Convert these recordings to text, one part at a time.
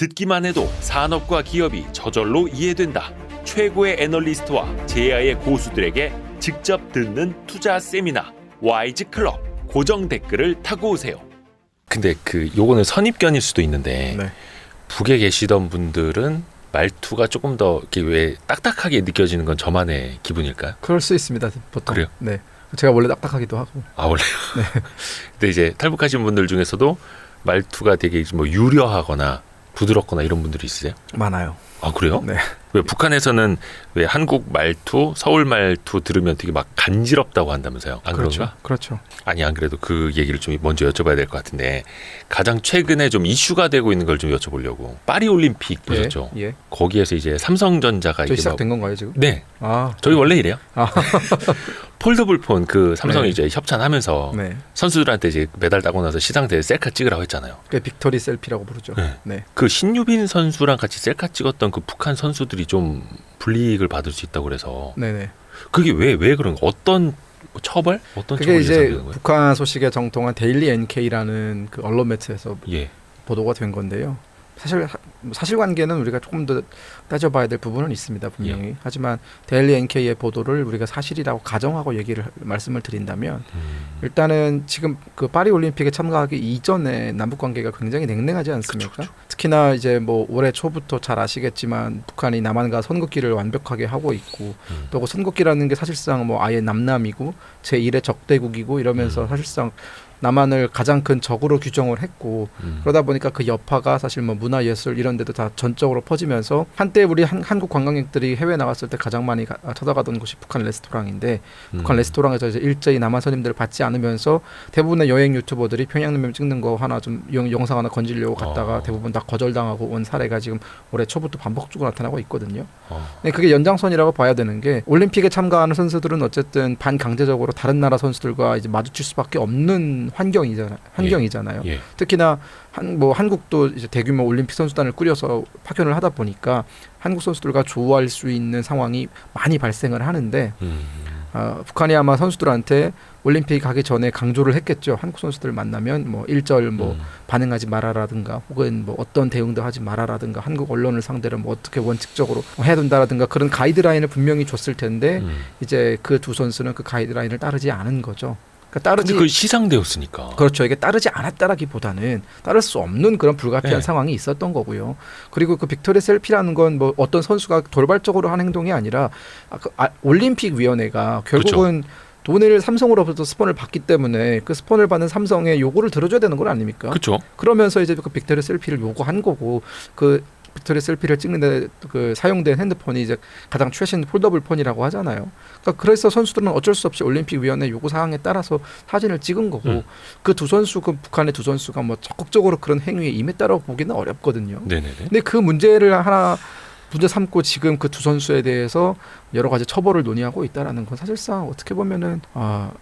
듣기만 해도 산업과 기업이 저절로 이해된다. 최고의 애널리스트와 제야의 고수들에게 직접 듣는 투자 세미나 와이즈 클럽. 고정 댓글을 타고 오세요. 근데 요거는 선입견일 수도 있는데 네. 북에 계시던 분들은 말투가 조금 더 이렇게 왜 딱딱하게 느껴지는 건 저만의 기분일까요? 그럴 수 있습니다. 보통. 그래요? 네. 제가 원래 딱딱하기도 하고. 아 원래요? 네. 근데 이제 탈북하신 분들 중에서도 말투가 되게 뭐 유려하거나 부드럽거나 이런 분들이 있으세요? 많아요. 아 그래요? 네. 왜 북한에서는 왜 한국 말투, 서울 말투 들으면 되게 막 간지럽다고 한다면서요? 안 그렇죠. 그런가? 그렇죠. 아니 안 그래도 그 얘기를 좀 먼저 여쭤봐야 될 것 같은데 가장 최근에 좀 이슈가 되고 있는 걸 좀 여쭤보려고. 파리 올림픽 보셨죠? 예. 거기에서 이제 삼성전자가 저 이게 시작된 건가요 지금? 네, 아. 저희 원래 이래요. 아. 폴더블 폰 그 삼성이 네. 이제 협찬하면서 네. 선수들한테 이제 메달 따고 나서 시상대에 셀카 찍으라고 했잖아요. 그게 빅토리 셀피라고 부르죠. 네. 네. 그 신유빈 선수랑 같이 셀카 찍었던 그 북한 선수들이 좀 불이익을 받을 수 있다고 그래서 네네. 그게 왜 그런 거? 어떤 처벌? 어떤 그게 처벌이 이제 예상되는 거예요? 북한 소식에 정통한 데일리 NK라는 그 언론 매체에서 예. 보도가 된 건데요. 사실관계는 우리가 조금 더 따져봐야 될 부분은 있습니다, 분명히. 예. 하지만 데일리 NK의 보도를 우리가 사실이라고 가정하고 말씀을 드린다면 일단은 지금 그 파리 올림픽에 참가하기 이전에 남북 관계가 굉장히 냉랭하지 않습니까? 그쵸. 특히나 이제 뭐 올해 초부터 잘 아시겠지만 북한이 남한과 선긋기를 완벽하게 하고 있고 또 그 선긋기라는 게 사실상 뭐 아예 남남이고 제1의 적대국이고 이러면서 사실상 남한을 가장 큰 적으로 규정을 했고 그러다 보니까 그 여파가 사실 뭐 문화예술 이런 데도 다 전적으로 퍼지면서 한때 우리 한국 관광객들이 해외 나갔을 때 가장 많이 찾아가던 곳이 북한 레스토랑인데 북한 레스토랑에서 이제 일제히 남한 손님들을 받지 않으면서 대부분의 여행 유튜버들이 평양냉면 찍는 거 하나 좀 영상 하나 건지려고 갔다가 대부분 다 거절당하고 온 사례가 지금 올해 초부터 반복적으로 나타나고 있거든요. 네, 그게 연장선이라고 봐야 되는 게 올림픽에 참가하는 선수들은 어쨌든 반강제적으로 다른 나라 선수들과 이제 마주칠 수밖에 없는 환경이잖아요. 예. 특히나 한국도 이제 대규모 올림픽 선수단을 꾸려서 파견을 하다 보니까 한국 선수들과 조우할 수 있는 상황이 많이 발생을 하는데 북한이 아마 선수들한테 올림픽 가기 전에 강조를 했겠죠. 한국 선수들 만나면 뭐 일절 뭐 반응하지 말아라든가 혹은 뭐 어떤 대응도 하지 말아라든가 한국 언론을 상대로 뭐 어떻게 원칙적으로 해야 된다라든가 그런 가이드라인을 분명히 줬을 텐데 이제 그 두 선수는 그 가이드라인을 따르지 않은 거죠. 근데 그 시상되었으니까. 그렇죠. 이게 따르지 않았다라기보다는 따를 수 없는 그런 불가피한 네. 상황이 있었던 거고요. 그리고 그 빅토리 셀피라는 건 뭐 어떤 선수가 돌발적으로 한 행동이 아니라 올림픽 위원회가 결국은 그렇죠. 돈을 삼성으로부터 스폰을 받기 때문에 그 스폰을 받는 삼성에 요구를 들어줘야 되는 건 아닙니까? 그렇죠. 그러면서 이제 그 빅토리 셀피를 요구한 거고 그 빅토리 셀피를 찍는데 그 사용된 핸드폰이 이제 가장 최신 폴더블 폰이라고 하잖아요. 그래서 선수들은 어쩔 수 없이 올림픽 위원회 요구 사항에 따라서 사진을 찍은 거고 그 두 선수 그 북한의 두 선수가 뭐 적극적으로 그런 행위에 임했다라고 보기는 어렵거든요. 네네네. 근데 그 문제를 하나 문제 삼고 지금 그 두 선수에 대해서 여러 가지 처벌을 논의하고 있다라는 건 사실상 어떻게 보면은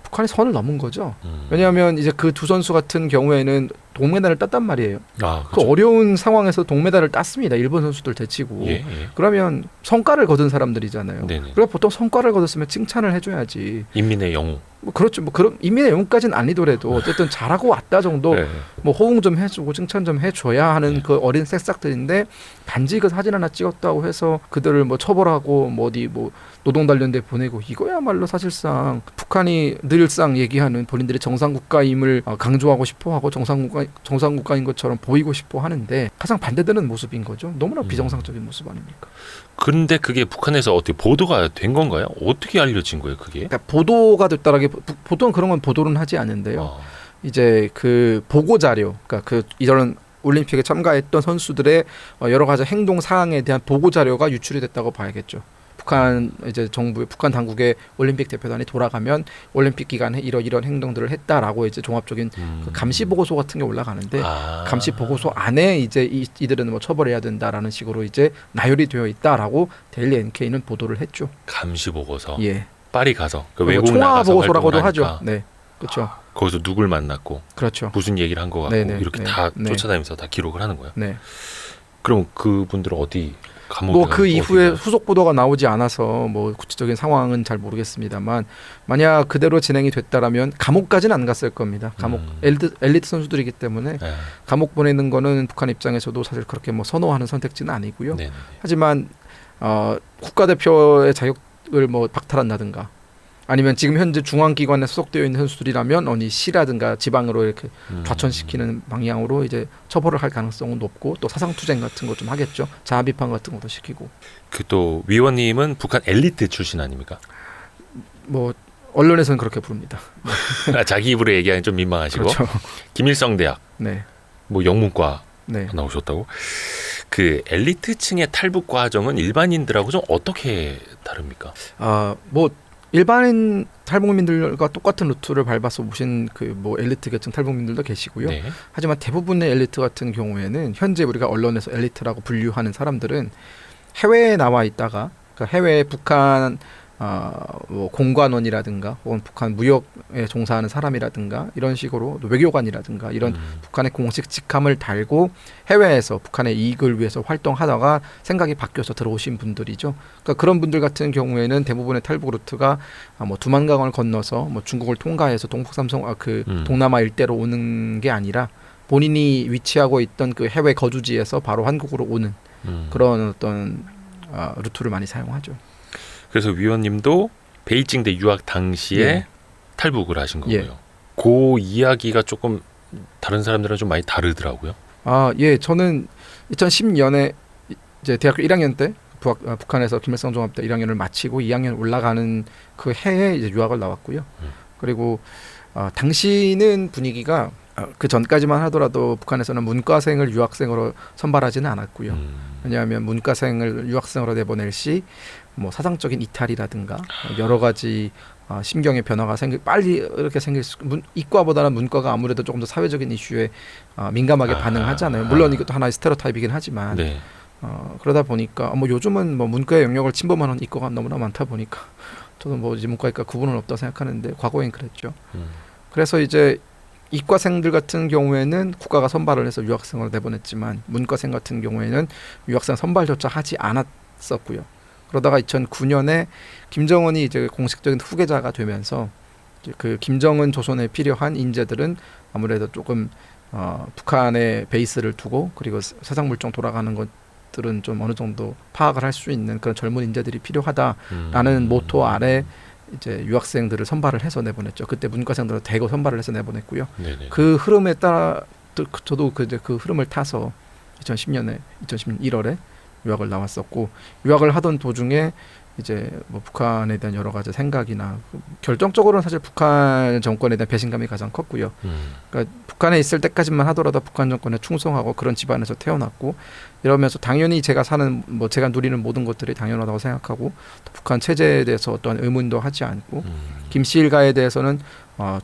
북한이 선을 넘은 거죠. 왜냐하면 이제 그 두 선수 같은 경우에는 동메달을 땄단 말이에요. 아, 그 그렇죠. 어려운 상황에서 동메달을 땄습니다. 일본 선수들 제치고. 예. 그러면 성과를 거둔 사람들이잖아요. 네네. 그리고 보통 성과를 거뒀으면 칭찬을 해줘야지. 인민의 영웅. 뭐 그렇죠. 뭐 그런 인민의 영웅까지는 아니더라도 어쨌든 잘하고 왔다 정도 네. 뭐 호응 좀 해주고 칭찬 좀 해줘야 하는 그 어린 새싹들인데 단지 그 사진 하나 찍었다고 해서 그들을 뭐 처벌하고 뭐 어디 뭐 노동 단련대 보내고 이거야말로 사실상 북한이 늘상 얘기하는 본인들이 정상국가임을 강조하고 싶어하고 정상국가인 것처럼 보이고 싶어 하는데 가장 반대되는 모습인 거죠. 너무나 비정상적인 모습 아닙니까? 근데 그게 북한에서 어떻게 보도가 된 건가요? 어떻게 알려진 거예요, 그게? 그러니까 보도가 됐다라기 보통 그런 건 보도는 하지 않는데요. 이제 그 보고 자료, 그러니까 그 이런 올림픽에 참가했던 선수들의 여러 가지 행동 사항에 대한 보고 자료가 유출이 됐다고 봐야겠죠. 북한 이제 정부의 북한 당국의 올림픽 대표단이 돌아가면 올림픽 기간에 이런 행동들을 했다라고 이제 종합적인 그 감시 보고서 같은 게 올라가는데 감시 보고서 안에 이제 이들은 뭐 처벌해야 된다라는 식으로 이제 나열이 되어 있다라고 데일리 NK는 보도를 했죠. 감시 보고서. 예. 파리 가서 그 외국 외국 총화 나가서 보고서라고도 활동을 하죠. 네, 그렇죠. 거기서 누굴 만났고, 그렇죠. 무슨 얘기를 한 거 같고 네네, 이렇게 네, 다 네. 쫓아다니면서 다 기록을 하는 거예요. 네. 그럼 그분들은 어디 뭐 그 이후에 후속 보도가 나오지 않아서 뭐 구체적인 상황은 잘 모르겠습니다만 만약 그대로 진행이 됐다라면 감옥까지는 안 갔을 겁니다. 감옥 엘리트 선수들이기 때문에 네. 감옥 보내는 거는 북한 입장에서도 사실 그렇게 뭐 선호하는 선택지는 아니고요. 네네. 하지만 국가대표의 자격을 뭐 박탈한다든가 아니면 지금 현재 중앙기관에 소속되어 있는 선수들이라면 어느 시라든가 지방으로 이렇게 좌천시키는 방향으로 이제 처벌을 할 가능성은 높고 또 사상투쟁 같은 거 좀 하겠죠. 자아 비판 같은 것도 시키고. 그 또 위원님은 북한 엘리트 출신 아닙니까? 뭐 언론에서는 그렇게 부릅니다. 자기 입으로 얘기하기 좀 민망하시고. 그렇죠. 김일성 대학, 네. 뭐 영문과 네. 나오셨다고. 그 엘리트층의 탈북 과정은 일반인들하고 좀 어떻게 다릅니까? 뭐 일반인 탈북민들과 똑같은 루트를 밟아서 오신 그 뭐 엘리트 계층 탈북민들도 계시고요. 네. 하지만 대부분의 엘리트 같은 경우에는 현재 우리가 언론에서 엘리트라고 분류하는 사람들은 해외에 나와 있다가 그러니까 해외 북한 뭐 공관원이라든가 혹은 북한 무역에 종사하는 사람이라든가 이런 식으로 외교관이라든가 이런 북한의 공식 직함을 달고 해외에서 북한의 이익을 위해서 활동하다가 생각이 바뀌어서 들어오신 분들이죠. 그러니까 그런 분들 같은 경우에는 대부분의 탈북 루트가 뭐 두만강을 건너서 뭐 중국을 통과해서 동북삼성 동남아 일대로 오는 게 아니라 본인이 위치하고 있던 그 해외 거주지에서 바로 한국으로 오는 그런 어떤 루트를 많이 사용하죠. 그래서 위원님도 베이징대 유학 당시에 예. 탈북을 하신 거고요. 예. 그 이야기가 조금 다른 사람들은 좀 많이 다르더라고요. 예, 저는 2010년에 이제 대학교 1학년 때 북한에서 김일성 종합대 1학년을 마치고 2학년 올라가는 그 해에 이제 유학을 나왔고요. 그리고 당시는 분위기가 그 전까지만 하더라도 북한에서는 문과생을 유학생으로 선발하지는 않았고요. 왜냐하면 문과생을 유학생으로 내보낼 시 뭐 사상적인 이탈이라든가 여러 가지 심경의 변화가 빨리 이렇게 생길 이과보다는 문과가 아무래도 조금 더 사회적인 이슈에 민감하게 반응하잖아요. 물론 이것도 하나의 스테레오타입이긴 하지만 네. 그러다 보니까 뭐 요즘은 뭐 문과의 영역을 침범하는 이과가 너무나 많다 보니까 저는 뭐 이제 문과이과 구분은 없다 생각하는데 과거엔 그랬죠. 그래서 이제 이과생들 같은 경우에는 국가가 선발을 해서 유학생으로 내보냈지만 문과생 같은 경우에는 유학생 선발조차 하지 않았었고요. 그러다가 2009년에 김정은이 이제 공식적인 후계자가 되면서 그 김정은 조선에 필요한 인재들은 아무래도 조금 북한의 베이스를 두고 그리고 세상 물정 돌아가는 것들은 좀 어느 정도 파악을 할 수 있는 그런 젊은 인재들이 필요하다라는 모토 아래 이제 유학생들을 선발을 해서 내보냈죠. 그때 문과생들을 대거 선발을 해서 내보냈고요. 네네. 그 흐름에 따라 저도 그 흐름을 타서 2010년 1월에 유학을 나왔었고 유학을 하던 도중에 이제 뭐 북한에 대한 여러 가지 생각이나 결정적으로는 사실 북한 정권에 대한 배신감이 가장 컸고요. 그러니까 북한에 있을 때까지만 하더라도 북한 정권에 충성하고 그런 집안에서 태어났고 이러면서 당연히 제가 누리는 모든 것들이 당연하다고 생각하고 또 북한 체제에 대해서 어떠한 의문도 하지 않고 김씨 일가에 대해서는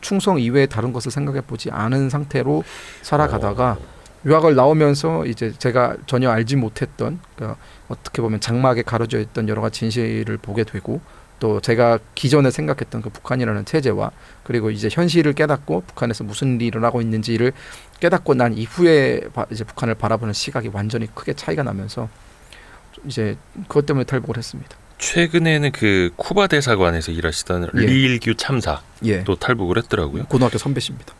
충성 이외에 다른 것을 생각해 보지 않은 상태로 살아가다가 유학을 나오면서 이제 제가 전혀 알지 못했던 그러니까 어떻게 보면 장막에 가려져 있던 여러 가지 진실을 보게 되고 또 제가 기존에 생각했던 그 북한이라는 체제와 그리고 이제 현실을 깨닫고 북한에서 무슨 일을 하고 있는지를 깨닫고 난 이후에 이제 북한을 바라보는 시각이 완전히 크게 차이가 나면서 이제 그것 때문에 탈북을 했습니다. 최근에는 그 쿠바 대사관에서 일하시던 예. 리일규 참사 예. 또 탈북을 했더라고요. 고등학교 선배십니다.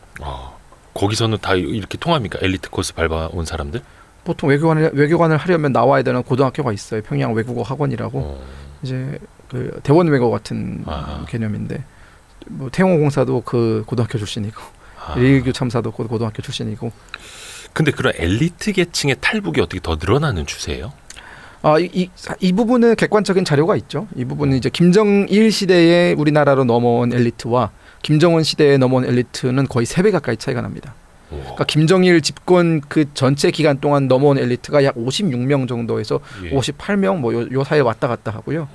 거기서는 다 이렇게 통합니까? 엘리트 코스 밟아온 사람들? 보통 외교관을 하려면 나와야 되는 고등학교가 있어요. 평양 외국어 학원이라고. 이제 그 대원 외고 같은 개념인데 뭐 태용호공사도 그 고등학교 출신이고 리일규 참사도 고등학교 출신이고. 근데 그런 엘리트 계층의 탈북이 어떻게 더 늘어나는 추세예요? 이 부분은 객관적인 자료가 있죠. 이 부분은 이제 김정일 시대에 우리나라로 넘어온 엘리트와 김정은 시대에 넘어온 엘리트는 거의 3배 가까이 차이가 납니다. 그러니까 김정일 집권 그 전체 기간 동안 넘어온 엘리트가 약 56명 정도에서 58명 뭐 요 사이에 왔다 갔다 하고요.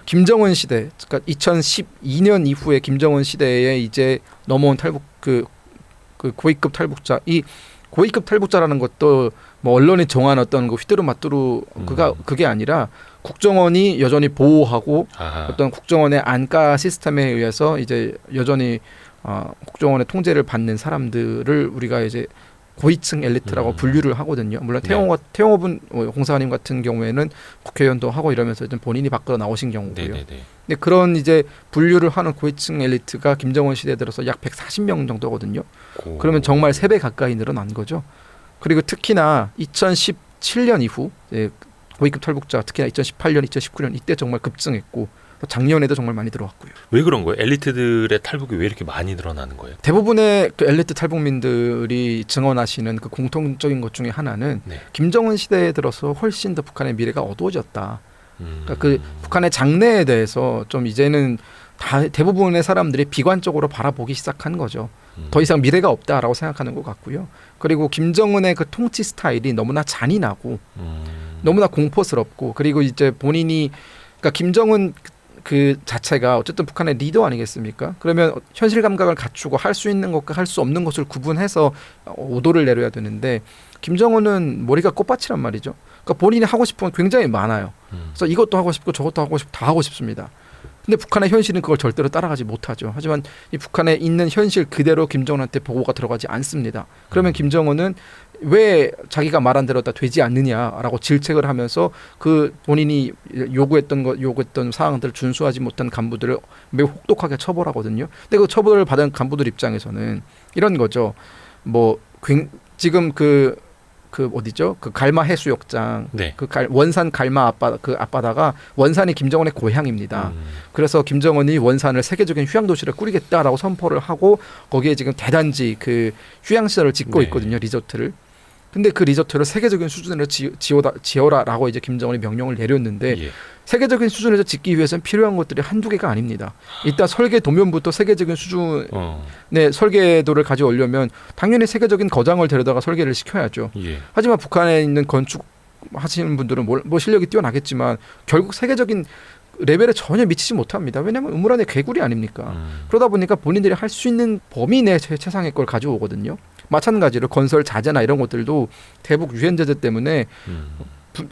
김정은 시대, 그러니까 2012년 이후에 김정은 시대에 이제 넘어온 탈북 그 고위급 탈북자, 이 고위급 탈북자라는 것도 뭐 언론이 정한 어떤 그 휘뚜루마뚜루 그게 아니라 국정원이 여전히 보호하고 어떤 국정원의 안가 시스템에 의해서 이제 여전히 국정원의 통제를 받는 사람들을 우리가 이제 고위층 엘리트라고 분류를 하거든요. 물론 태영호분 홍사님 같은 경우에는 국회의원도 하고 이러면서 좀 본인이 바꿔 나오신 경우고요. 네네네. 근데 그런 이제 분류를 하는 고위층 엘리트가 김정은 시대에 들어서 약 140명 정도거든요. 그러면 정말 3배 가까이 늘어난 거죠. 그리고 특히나 2017년 이후 고위급 탈북자 특히나 2018년, 2019년 이때 정말 급증했고 작년에도 정말 많이 들어왔고요. 왜 그런 거예요? 엘리트들의 탈북이 왜 이렇게 많이 늘어나는 거예요? 대부분의 그 엘리트 탈북민들이 증언하시는 그 공통적인 것 중에 하나는 김정은 시대에 들어서 훨씬 더 북한의 미래가 어두워졌다. 그러니까 그 북한의 장래에 대해서 좀 이제는 대부분의 사람들이 비관적으로 바라보기 시작한 거죠. 더 이상 미래가 없다라고 생각하는 것 같고요. 그리고 김정은의 그 통치 스타일이 너무나 잔인하고 너무나 공포스럽고 그리고 이제 본인이 그러니까 김정은 그 자체가 어쨌든 북한의 리더 아니겠습니까? 그러면 현실 감각을 갖추고 할 수 있는 것과 할 수 없는 것을 구분해서 오도를 내려야 되는데 김정은은 머리가 꽃밭이란 말이죠. 그러니까 본인이 하고 싶은 건 굉장히 많아요. 그래서 이것도 하고 싶고 저것도 하고 싶고 다 하고 싶습니다. 근데 북한의 현실은 그걸 절대로 따라가지 못하죠. 하지만 이 북한에 있는 현실 그대로 김정은한테 보고가 들어가지 않습니다. 그러면 김정은은 왜 자기가 말한 대로 다 되지 않느냐라고 질책을 하면서 그 본인이 요구했던 사항들을 준수하지 못한 간부들을 매우 혹독하게 처벌하거든요. 근데 그 처벌을 받은 간부들 입장에서는 이런 거죠. 뭐 지금 그 어디죠? 그 갈마 해수욕장, 원산 갈마 앞바다가 원산이 김정은의 고향입니다. 그래서 김정은이 원산을 세계적인 휴양 도시를 꾸리겠다라고 선포를 하고 거기에 지금 대단지 그 휴양 시설을 짓고 있거든요, 리조트를. 근데 그 리조트를 세계적인 수준으로 지어라라고 이제 김정은이 명령을 내렸는데 세계적인 수준에서 짓기 위해서는 필요한 것들이 한두 개가 아닙니다. 일단 설계 도면부터 세계적인 수준의 설계도를 가져오려면 당연히 세계적인 거장을 데려다가 설계를 시켜야죠. 하지만 북한에 있는 건축 하시는 분들은 뭐 실력이 뛰어나겠지만 결국 세계적인 레벨에 전혀 미치지 못합니다. 왜냐하면 우물 안에 개구리 아닙니까? 그러다 보니까 본인들이 할 수 있는 범위 내 최상의 걸 가져오거든요. 마찬가지로 건설 자재나 이런 것들도 대북 유엔 제재 때문에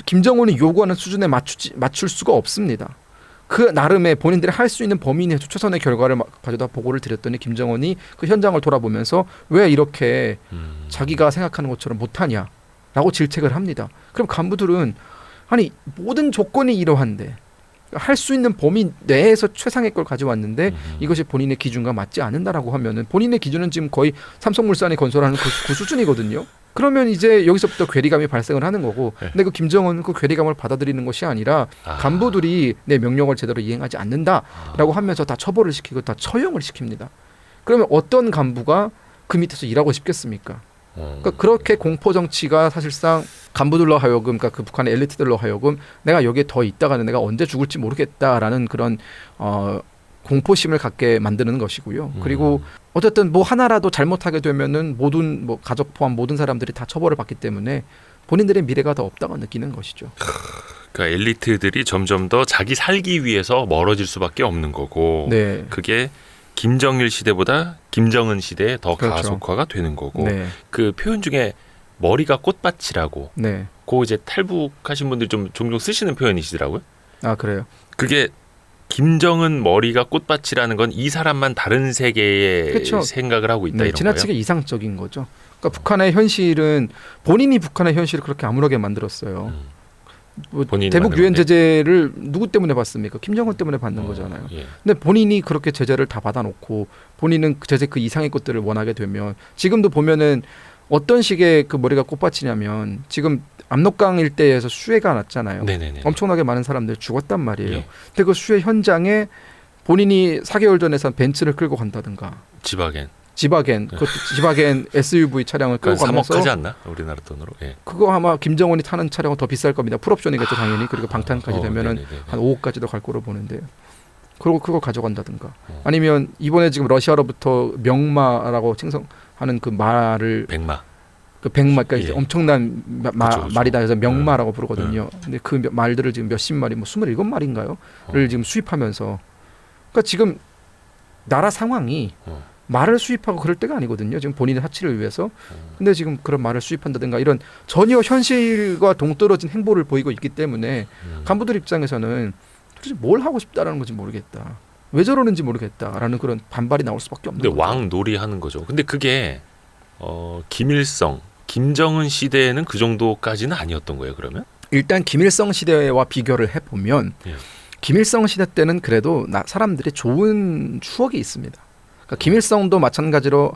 김정은이 요구하는 수준에 맞출 수가 없습니다. 그 나름의 본인들이 할 수 있는 범위 내에서 최선의 결과를 가져다 보고를 드렸더니 김정은이 그 현장을 돌아보면서 왜 이렇게 자기가 생각하는 것처럼 못하냐라고 질책을 합니다. 그럼 간부들은 아니 모든 조건이 이러한데 할 수 있는 범위 내에서 최상의 걸 가져왔는데 이것이 본인의 기준과 맞지 않는다라고 하면은 본인의 기준은 지금 거의 삼성물산이 건설하는 그 수준이거든요. 그러면 이제 여기서부터 괴리감이 발생을 하는 거고 근데 그 김정은은 그 괴리감을 받아들이는 것이 아니라 간부들이 내 명령을 제대로 이행하지 않는다라고 하면서 다 처벌을 시키고 다 처형을 시킵니다. 그러면 어떤 간부가 그 밑에서 일하고 싶겠습니까? 그러니까 그렇게 공포 정치가 사실상 간부들로 하여금 그러니까 그 북한의 엘리트들로 하여금 내가 여기에 더 있다가는 내가 언제 죽을지 모르겠다라는 그런 공포심을 갖게 만드는 것이고요. 그리고 어쨌든 뭐 하나라도 잘못하게 되면은 모든 뭐 가족 포함 모든 사람들이 다 처벌을 받기 때문에 본인들의 미래가 더 없다고 느끼는 것이죠. 그러니까 엘리트들이 점점 더 자기 살기 위해서 멀어질 수밖에 없는 거고 그게 김정일 시대보다 김정은 시대에 더 가속화가 되는 거고 그 표현 중에 머리가 꽃밭이라고 그 이제 탈북하신 분들이 좀 종종 쓰시는 표현이시더라고요. 아 그래요? 그게 김정은 머리가 꽃밭이라는 건 이 사람만 다른 세계의 생각을 하고 있다 이런 지나치게 거예요? 이상적인 거죠. 그러니까 북한의 현실은 본인이 북한의 현실을 그렇게 암울하게 만들었어요. 뭐 대북 유엔 제재를 누구 때문에 받습니까? 김정은 때문에 받는 거잖아요. 근데 본인이 그렇게 제재를 다 받아놓고 본인은 제재 그 이상의 것들을 원하게 되면 지금도 보면은 어떤 식의 그 머리가 꽃밭이냐면 지금 압록강 일대에서 수해가 났잖아요. 엄청나게 많은 사람들이 죽었단 말이에요. 근데 그 수해 현장에 본인이 4개월 전에 산 벤츠를 끌고 간다든가 지바겐 그것도 지바겐 SUV 차량을 끌고 가면서 3억 하지 않나? 우리나라 돈으로. 그거 아마 김정은이 타는 차량은 더 비쌀 겁니다. 풀옵션이겠죠 당연히. 그리고 방탄까지 되면은 한 5억까지도 갈 거로 보는데요. 그리고 그걸 가져간다든가 아니면 이번에 지금 러시아로부터 명마라고 칭송하는 그 말을 그 백마가 이제 엄청난 말이다 해서 명마라고 부르거든요. 근데 그 말들을 지금 몇십 마리 뭐 27마리인가요?를 지금 수입하면서 그러니까 지금 나라 상황이 말을 수입하고 그럴 때가 아니거든요. 지금 본인의 사치를 위해서. 근데 지금 그런 말을 수입한다든가 이런 전혀 현실과 동떨어진 행보를 보이고 있기 때문에 간부들 입장에서는 도대체 뭘 하고 싶다라는 건지 모르겠다. 왜 저러는지 모르겠다라는 그런 반발이 나올 수밖에 없는 거죠. 근데 왕 놀이 하는 거죠. 근데 그게 김일성 김정은 시대에는 그 정도까지는 아니었던 거예요, 그러면? 일단 김일성 시대와 비교를 해보면 예. 김일성 시대 때는 그래도 사람들이 좋은 추억이 있습니다. 그러니까 김일성도 마찬가지로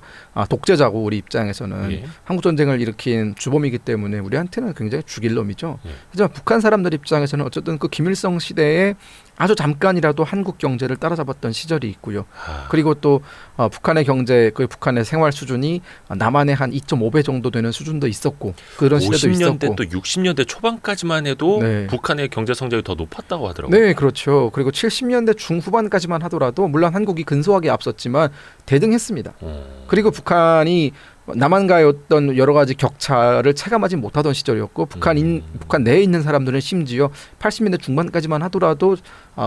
독재자고 우리 입장에서는 예. 한국 전쟁을 일으킨 주범이기 때문에 우리한테는 굉장히 죽일 놈이죠. 예. 하지만 북한 사람들 입장에서는 어쨌든 그 김일성 시대에 아주 잠깐이라도 한국 경제를 따라잡았던 시절이 있고요. 그리고 또 북한의 경제, 그 북한의 생활 수준이 남한의 한 2.5배 정도 되는 수준도 있었고 그런 시대도 50년대 있었고. 또 60년대 초반까지만 해도 네. 북한의 경제 성장이 더 높았다고 하더라고요. 네, 그렇죠. 그리고 70년대 중후반까지만 하더라도 물론 한국이 근소하게 앞섰지만 대등했습니다. 그리고 북한이 남한과의 어떤 여러 가지 격차를 체감하지 못하던 시절이었고 북한 내에 있는 사람들은 심지어 80년대 중반까지만 하더라도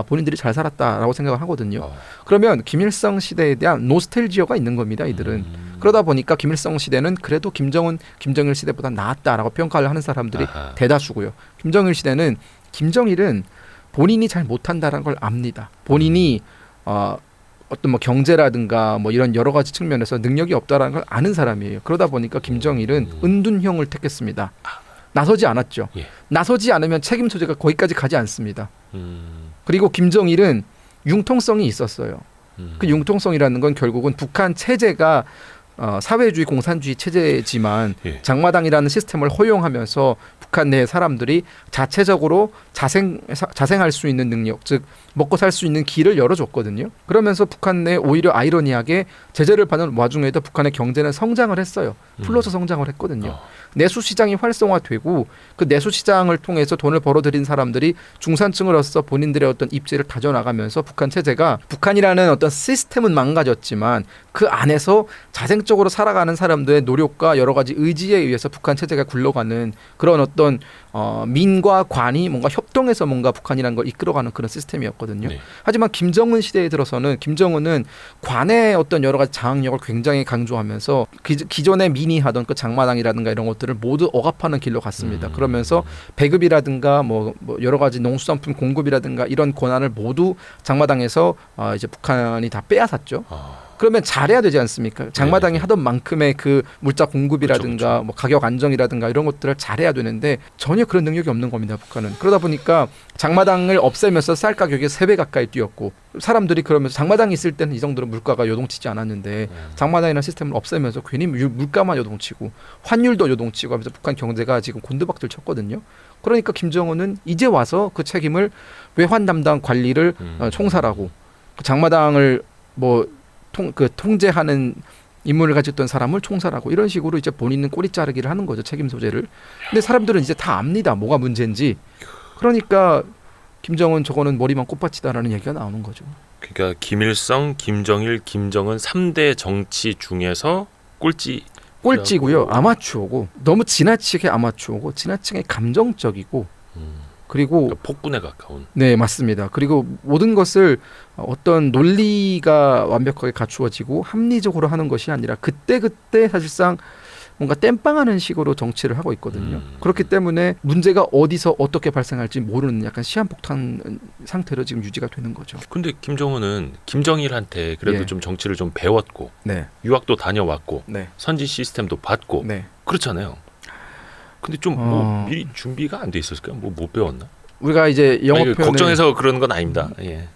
본인들이 잘 살았다라고 생각을 하거든요. 그러면 김일성 시대에 대한 노스텔지어가 있는 겁니다. 이들은. 그러다 보니까 김일성 시대는 그래도 김정일 시대보다 나았다라고 평가를 하는 사람들이 대다수고요. 김정일은 본인이 잘 못한다는 걸 압니다. 본인이 어떤 뭐 경제라든가 뭐 이런 여러 가지 측면에서 능력이 없다라는 걸 아는 사람이에요. 그러다 보니까 김정일은 은둔형을 택했습니다. 나서지 않았죠. 예. 나서지 않으면 책임 소재가 거기까지 가지 않습니다. 그리고 김정일은 융통성이 있었어요. 그 융통성이라는 건 결국은 북한 체제가 사회주의 공산주의 체제지만 예. 장마당이라는 시스템을 허용하면서 북한 내 사람들이 자체적으로 자생할 수 있는 능력, 즉 먹고 살 수 있는 길을 열어줬거든요. 그러면서 북한 내 오히려 아이러니하게 제재를 받는 와중에도 북한의 경제는 성장을 했어요. 플러스 성장을 했거든요. 내수 시장이 활성화되고 그 내수 시장을 통해서 돈을 벌어들인 사람들이 중산층으로서 본인들의 어떤 입지를 다져나가면서 북한 체제가 북한이라는 어떤 시스템은 망가졌지만 그 안에서 자생적으로 살아가는 사람들의 노력과 여러 가지 의지에 의해서 북한 체제가 굴러가는 그런 어떤 민과 관이 뭔가 협동해서 뭔가 북한이라는 걸 이끌어가는 그런 시스템이었거든요. 네. 하지만 김정은 시대에 들어서는 김정은은 관의 어떤 여러 가지 장악력을 굉장히 강조하면서 기존의 민이 하던 그 장마당이라든가 이런 것들을 모두 억압하는 길로 갔습니다. 그러면서 배급이라든가 뭐 여러 가지 농수산품 공급이라든가 이런 권한을 모두 장마당에서 이제 북한이 다 빼앗았죠. 그러면 잘해야 되지 않습니까? 장마당이 하던 만큼의 그 물자 공급이라든가 그렇죠. 뭐 가격 안정이라든가 이런 것들을 잘해야 되는데 전혀 그런 능력이 없는 겁니다. 북한은. 그러다 보니까 장마당을 없애면서 쌀 가격이 3배 가까이 뛰었고 사람들이 그러면서 장마당이 있을 때는 이 정도로 물가가 요동치지 않았는데 장마당이라는 시스템을 없애면서 괜히 물가만 요동치고 환율도 요동치고 하면서 북한 경제가 지금 곤두박질 쳤거든요. 그러니까 김정은은 이제 와서 그 책임을 외환 담당 관리를 총살하고 그 장마당을 통제하는 임무를 가졌던 사람을 총살하고 이런 식으로 이제 본인은 꼬리 자르기를 하는 거죠. 책임 소재를. 근데 사람들은 이제 다 압니다. 뭐가 문제인지. 그러니까 김정은 저거는 머리만 꽃받치다라는 얘기가 나오는 거죠. 그러니까 김일성, 김정일, 김정은 3대 정치 중에서 꼴찌고요. 아마추어고 너무 지나치게 아마추어고 지나치게 감정적이고 그리고 그러니까 폭군에 가까운. 네, 맞습니다. 그리고 모든 것을 어떤 논리가 완벽하게 갖추어지고 합리적으로 하는 것이 아니라 그때그때 사실상 뭔가 땜빵하는 식으로 정치를 하고 있거든요. 그렇기 때문에 문제가 어디서 어떻게 발생할지 모르는 약간 시한폭탄 상태로 지금 유지가 되는 거죠. 근데 김정은은 김정일한테 그래도 예. 좀 정치를 좀 배웠고 네, 유학도 다녀왔고 네, 선지 시스템도 받고 네. 그렇잖아요. 근데 좀 뭐 미리 준비가 안 돼 있었을까요? 뭐 못 배웠나? 우리가 이제 영어 아니, 표현을 걱정해서 그런 건 아닙니다. 예.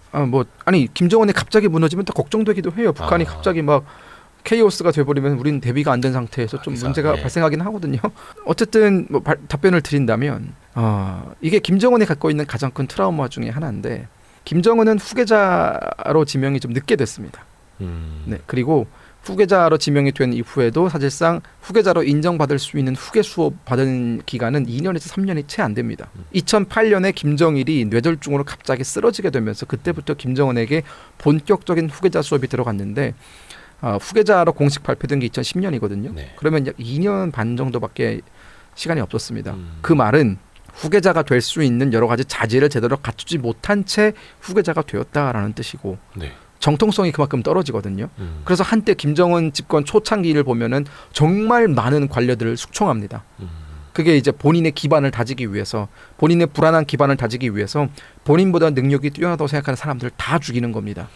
김정은이 갑자기 무너지면 또 걱정되기도 해요. 북한이 갑자기 막 케이오스가 돼버리면 우리는 대비가 안 된 상태에서 좀 문제가 발생하긴 하거든요. 어쨌든 답변을 드린다면 이게 김정은이 갖고 있는 가장 큰 트라우마 중에 하나인데 김정은은 후계자로 지명이 좀 늦게 됐습니다. 네, 그리고 후계자로 지명이 된 이후에도 사실상 후계자로 인정받을 수 있는 후계 수업 받은 기간은 2년에서 3년이 채 안 됩니다. 2008년에 김정일이 뇌졸중으로 갑자기 쓰러지게 되면서 그때부터 김정은에게 본격적인 후계자 수업이 들어갔는데 후계자로 공식 발표된 게 2010년이거든요. 네. 그러면 약 2년 반 정도밖에 시간이 없었습니다. 그 말은 후계자가 될 수 있는 여러 가지 자질을 제대로 갖추지 못한 채 후계자가 되었다라는 뜻이고 네. 정통성이 그만큼 떨어지거든요. 그래서 한때 김정은 집권 초창기를 보면은 정말 많은 관료들을 숙청합니다. 그게 이제 본인의 기반을 다지기 위해서, 본인의 불안한 기반을 다지기 위해서 본인보다 능력이 뛰어나다고 생각하는 사람들을 다 죽이는 겁니다.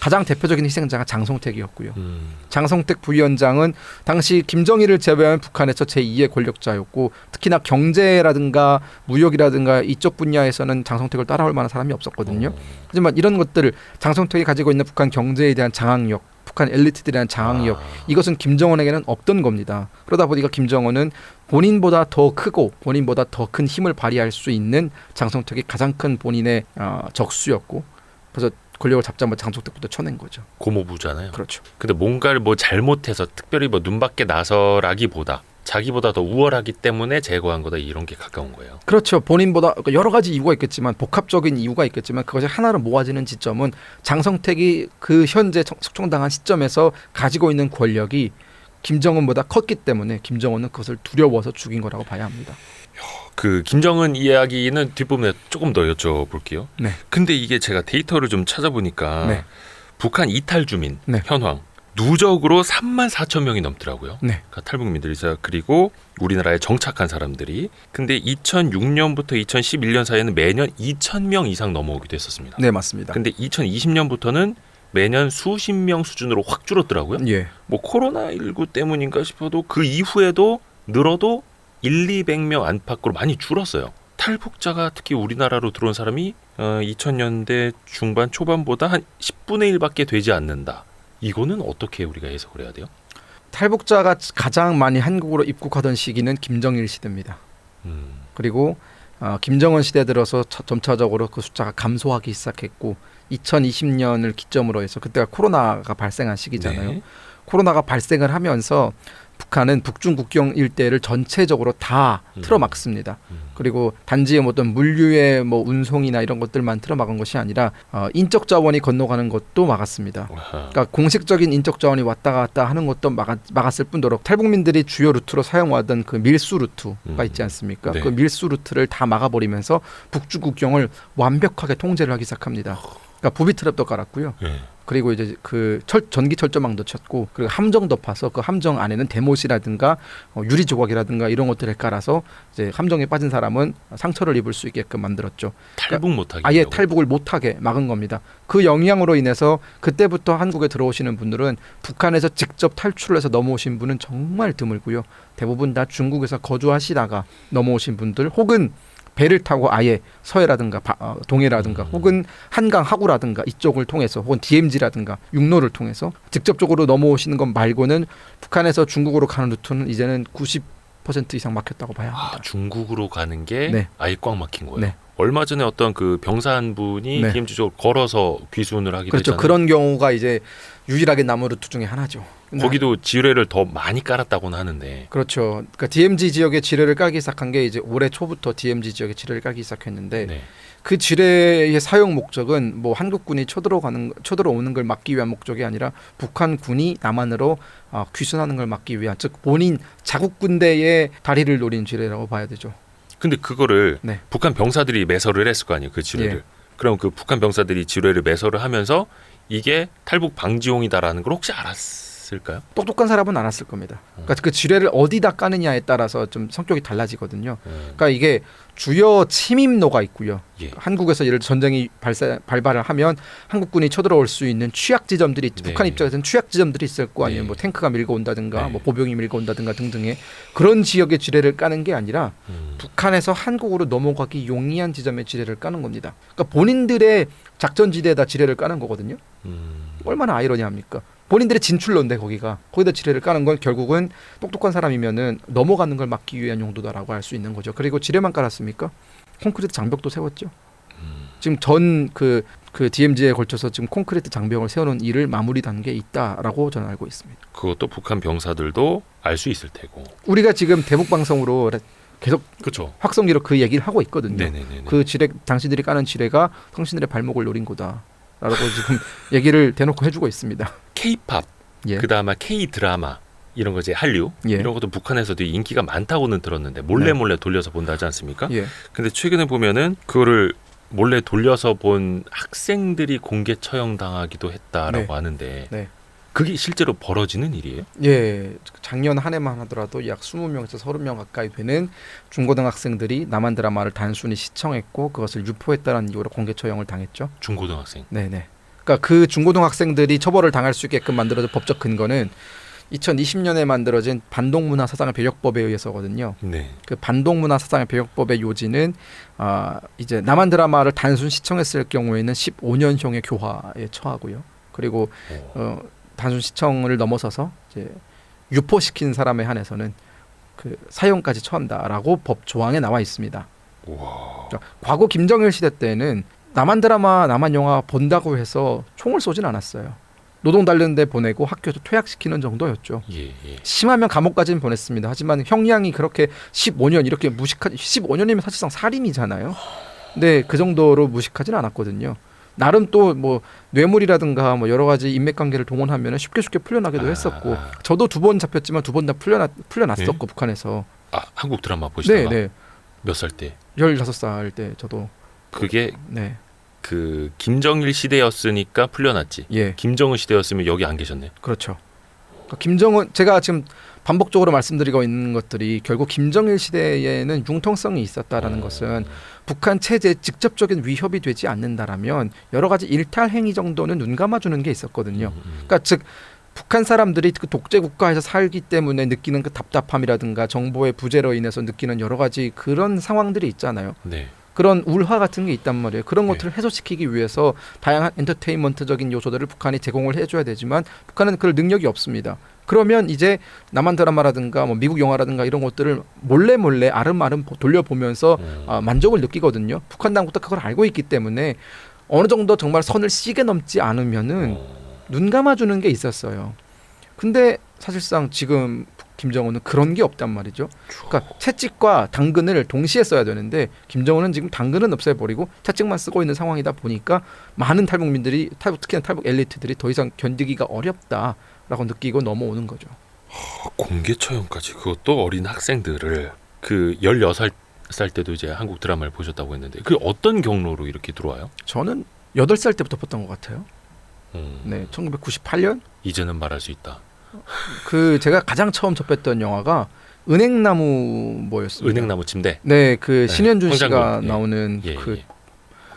가장 대표적인 희생자가 장성택이었고요. 장성택 부위원장은 당시 김정일을 제외하면 북한에서 제2의 권력자였고 특히나 경제라든가 무역이라든가 이쪽 분야에서는 장성택을 따라올 만한 사람이 없었거든요. 하지만 이런 것들을 장성택이 가지고 있는 북한 경제에 대한 장악력, 북한 엘리트들에 대한 장악력, 이것은 김정은에게는 없던 겁니다. 그러다 보니까 김정은은 본인보다 더 크고 본인보다 더 큰 힘을 발휘할 수 있는 장성택이 가장 큰 본인의 적수였고, 그래서 권력을 잡자마자 장성택부터 쳐낸 거죠. 고모부잖아요. 그렇죠. 근데 뭔가를 뭐 잘못해서 특별히 뭐 눈밖에 나서라기보다 자기보다 더 우월하기 때문에 제거한 거다, 이런 게 가까운 거예요. 그렇죠. 본인보다 여러 가지 이유가 있겠지만, 복합적인 이유가 있겠지만 그것이 하나로 모아지는 지점은 장성택이 그 현재 숙청당한 시점에서 가지고 있는 권력이 김정은보다 컸기 때문에 김정은은 그것을 두려워서 죽인 거라고 봐야 합니다. 그 김정은 이야기는 뒷부분에 조금 더 여쭤볼게요. 네. 근데 이게 제가 데이터를 좀 찾아보니까 네. 북한 이탈 주민 네. 현황 누적으로 34,000명이 넘더라고요. 네. 그러니까 탈북민들이. 그리고 우리나라에 정착한 사람들이. 근데 2006년부터 2011년 사이에는 매년 2,000명 이상 넘어오기도 했었습니다. 네, 맞습니다. 근데 2020년부터는 매년 수십 명 수준으로 확 줄었더라고요. 예. 뭐 코로나19 때문인가 싶어도 그 이후에도 늘어도 200명 안팎으로 많이 줄었어요. 탈북자가 특히 우리나라로 들어온 사람이 2000년대 중반 초반보다 한 10분의 1밖에 되지 않는다. 이거는 어떻게 우리가 해석을 해야 돼요? 탈북자가 가장 많이 한국으로 입국하던 시기는 김정일 시대입니다. 그리고 김정은 시대 들어서 점차적으로 그 숫자가 감소하기 시작했고 2020년을 기점으로 해서 그때가 코로나가 발생한 시기잖아요. 네. 코로나가 발생을 하면서 북한은 북중 국경 일대를 전체적으로 다 틀어막습니다. 그리고 단지 어떤 물류의 뭐 운송이나 이런 것들만 틀어막은 것이 아니라 인적 자원이 건너가는 것도 막았습니다. 그러니까 공식적인 인적 자원이 왔다 갔다 하는 것도 막았을 뿐더러 탈북민들이 주요 루트로 사용하던 그 밀수 루트가 있지 않습니까? 네. 그 밀수 루트를 다 막아버리면서 북중 국경을 완벽하게 통제를 하기 시작합니다. 그러니까 부비 트랩도 깔았고요. 네. 그리고 이제 그 전기 철조망도 쳤고, 그리고 함정도 파서 그 함정 안에는 대못이라든가 유리 조각이라든가 이런 것들을 깔아서 이제 함정에 빠진 사람은 상처를 입을 수 있게끔 만들었죠. 탈북 못하게. 아예 탈북을 못하게 막은 겁니다. 그 영향으로 인해서 그때부터 한국에 들어오시는 분들은 북한에서 직접 탈출을 해서 넘어오신 분은 정말 드물고요. 대부분 다 중국에서 거주하시다가 넘어오신 분들, 혹은 배를 타고 아예 서해라든가 동해라든가 혹은 한강 하구라든가 이쪽을 통해서, 혹은 DMZ라든가 육로를 통해서 직접적으로 넘어오시는 것 말고는 북한에서 중국으로 가는 루트는 이제는 90% 이상 막혔다고 봐야 합니다. 중국으로 가는 게 네. 아예 꽉 막힌 거예요. 네. 얼마 전에 어떤 그 병사 한 분이 네. DMZ 쪽으로 걸어서 귀순을 하기도 그렇죠. 했잖아요. 그런 경우가 이제 유일하게 남은 루트 중에 하나죠. 거기도 지뢰를 더 많이 깔았다고는 하는데. 그렇죠. 그러니까 DMZ 지역에 지뢰를 깔기 시작한 게 이제 올해 초부터 DMZ 지역에 지뢰를 깔기 시작했는데 네. 그 지뢰의 사용 목적은 뭐 한국군이 쳐들어오는 걸 막기 위한 목적이 아니라 북한군이 남한으로 귀순하는 걸 막기 위한, 즉 본인 자국 군대의 다리를 노린 지뢰라고 봐야 되죠. 근데 그거를 네. 북한 병사들이 매설을 했을 거 아니에요, 그 지뢰를. 예. 그럼 그 북한 병사들이 지뢰를 매설을 하면서 이게 탈북 방지용이다라는 걸 혹시 알았을까요? 똑똑한 사람은 알았을 겁니다. 그러니까 그 지뢰를 어디다 까느냐에 따라서 좀 성격이 달라지거든요. 그러니까 이게 주요 침입로가 있고요. 예. 한국에서 예를 들어 전쟁이 발발을 하면 한국군이 쳐들어올 수 있는 취약 지점들이 네. 북한 입장에서는 취약 지점들이 있을 거 아니에요. 네. 뭐 탱크가 밀고 온다든가 네. 뭐 보병이 밀고 온다든가 등등의 그런 지역의 지뢰를 까는 게 아니라 북한에서 한국으로 넘어가기 용이한 지점의 지뢰를 까는 겁니다. 그러니까 본인들의 작전지대에다 지뢰를 까는 거거든요. 얼마나 아이러니합니까? 본인들의 진출로인데 거기다 지뢰를 까는 건 결국은 똑똑한 사람이면은 넘어가는 걸 막기 위한 용도다라고 할 수 있는 거죠. 그리고 지뢰만 깔았습니까? 콘크리트 장벽도 세웠죠. 지금 전 그 DMZ에 걸쳐서 지금 콘크리트 장벽을 세우는 일을 마무리 단계에 있다라고 저는 알고 있습니다. 그것도 북한 병사들도 알 수 있을 테고. 우리가 지금 대북 방송으로 계속 그렇죠. 확성기로 그 얘기를 하고 있거든요. 네네네. 그 지뢰, 당신들이 까는 지뢰가 당신들의 발목을 노린 거다라고 지금 얘기를 대놓고 해주고 있습니다. K-팝, 예. 그다음에 K-드라마 이런 거 이제 한류 예. 이런 것도 북한에서도 인기가 많다고는 들었는데 몰래 돌려서 본다 하지 않습니까? 예. 근데 최근에 보면은 그거를 몰래 돌려서 본 학생들이 공개 처형당하기도 했다라고 네. 하는데 네. 그게 실제로 벌어지는 일이에요? 예, 작년 한 해만 하더라도 약 20명에서 30명 가까이 되는 중고등학생들이 남한 드라마를 단순히 시청했고 그것을 유포했다는 이유로 공개 처형을 당했죠. 중고등학생. 네네. 그러니까 그 중고등학생들이 처벌을 당할 수 있게끔 만들어진 법적 근거는 2020년에 만들어진 반동문화 사상의 배격법에 의해서거든요. 네. 그 반동문화 사상의 배격법의 요지는 이제 남한 드라마를 단순 시청했을 경우에는 15년형의 교화에 처하고요. 그리고 단순 시청을 넘어서서 이제 유포시킨 사람에 한해서는 그 사형까지 처한다라고 법 조항에 나와 있습니다. 와. 그러니까 과거 김정일 시대 때는 남한 드라마, 남한 영화 본다고 해서 총을 쏘진 않았어요. 노동 단련대 보내고 학교에서 퇴학시키는 정도였죠. 예, 예. 심하면 감옥까지는 보냈습니다. 하지만 형량이 그렇게 15년 이렇게 15년이면 사실상 살인이잖아요. 근데 그 정도로 무식하진 않았거든요. 나름 또 뭐 뇌물이라든가 뭐 여러 가지 인맥관계를 동원하면 쉽게 풀려나기도 했었고 저도 2번 잡혔지만 2번 다 풀려났었고 네? 북한에서. 한국 드라마 보시다가 네. 몇 살 때? 15살 때 저도. 그게 네. 그 김정일 시대였으니까 풀려났지. 예. 김정은 시대였으면 여기 안 계셨네. 그렇죠. 그러니까 김정은 제가 지금 반복적으로 말씀드리고 있는 것들이 결국 김정일 시대에는 융통성이 있었다라는 것은 북한 체제에 직접적인 위협이 되지 않는다라면 여러 가지 일탈 행위 정도는 눈 감아주는 게 있었거든요. 그러니까 즉 북한 사람들이 그 독재 국가에서 살기 때문에 느끼는 그 답답함이라든가 정보의 부재로 인해서 느끼는 여러 가지 그런 상황들이 있잖아요. 네. 그런 울화 같은 게 있단 말이에요. 그런 네. 것들을 해소시키기 위해서 다양한 엔터테인먼트적인 요소들을 북한이 제공을 해줘야 되지만 북한은 그럴 능력이 없습니다. 그러면 이제 남한 드라마라든가 뭐 미국 영화라든가 이런 것들을 몰래 아름아름 돌려보면서 만족을 느끼거든요. 북한 당국도 그걸 알고 있기 때문에 어느 정도 정말 선을 시게 넘지 않으면은 눈 감아주는 게 있었어요. 근데 사실상 지금 김정은은 그런 게 없단 말이죠. 그러니까 채찍과 당근을 동시에 써야 되는데 김정은은 지금 당근은 없애버리고 채찍만 쓰고 있는 상황이다 보니까 많은 탈북민들이 특히나 탈북 엘리트들이 더 이상 견디기가 어렵다라고 느끼고 넘어오는 거죠. 공개 처형까지 그것도 어린 학생들을 그 16살 때도 이제 한국 드라마를 보셨다고 했는데 그 어떤 경로로 이렇게 들어와요? 저는 8살 때부터 봤던 것 같아요. 네, 1998년? 이제는 말할 수 있다. 그 제가 가장 처음 접했던 영화가 은행나무 뭐였습니다. 은행나무 침대. 네, 그 네, 신현준 씨가 황장군. 예. 나오는 예, 그 예.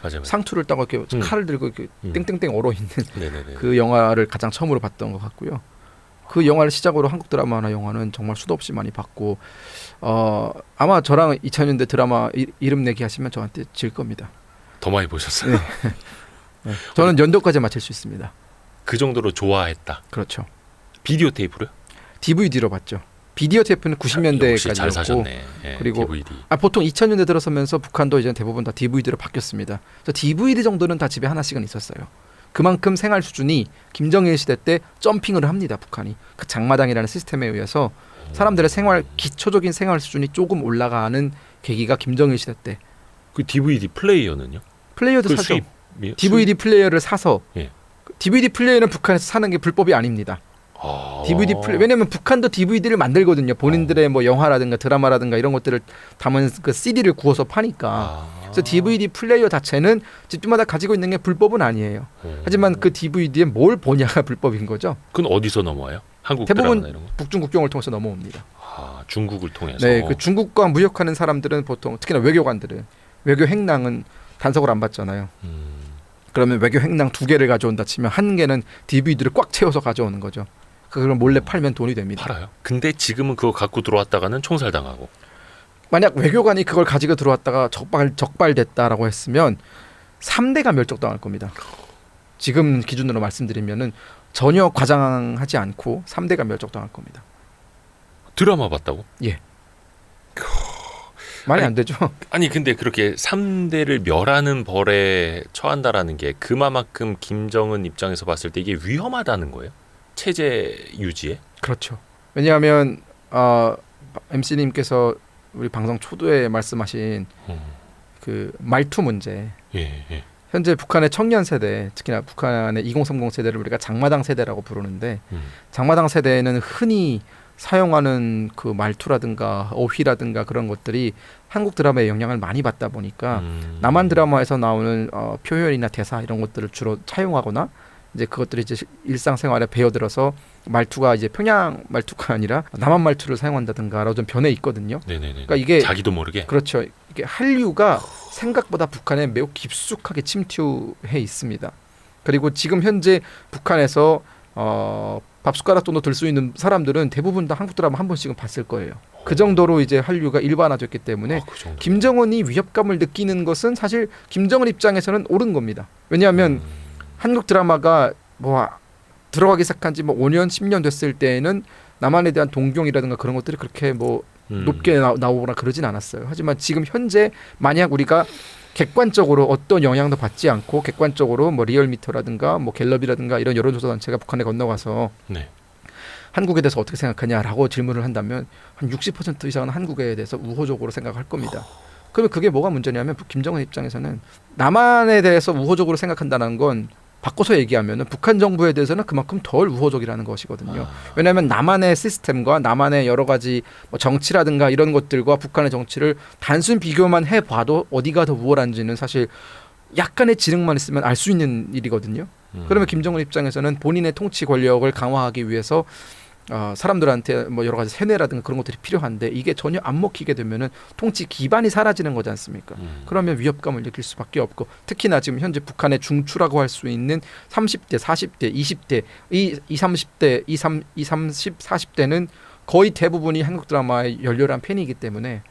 맞아요. 상투를 따고 이렇게 칼을 들고 이렇게 땡땡땡 얼어 있는 네네네. 그 영화를 가장 처음으로 봤던 것 같고요. 그 영화를 시작으로 한국 드라마나 영화는 정말 수도 없이 많이 봤고 아마 저랑 2000년대 드라마 이름 내기 하시면 저한테 질 겁니다. 더 많이 보셨어요? 네. 네. 저는 연도까지 맞힐 수 있습니다. 그 정도로 좋아했다. 그렇죠. 비디오 테이프로요? DVD로 봤죠. 비디오 테이프는 역시 잘 90년대까지였고 사셨네. 예, 그리고 DVD. 보통 2000년대 들어서면서 북한도 이제 대부분 다 DVD로 바뀌었습니다. 그래서 DVD 정도는 다 집에 하나씩은 있었어요. 그만큼 생활 수준이 김정일 시대 때 점핑을 합니다. 북한이. 그 장마당이라는 시스템에 의해서 사람들의 기초적인 생활 수준이 조금 올라가는 계기가 김정일 시대 때. 그 DVD 플레이어는요? 플레이어도 그 사죠. 수입, DVD 플레이어를 사서 예. DVD 플레이어는 북한에서 사는 게 불법이 아닙니다. DVD 플레이 왜냐면 북한도 DVD를 만들거든요. 본인들의 뭐 영화라든가 드라마라든가 이런 것들을 담은 그 CD를 구워서 파니까. 그래서 DVD 플레이어 자체는 집집마다 가지고 있는 게 불법은 아니에요. 하지만 그 DVD에 뭘 보냐가 불법인 거죠. 그건 어디서 넘어와요? 한국 대부분 드라마나 이런 거? 북중 국경을 통해서 넘어옵니다. 중국을 통해서. 네, 그 중국과 무역하는 사람들은 보통 특히나 외교관들은 외교 행랑은 단속을 안 받잖아요. 그러면 외교 행랑 2개를 가져온다 치면 1개는 DVD를 꽉 채워서 가져오는 거죠. 그걸 몰래 팔면 돈이 됩니다. 팔아요? 근데 지금은 그거 갖고 들어왔다가는 총살당하고. 만약 외교관이 그걸 가지고 들어왔다가 적발됐다라고 했으면 3대가 멸족당할 겁니다. 지금 기준으로 말씀드리면은 전혀 과장하지 않고 3대가 멸족당할 겁니다. 드라마 봤다고? 예. 말이 안 되죠. 아니 근데 그렇게 3대를 멸하는 벌에 처한다라는 게 그만큼 김정은 입장에서 봤을 때 이게 위험하다는 거예요? 체제 유지에? 그렇죠. 왜냐하면 MC님께서 우리 방송 초두에 말씀하신 그 말투 문제. 예. 현재 북한의 청년 세대, 특히나 북한의 2030 세대를 우리가 장마당 세대라고 부르는데 장마당 세대는 흔히 사용하는 그 말투라든가 어휘라든가 그런 것들이 한국 드라마의 영향을 많이 받다 보니까 남한 드라마에서 나오는 표현이나 대사 이런 것들을 주로 차용하거나 이제 그것들이 이제 일상생활에 배어들어서 말투가 이제 평양 말투가 아니라 남한 말투를 사용한다든가로 좀 변해 있거든요. 네네네. 그러니까 이게 자기도 모르게. 그렇죠. 이게 한류가 생각보다 북한에 매우 깊숙하게 침투해 있습니다. 그리고 지금 현재 북한에서 밥숟가락 정도 들 수 있는 사람들은 대부분 다 한국 드라마 한 번씩은 봤을 거예요. 그 정도로 이제 한류가 일반화됐기 때문에 그 정도. 김정은이 위협감을 느끼는 것은 사실 김정은 입장에서는 옳은 겁니다. 왜냐하면 한국 드라마가 뭐 들어가기 시작한 지 뭐 5년, 10년 됐을 때에는 남한에 대한 동경이라든가 그런 것들이 그렇게 뭐 높게 나오거나 그러진 않았어요. 하지만 지금 현재 만약 우리가 객관적으로 어떤 영향도 받지 않고 객관적으로 뭐 리얼미터라든가 뭐 갤럽이라든가 이런 여론조사 단체가 북한에 건너가서 네. 한국에 대해서 어떻게 생각하냐라고 질문을 한다면 한 60% 이상은 한국에 대해서 우호적으로 생각할 겁니다. 그러면 그게 뭐가 문제냐면 김정은 입장에서는 남한에 대해서 우호적으로 생각한다는 건 바꿔서 얘기하면 북한 정부에 대해서는 그만큼 덜 우호적이라는 것이거든요. 왜냐하면 남한의 시스템과 남한의 여러 가지 뭐 정치라든가 이런 것들과 북한의 정치를 단순 비교만 해봐도 어디가 더 우월한지는 사실 약간의 지능만 있으면 알 수 있는 일이거든요. 그러면 김정은 입장에서는 본인의 통치 권력을 강화하기 위해서 사람들한테 뭐 여러 가지 세뇌라든가 그런 것들이 필요한데 이게 전혀 안 먹히게 되면은 통치 기반이 사라지는 거지 않습니까? 그러면 위협감을 느낄 수밖에 없고 특히나 지금 현재 북한의 중추라고 할 수 있는 30대, 40대, 20대, 이 30대, 30, 40대는 거의 대부분이 한국 드라마의 열렬한 팬이기 때문에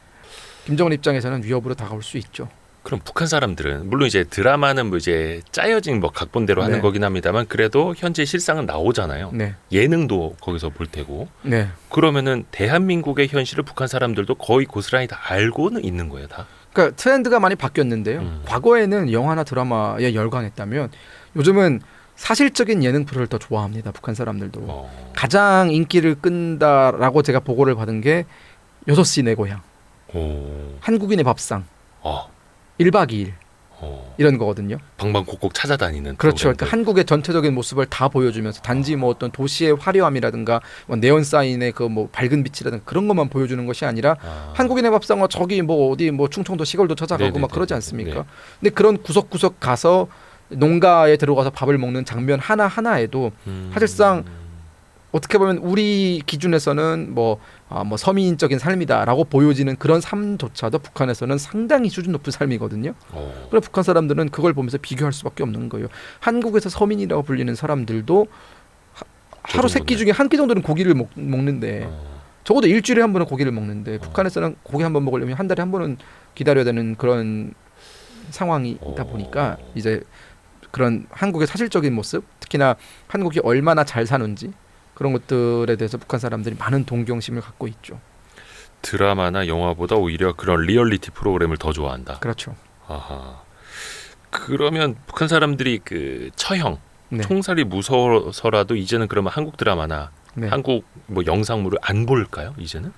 김정은 입장에서는 위협으로 다가올 수 있죠. 그럼 북한 사람들은 물론 이제 드라마는 뭐 이제 짜여진 뭐 각본대로 하는 네. 거긴 합니다만 그래도 현재 실상은 나오잖아요. 네. 예능도 거기서 볼 테고. 네. 그러면은 대한민국의 현실을 북한 사람들도 거의 고스란히 다 알고는 있는 거예요, 다. 그러니까 트렌드가 많이 바뀌었는데요. 과거에는 영화나 드라마에 열광했다면 요즘은 사실적인 예능 프로를 더 좋아합니다. 북한 사람들도. 가장 인기를 끈다라고 제가 보고를 받은 게 6시 내 고향, 한국인의 밥상, 1박 2일 이런 거거든요. 방방곡곡 찾아다니는. 그렇죠. 프로그램들. 그러니까 한국의 전체적인 모습을 다 보여주면서 단지 뭐 어떤 도시의 화려함이라든가 뭐 네온 사인의 그 뭐 밝은 빛이라든가 그런 것만 보여주는 것이 아니라 한국인의 밥상은 저기 뭐 어디 뭐 충청도 시골도 찾아가고 네네네. 막 그러지 않습니까? 네. 근데 그런 구석구석 가서 농가에 들어가서 밥을 먹는 장면 하나 하나에도 사실상 어떻게 보면 우리 기준에서는 뭐 서민적인 삶이다라고 보여지는 그런 삶조차도 북한에서는 상당히 수준 높은 삶이거든요. 그래서 북한 사람들은 그걸 보면서 비교할 수밖에 없는 거예요. 한국에서 서민이라고 불리는 사람들도 하루 세 끼 중에 한 끼 정도는 고기를 먹는데 적어도 일주일에 한 번은 고기를 먹는데 북한에서는 고기 한 번 먹으려면 한 달에 한 번은 기다려야 되는 그런 상황이다 보니까 이제 그런 한국의 사실적인 모습, 특히나 한국이 얼마나 잘 사는지 그런 것들에 대해서 북한 사람들이 많은 동경심을 갖고 있죠. 드라마나 영화보다 오히려 그런 리얼리티 프로그램을 더 좋아한다. 그렇죠. 아하. 그러면 북한 사람들이 그 처형, 네. 총살이 무서워서라도 이제는 그러면 한국 드라마나 네. 한국 뭐 영상물을 안 볼까요? 이제는?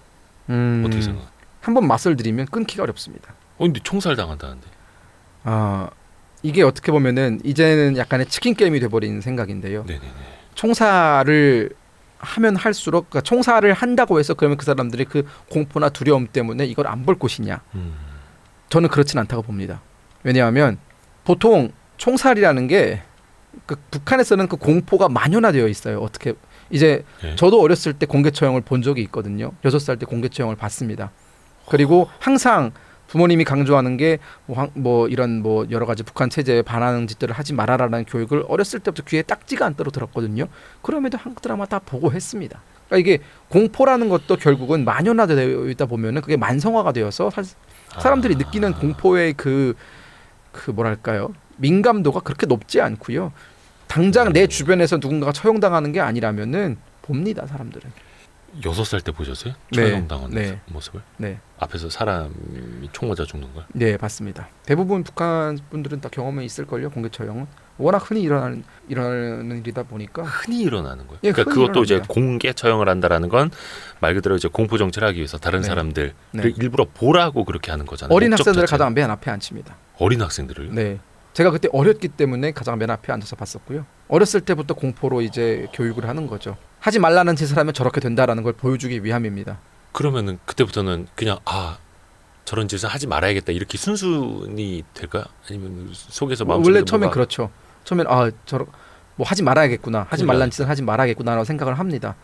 어떻게 생각? 한번 맛을 들이면 끊기가 어렵습니다. 근데 총살 당한다는데. 이게 어떻게 보면은 이제는 약간의 치킨 게임이 돼버린 생각인데요. 네네네. 총살을 하면 할수록 그러니까 총살을 한다고 해서 그러면 그 사람들이 그 공포나 두려움 때문에 이걸 안 볼 것이냐? 저는 그렇진 않다고 봅니다. 왜냐하면 보통 총살이라는 게 그 북한에서는 그 공포가 만연화되어 있어요. 어떻게 이제 네. 저도 어렸을 때 공개 처형을 본 적이 있거든요. 6살 때 공개 처형을 봤습니다. 그리고 항상 부모님이 강조하는 게 뭐 이런 뭐 여러 가지 북한 체제에 반하는 짓들을 하지 말아라라는 교육을 어렸을 때부터 귀에 딱지가 않도록 들었거든요. 그럼에도 한국 드라마 다 보고 했습니다. 그러니까 이게 공포라는 것도 결국은 만연화되어 있다 보면은 그게 만성화가 되어서 사람들이 느끼는 공포의 그 뭐랄까요? 민감도가 그렇게 높지 않고요. 당장 내 주변에서 누군가가 처형당하는 게 아니라면은 봅니다, 사람들은. 6살 때 보셨어요? 네. 처형당하는 네. 모습을? 네. 앞에서 사람이 총 맞아 죽는 걸? 네, 봤습니다. 대부분 북한 분들은 다 경험이 있을걸요, 공개 처형은. 워낙 흔히 일어나는 일이다 보니까. 흔히 일어나는 거예요. 예, 그러니까 흔히 그것도 이제 일어납니다. 공개 처형을 한다라는 건 말 그대로 이제 공포 정치를 하기 위해서 다른 네. 사람들을 네. 일부러 보라고 그렇게 하는 거잖아요. 어린 목적 학생들을 자체는. 가장 맨 앞에 앉힙니다. 어린 학생들을. 네. 제가 그때 어렸기 때문에 가장 맨 앞에 앉아서 봤었고요. 어렸을 때부터 공포로 이제 교육을 하는 거죠. 하지 말라는 짓을 하면 저렇게 된다라는 걸 보여주기 위함입니다. 그러면은 그때부터는 그냥 저런 짓을 하지 말아야겠다 이렇게 순순히 될까요? 아니면 속에서 마음속에 원래 처음엔 그렇죠. 처음엔 뭐 하지 말아야겠구나. 하지 그러니까. 말라는 짓을 하지 말아야겠구나라고 생각을 합니다.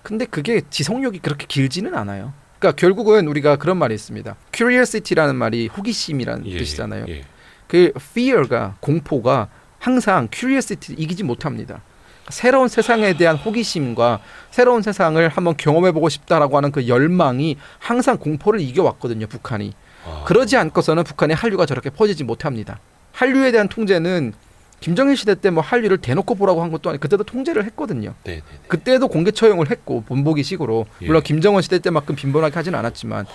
근데 그게 지속력이 그렇게 길지는 않아요. 그러니까 결국은 우리가 그런 말이 있습니다. curiosity라는 말이 호기심이라는 뜻이잖아요. 예. 그 fear가 공포가 항상 큐리오시티 이기지 못합니다. 새로운 세상에 대한 호기심과 새로운 세상을 한번 경험해보고 싶다라고 하는 그 열망이 항상 공포를 이겨왔거든요, 북한이. 그러지 않고서는 북한의 한류가 저렇게 퍼지지 못합니다. 한류에 대한 통제는 김정일 시대 때 뭐 한류를 대놓고 보라고 한 것도 아니고 그때도 통제를 했거든요. 네네네. 그때도 공개 처형을 했고 본보기식으로 물론 김정은 시대 때만큼 빈번하게 하지는 않았지만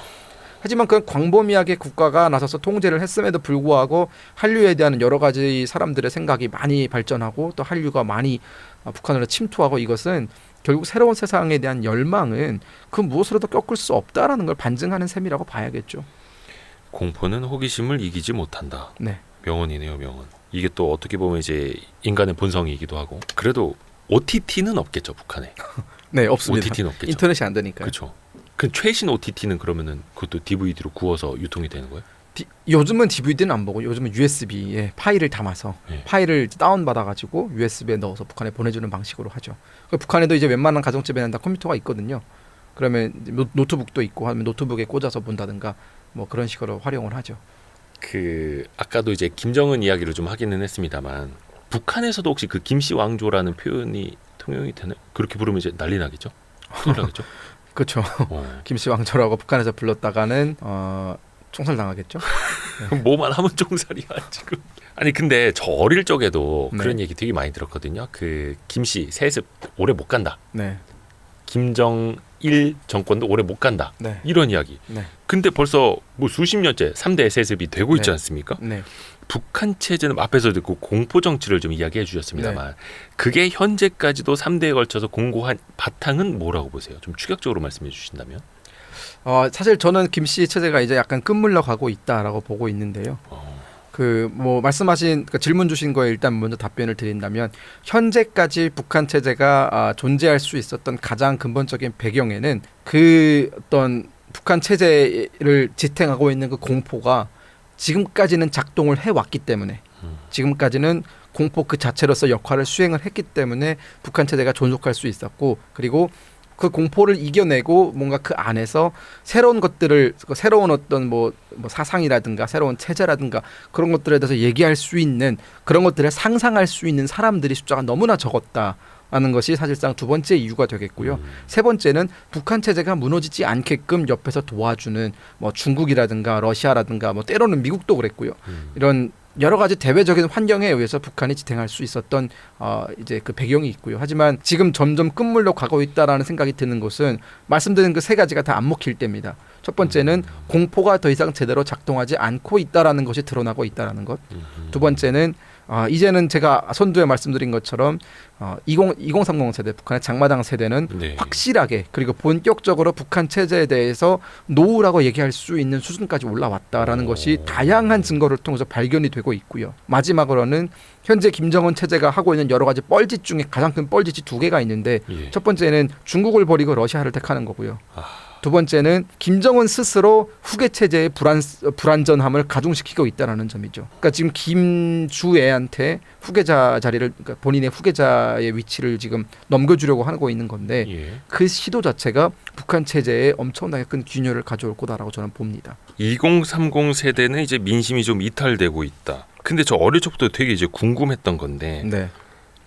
하지만 그 광범위하게 국가가 나서서 통제를 했음에도 불구하고 한류에 대한 여러 가지 사람들의 생각이 많이 발전하고 또 한류가 많이 북한으로 침투하고 이것은 결국 새로운 세상에 대한 열망은 그 무엇으로도 꺾을 수 없다라는 걸 반증하는 셈이라고 봐야겠죠. 공포는 호기심을 이기지 못한다. 네. 명언이네요, 명언. 이게 또 어떻게 보면 이제 인간의 본성이기도 하고. 그래도 OTT는 없겠죠, 북한에. 네, 없습니다. OTT는 없겠죠. 인터넷이 안 되니까요. 그렇죠. 그 최신 OTT는 그러면은 그것도 DVD로 구워서 유통이 되는 거예요? 요즘은 DVD는 안 보고 요즘은 USB에 파일을 담아서 파일을 다운 받아가지고 USB에 넣어서 북한에 보내주는 방식으로 하죠. 북한에도 이제 웬만한 가정집에는 다 컴퓨터가 있거든요. 그러면 노트북도 있고 하면 노트북에 꽂아서 본다든가 뭐 그런 식으로 활용을 하죠. 그 아까도 이제 김정은 이야기를 좀 하기는 했습니다만 북한에서도 혹시 그 김씨 왕조라는 표현이 통용이 되나요? 그렇게 부르면 이제 난리 나겠죠? 큰일 나겠죠? 그렇죠. 김씨 왕조라고 북한에서 불렀다가는 총살 당하겠죠. 네. 뭐만 하면 총살이야 지금. 아니 근데 저 어릴 적에도 네. 그런 얘기 되게 많이 들었거든요. 그 김씨 세습 오래 못 간다. 네. 김정일 정권도 오래 못 간다. 네. 이런 이야기. 네. 근데 벌써 뭐 수십 년째 3대 세습이 되고 있지 네. 않습니까? 네. 북한 체제는 앞에서 듣고 공포 정치를 좀 이야기해 주셨습니다만 그게 현재까지도 3대에 걸쳐서 공고한 바탕은 뭐라고 보세요? 좀 추격적으로 말씀해 주신다면. 사실 저는 김씨 체제가 이제 약간 끝물러 가고 있다라고 보고 있는데요. 그 뭐 말씀하신 질문 주신 거에 일단 먼저 답변을 드린다면 현재까지 북한 체제가 존재할 수 있었던 가장 근본적인 배경에는 그 어떤 북한 체제를 지탱하고 있는 그 공포가 지금까지는 작동을 해왔기 때문에 지금까지는 공포 그 자체로서 역할을 수행을 했기 때문에 북한 체제가 존속할 수 있었고 그리고 그 공포를 이겨내고 뭔가 그 안에서 새로운 것들을 새로운 어떤 뭐 사상이라든가 새로운 체제라든가 그런 것들에 대해서 얘기할 수 있는 그런 것들을 상상할 수 있는 사람들이 숫자가 너무나 적었다라는 것이 사실상 두 번째 이유가 되겠고요. 세 번째는 북한 체제가 무너지지 않게끔 옆에서 도와주는 뭐 중국이라든가 러시아라든가 뭐 때로는 미국도 그랬고요. 이런 여러 가지 대외적인 환경에 의해서 북한이 지탱할 수 있었던 이제 그 배경이 있고요. 하지만 지금 점점 끝물로 가고 있다라는 생각이 드는 것은 말씀드린 그 세 가지가 다 안 먹힐 때입니다. 첫 번째는 공포가 더 이상 제대로 작동하지 않고 있다라는 것이 드러나고 있다라는 것. 두 번째는 이제는 제가 선두에 말씀드린 것처럼 2030 세대 북한의 장마당 세대는 네. 확실하게 그리고 본격적으로 북한 체제에 대해서 노후라고 얘기할 수 있는 수준까지 올라왔다라는 것이 다양한 증거를 통해서 발견이 되고 있고요. 마지막으로는 현재 김정은 체제가 하고 있는 여러 가지 뻘짓 중에 가장 큰 뻘짓이 두 개가 있는데 첫 번째는 중국을 버리고 러시아를 택하는 거고요. 두 번째는 김정은 스스로 후계 체제의 불안전함을 가중시키고 있다는 점이죠. 그러니까 지금 김주애한테 후계자 자리를 그러니까 본인의 후계자의 위치를 지금 넘겨주려고 하고 있는 건데 그 시도 자체가 북한 체제에 엄청나게 큰 균열을 가져올 거다라고 저는 봅니다. 2030 세대는 이제 민심이 좀 이탈되고 있다. 근데 저 어릴 적부터 되게 이제 궁금했던 건데 네.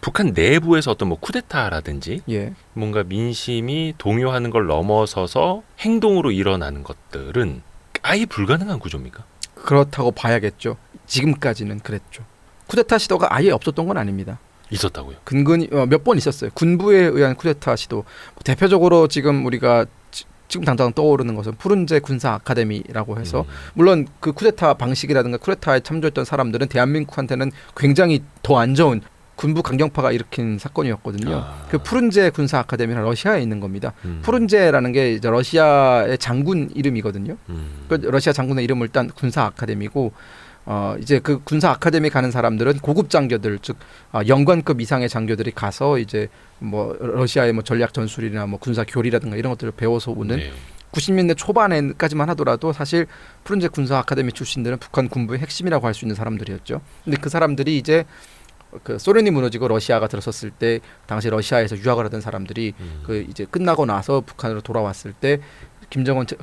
북한 내부에서 어떤 뭐 쿠데타라든지 예. 뭔가 민심이 동요하는 걸 넘어서서 행동으로 일어나는 것들은 아예 불가능한 구조입니까? 그렇다고 봐야겠죠. 지금까지는 그랬죠. 쿠데타 시도가 아예 없었던 건 아닙니다. 있었다고요? 근근히 몇 번 있었어요. 군부에 의한 쿠데타 시도. 대표적으로 지금 우리가 지금 당장 떠오르는 것은 푸른제 군사 아카데미라고 해서 물론 그 쿠데타 방식이라든가 쿠데타에 참조했던 사람들은 대한민국한테는 굉장히 더 안 좋은 군부 강경파가 일으킨 사건이었거든요. 그 푸른제 군사 아카데미는 러시아에 있는 겁니다. 푸른제라는 게 이제 러시아의 장군 이름이거든요. 그 러시아 장군의 이름을 딴 군사 아카데미고 이제 그 군사 아카데미 가는 사람들은 고급 장교들 즉 영관급 이상의 장교들이 가서 이제 뭐 러시아의 뭐 전략 전술이나 뭐 군사 교리라든가 이런 것들을 배워서 오는 90년대 초반에까지만 하더라도 사실 푸른제 군사 아카데미 출신들은 북한 군부의 핵심이라고 할 수 있는 사람들이었죠. 근데 그 사람들이 이제 그 소련이 무너지고 러시아가 들어섰을 때 당시 러시아에서 유학을 하던 사람들이 그 이제 끝나고 나서 북한으로 돌아왔을 때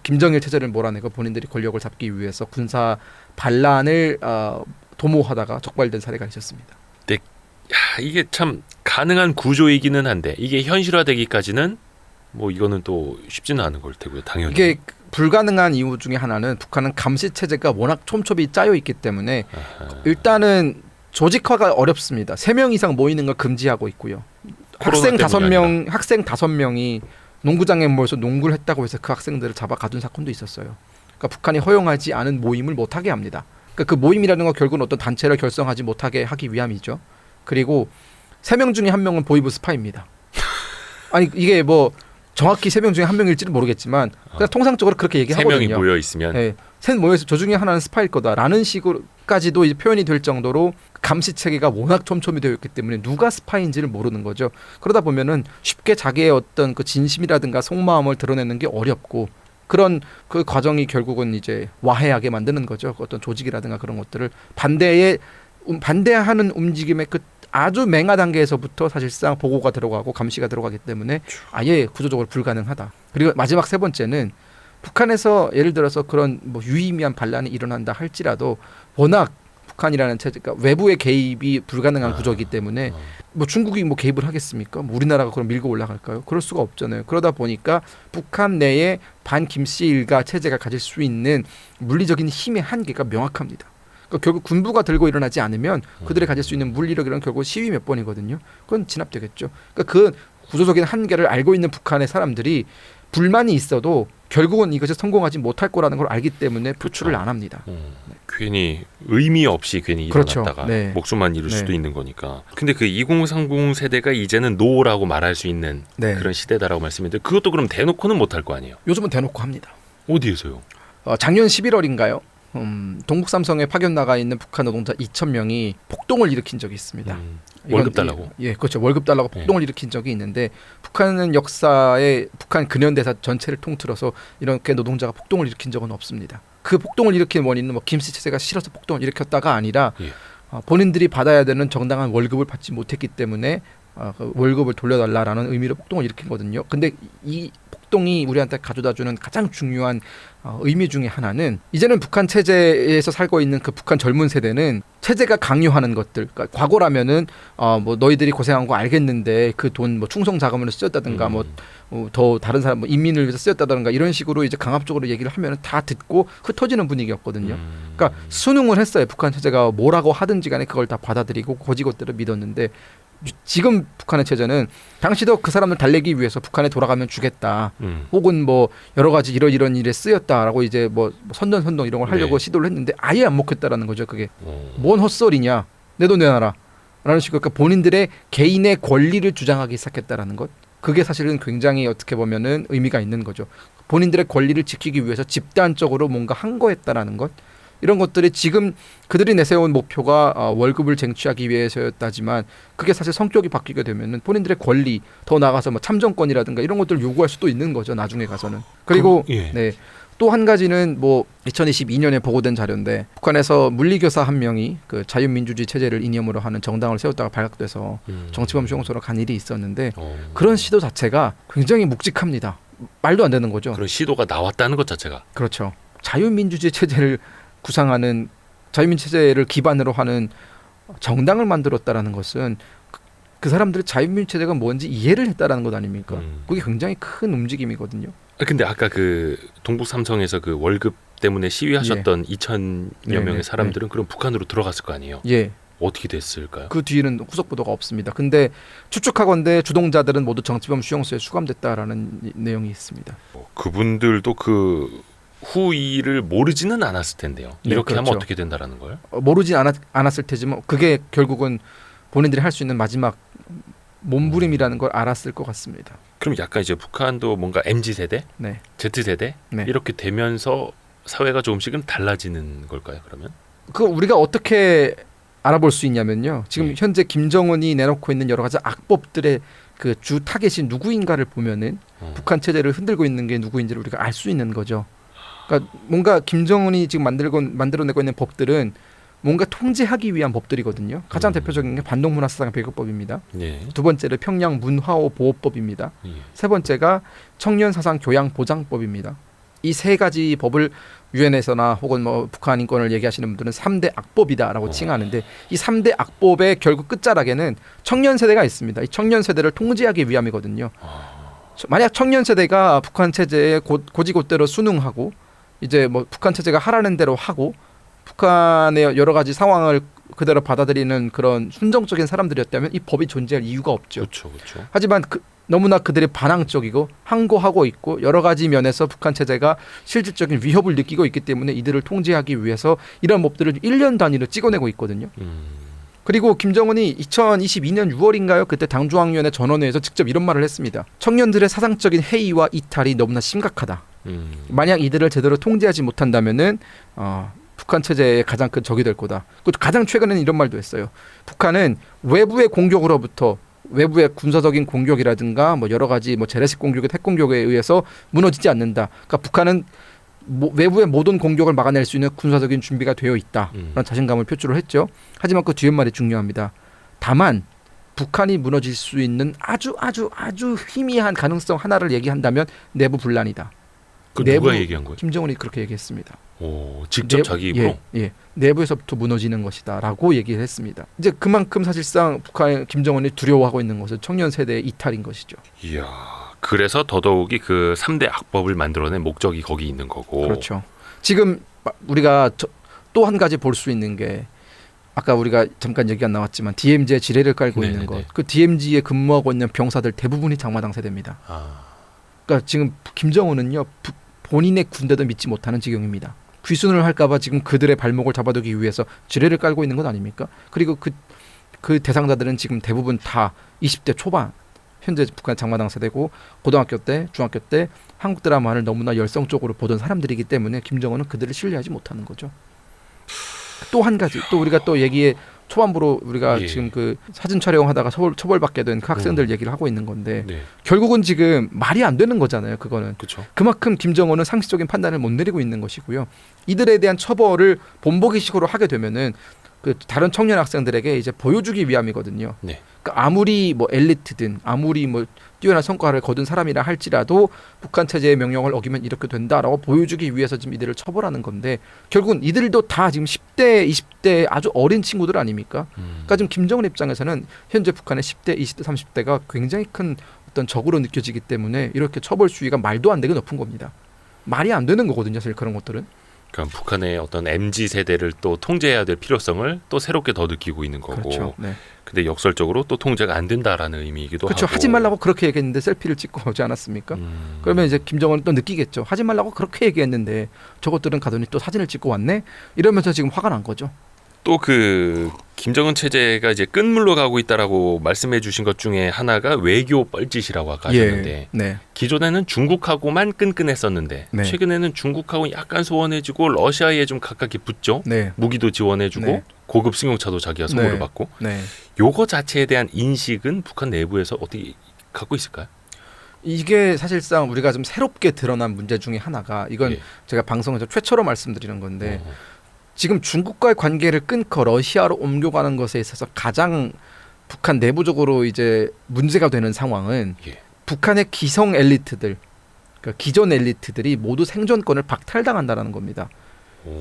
김정일 체제를 몰아내고 본인들이 권력을 잡기 위해서 군사 반란을 도모하다가 적발된 사례가 있었습니다. 근데 이게 참 가능한 구조이기는 한데 이게 현실화되기까지는 뭐 이거는 또 쉽지는 않은 걸 테고요. 당연히. 이게 불가능한 이유 중에 하나는 북한은 감시 체제가 워낙 촘촘히 짜여 있기 때문에 일단은 조직화가 어렵습니다. 3명 이상 모이는 걸 금지하고 있고요. 학생 5명이 농구장에 모여서 농구를 했다고 해서 그 학생들을 잡아 가둔 사건도 있었어요. 그러니까 북한이 허용하지 않은 모임을 못하게 합니다. 그러니까 그 모임이라는 건 결국은 어떤 단체를 결성하지 못하게 하기 위함이죠. 그리고 3명 중에 1명은 보이브 스파입니다. 아니 이게 뭐 정확히 3명 중에 1명일지는 모르겠지만 그냥 통상적으로 그렇게 얘기하거든요. 3명이 모여 있으면 네, 셋 모여서 저 중에 하나는 스파일 거다라는 식으로까지도 이제 표현이 될 정도로 감시 체계가 워낙 촘촘히 되어 있기 때문에 누가 스파인지를 모르는 거죠. 그러다 보면은 쉽게 자기의 어떤 그 진심이라든가 속마음을 드러내는 게 어렵고 그런 그 과정이 결국은 이제 와해하게 만드는 거죠. 어떤 조직이라든가 그런 것들을 반대하는 움직임의 그 아주 맹하 단계에서부터 사실상 보고가 들어가고 감시가 들어가기 때문에 아예 구조적으로 불가능하다. 그리고 마지막 세 번째는 북한에서 예를 들어서 그런 뭐 유의미한 반란이 일어난다 할지라도 워낙 북한이라는 체제가 외부의 개입이 불가능한 구조이기 때문에 뭐 중국이 뭐 개입을 하겠습니까? 뭐 우리나라가 그럼 밀고 올라갈까요? 그럴 수가 없잖아요. 그러다 보니까 북한 내에 반 김씨 일가 체제가 가질 수 있는 물리적인 힘의 한계가 명확합니다. 그러니까 결국 군부가 들고 일어나지 않으면 그들이 가질 수 있는 물리력이란 결국 시위 몇 번이거든요. 그건 진압되겠죠. 그러니까 그 구조적인 한계를 알고 있는 북한의 사람들이 불만이 있어도 결국은 이것이 성공하지 못할 거라는 걸 알기 때문에 표출을 안 합니다. 괜히 의미 없이 괜히 그렇죠. 일어났다가 네. 목숨만 잃을 네. 수도 있는 거니까. 근데 그 2030 세대가 이제는 노라고 말할 수 있는 네. 그런 시대다라고 말씀했는데 그것도 그럼 대놓고는 못할 거 아니에요? 요즘은 대놓고 합니다. 어디에서요? 작년 11월인가요? 동북 삼성에 파견 나가 있는 북한 노동자 2,000명이 폭동을 일으킨 적이 있습니다. 월급 달라고? 예, 그렇죠. 월급 달라고 폭동을 일으킨 적이 있는데 북한은 역사에 북한 근현대사 전체를 통틀어서 이렇게 노동자가 폭동을 일으킨 적은 없습니다. 그 폭동을 일으킨 원인은 뭐 김씨 체제가 싫어서 폭동을 일으켰다가 아니라 본인들이 받아야 되는 정당한 월급을 받지 못했기 때문에 그 월급을 돌려달라라는 의미로 폭동을 일으킨 거거든요. 근데 이 폭동이 우리한테 가져다주는 가장 중요한 의미 중에 하나는 이제는 북한 체제에서 살고 있는 그 북한 젊은 세대는 체제가 강요하는 것들, 그러니까 과거라면은 뭐 너희들이 고생한 거 알겠는데 그 돈 뭐 충성 자금으로 쓰였다든가 뭐 더 다른 사람 뭐 인민을 위해서 쓰였다든가 이런 식으로 이제 강압적으로 얘기를 하면은 다 듣고 흩어지는 분위기였거든요. 그러니까 순응을 했어요. 북한 체제가 뭐라고 하든지 간에 그걸 다 받아들이고 고지것대로 믿었는데 지금 북한의 체제는 당시도 그 사람을 달래기 위해서 북한에 돌아가면 주겠다. 혹은 뭐 여러 가지 이런 일에 쓰였다라고 이제 뭐 선전 이런 걸 하려고 시도를 했는데 아예 안 먹혔다라는 거죠. 그게 뭔 헛소리냐. 내 돈 내놔라. 라는 식으로 그러니까 본인들의 개인의 권리를 주장하기 시작했다라는 것. 그게 사실은 굉장히 어떻게 보면은 의미가 있는 거죠. 본인들의 권리를 지키기 위해서 집단적으로 뭔가 항거했다라는 것. 이런 것들이 지금 그들이 내세운 목표가 월급을 쟁취하기 위해서였다지만 그게 사실 성격이 바뀌게 되면은 본인들의 권리 더 나아가서 뭐 참정권이라든가 이런 것들을 요구할 수도 있는 거죠. 나중에 가서는. 그리고 네. 또 한 가지는 뭐 2022년에 보고된 자료인데 북한에서 물리교사 한 명이 그 자유민주주의 체제를 이념으로 하는 정당을 세웠다가 발각돼서 정치범 수용소로 간 일이 있었는데 그런 시도 자체가 굉장히 묵직합니다. 말도 안 되는 거죠. 그런 시도가 나왔다는 것 자체가. 그렇죠. 자유민주주의 체제를 구상하는 자유민주 체제를 기반으로 하는 정당을 만들었다라는 것은 그 사람들의 자유민주 체제가 뭔지 이해를 했다라는 것 아닙니까? 그게 굉장히 큰 움직임이거든요. 근데 아까 그 동북 삼성에서 그 월급 때문에 시위하셨던 2,000여 명의 사람들은 그럼 북한으로 들어갔을 거 아니에요? 예. 어떻게 됐을까요? 그 뒤에는 후속 보도가 없습니다. 근데 추측하건대 주동자들은 모두 정치범 수용소에 수감됐다라는 내용이 있습니다. 그분들도 그 후이를 모르지는 않았을 텐데요. 네, 이렇게 그렇죠. 하면 어떻게 된다라는 거예요? 모르지 않았을 테지만 그게 결국은 본인들이 할 수 있는 마지막 몸부림이라는 걸 알았을 것 같습니다. 그럼 약간 이제 북한도 뭔가 MZ세대, 네. Z세대 네. 이렇게 되면서 사회가 조금씩은 달라지는 걸까요? 그러면? 그 우리가 어떻게 알아볼 수 있냐면요. 지금 현재 김정은이 내놓고 있는 여러 가지 악법들의 그 주 타겟이 누구인가를 보면은 북한 체제를 흔들고 있는 게 누구인지를 우리가 알 수 있는 거죠. 그러니까 뭔가 김정은이 지금 만들어내고 있는 법들은 뭔가 통제하기 위한 법들이거든요. 가장 대표적인 게 반동문화사상 배급법입니다. 두 번째는 평양 문화호 보호법입니다. 세 번째가 청년사상 교양 보장법입니다. 이 세 가지 법을 유엔에서나 혹은 뭐 북한 인권을 얘기하시는 분들은 3대 악법이다라고 칭하는데 이 3대 악법의 결국 끝자락에는 청년 세대가 있습니다. 이 청년 세대를 통제하기 위함이거든요. 만약 청년 세대가 북한 체제에 고지고대로 순응하고 이제 뭐 북한 체제가 하라는 대로 하고 북한의 여러 가지 상황을 그대로 받아들이는 그런 순정적인 사람들이었다면 이 법이 존재할 이유가 없죠. 그렇죠. 하지만 너무나 그들이 반항적이고 항거하고 있고 여러 가지 면에서 북한 체제가 실질적인 위협을 느끼고 있기 때문에 이들을 통제하기 위해서 이런 법들을 1년 단위로 찍어내고 있거든요. 그리고 김정은이 2022년 6월인가요? 그때 당중앙위원회 전원회에서 직접 이런 말을 했습니다. 청년들의 사상적인 해이와 이탈이 너무나 심각하다. 만약 이들을 제대로 통제하지 못한다면은 북한 체제의 가장 큰 적이 될 거다. 그리고 가장 최근에는 이런 말도 했어요. 북한은 외부의 공격으로부터 외부의 군사적인 공격이라든가 뭐 여러 가지 뭐 재래식 공격의 핵 공격에 의해서 무너지지 않는다. 그러니까 북한은 외부의 모든 공격을 막아낼 수 있는 군사적인 준비가 되어 있다라는 자신감을 표출을 했죠. 하지만 그 뒤에 말이 중요합니다. 다만 북한이 무너질 수 있는 아주 희미한 가능성 하나를 얘기한다면 내부 분란이다. 누가 얘기한 거예요? 김정은이 그렇게 얘기했습니다. 직접 자기 입으로? 예, 내부에서부터 무너지는 것이다라고 얘기를 했습니다. 이제 그만큼 사실상 북한 김정은이 두려워하고 있는 것은 청년 세대의 이탈인 것이죠. 이야, 그래서 더더욱이 그 3대 악법을 만들어낸 목적이 거기 있는 거고. 그렇죠. 지금 우리가 또 한 가지 볼 수 있는 게 아까 우리가 잠깐 얘기가 나왔지만 DMZ에 지뢰를 깔고 있는 것. 그 DMZ에 근무하고 있는 병사들 대부분이 장마당 세대입니다. 그러니까 지금 김정은은요 본인의 군대도 믿지 못하는 지경입니다. 귀순을 할까봐 지금 그들의 발목을 잡아두기 위해서 지뢰를 깔고 있는 것 아닙니까? 그리고 그 대상자들은 지금 대부분 다 20대 초반 현재 북한 장마당 세대고 고등학교 때 중학교 때 한국 드라마를 너무나 열성적으로 보던 사람들이기 때문에 김정은은 그들을 신뢰하지 못하는 거죠. 또 한 가지 또 우리가 또 얘기에 초반부로 우리가 지금 그 사진 촬영하다가 처벌받게 된 그 학생들 얘기를 하고 있는 건데 결국은 지금 말이 안 되는 거잖아요. 그거는 그쵸. 그만큼 김정은은 상식적인 판단을 못 내리고 있는 것이고요. 이들에 대한 처벌을 본보기식으로 하게 되면은 그 다른 청년 학생들에게 이제 보여주기 위함이거든요. 그러니까 아무리 뭐 엘리트든 아무리 뭐 뛰어난 성과를 거둔 사람이라 할지라도 북한 체제의 명령을 어기면 이렇게 된다라고 보여주기 위해서 지금 이들을 처벌하는 건데 결국은 이들도 다 지금 10대, 20대 아주 어린 친구들 아닙니까? 그러니까 지금 김정은 입장에서는 현재 북한의 10대, 20대, 30대가 굉장히 큰 어떤 적으로 느껴지기 때문에 이렇게 처벌 수위가 말도 안 되게 높은 겁니다. 말이 안 되는 거거든요. 사실 그런 것들은. 그러니까 북한의 어떤 MZ 세대를 또 통제해야 될 필요성을 또 새롭게 더 느끼고 있는 거고. 그렇죠. 근데 역설적으로 또 통제가 안 된다라는 의미이기도 그렇죠. 하고. 하지 하지 말라고 그렇게 얘기했는데 셀피를 찍고 오지 않았습니까? 그러면 이제 김정은은 또 느끼겠죠. 하지 말라고 그렇게 얘기했는데 저것들은 가더니 또 사진을 찍고 왔네? 이러면서 지금 화가 난 거죠. 또 그 김정은 체제가 이제 끝물로 가고 있다라고 말씀해 주신 것 중에 하나가 외교 뻘짓이라고 아까 하셨는데 기존에는 중국하고만 끈끈했었는데 최근에는 중국하고 약간 소원해지고 러시아에 좀 가깝게 붙죠. 무기도 지원해주고 고급 승용차도 자기가 선물을 받고 요거 자체에 대한 인식은 북한 내부에서 어떻게 갖고 있을까요? 이게 사실상 우리가 좀 새롭게 드러난 문제 중에 하나가 이건 제가 방송에서 최초로 말씀드리는 건데 지금 중국과의 관계를 끊고 러시아로 옮겨가는 것에 있어서 가장 북한 내부적으로 이제 문제가 되는 상황은 북한의 기성 엘리트들, 그러니까 기존 엘리트들이 모두 생존권을 박탈당한다는 겁니다.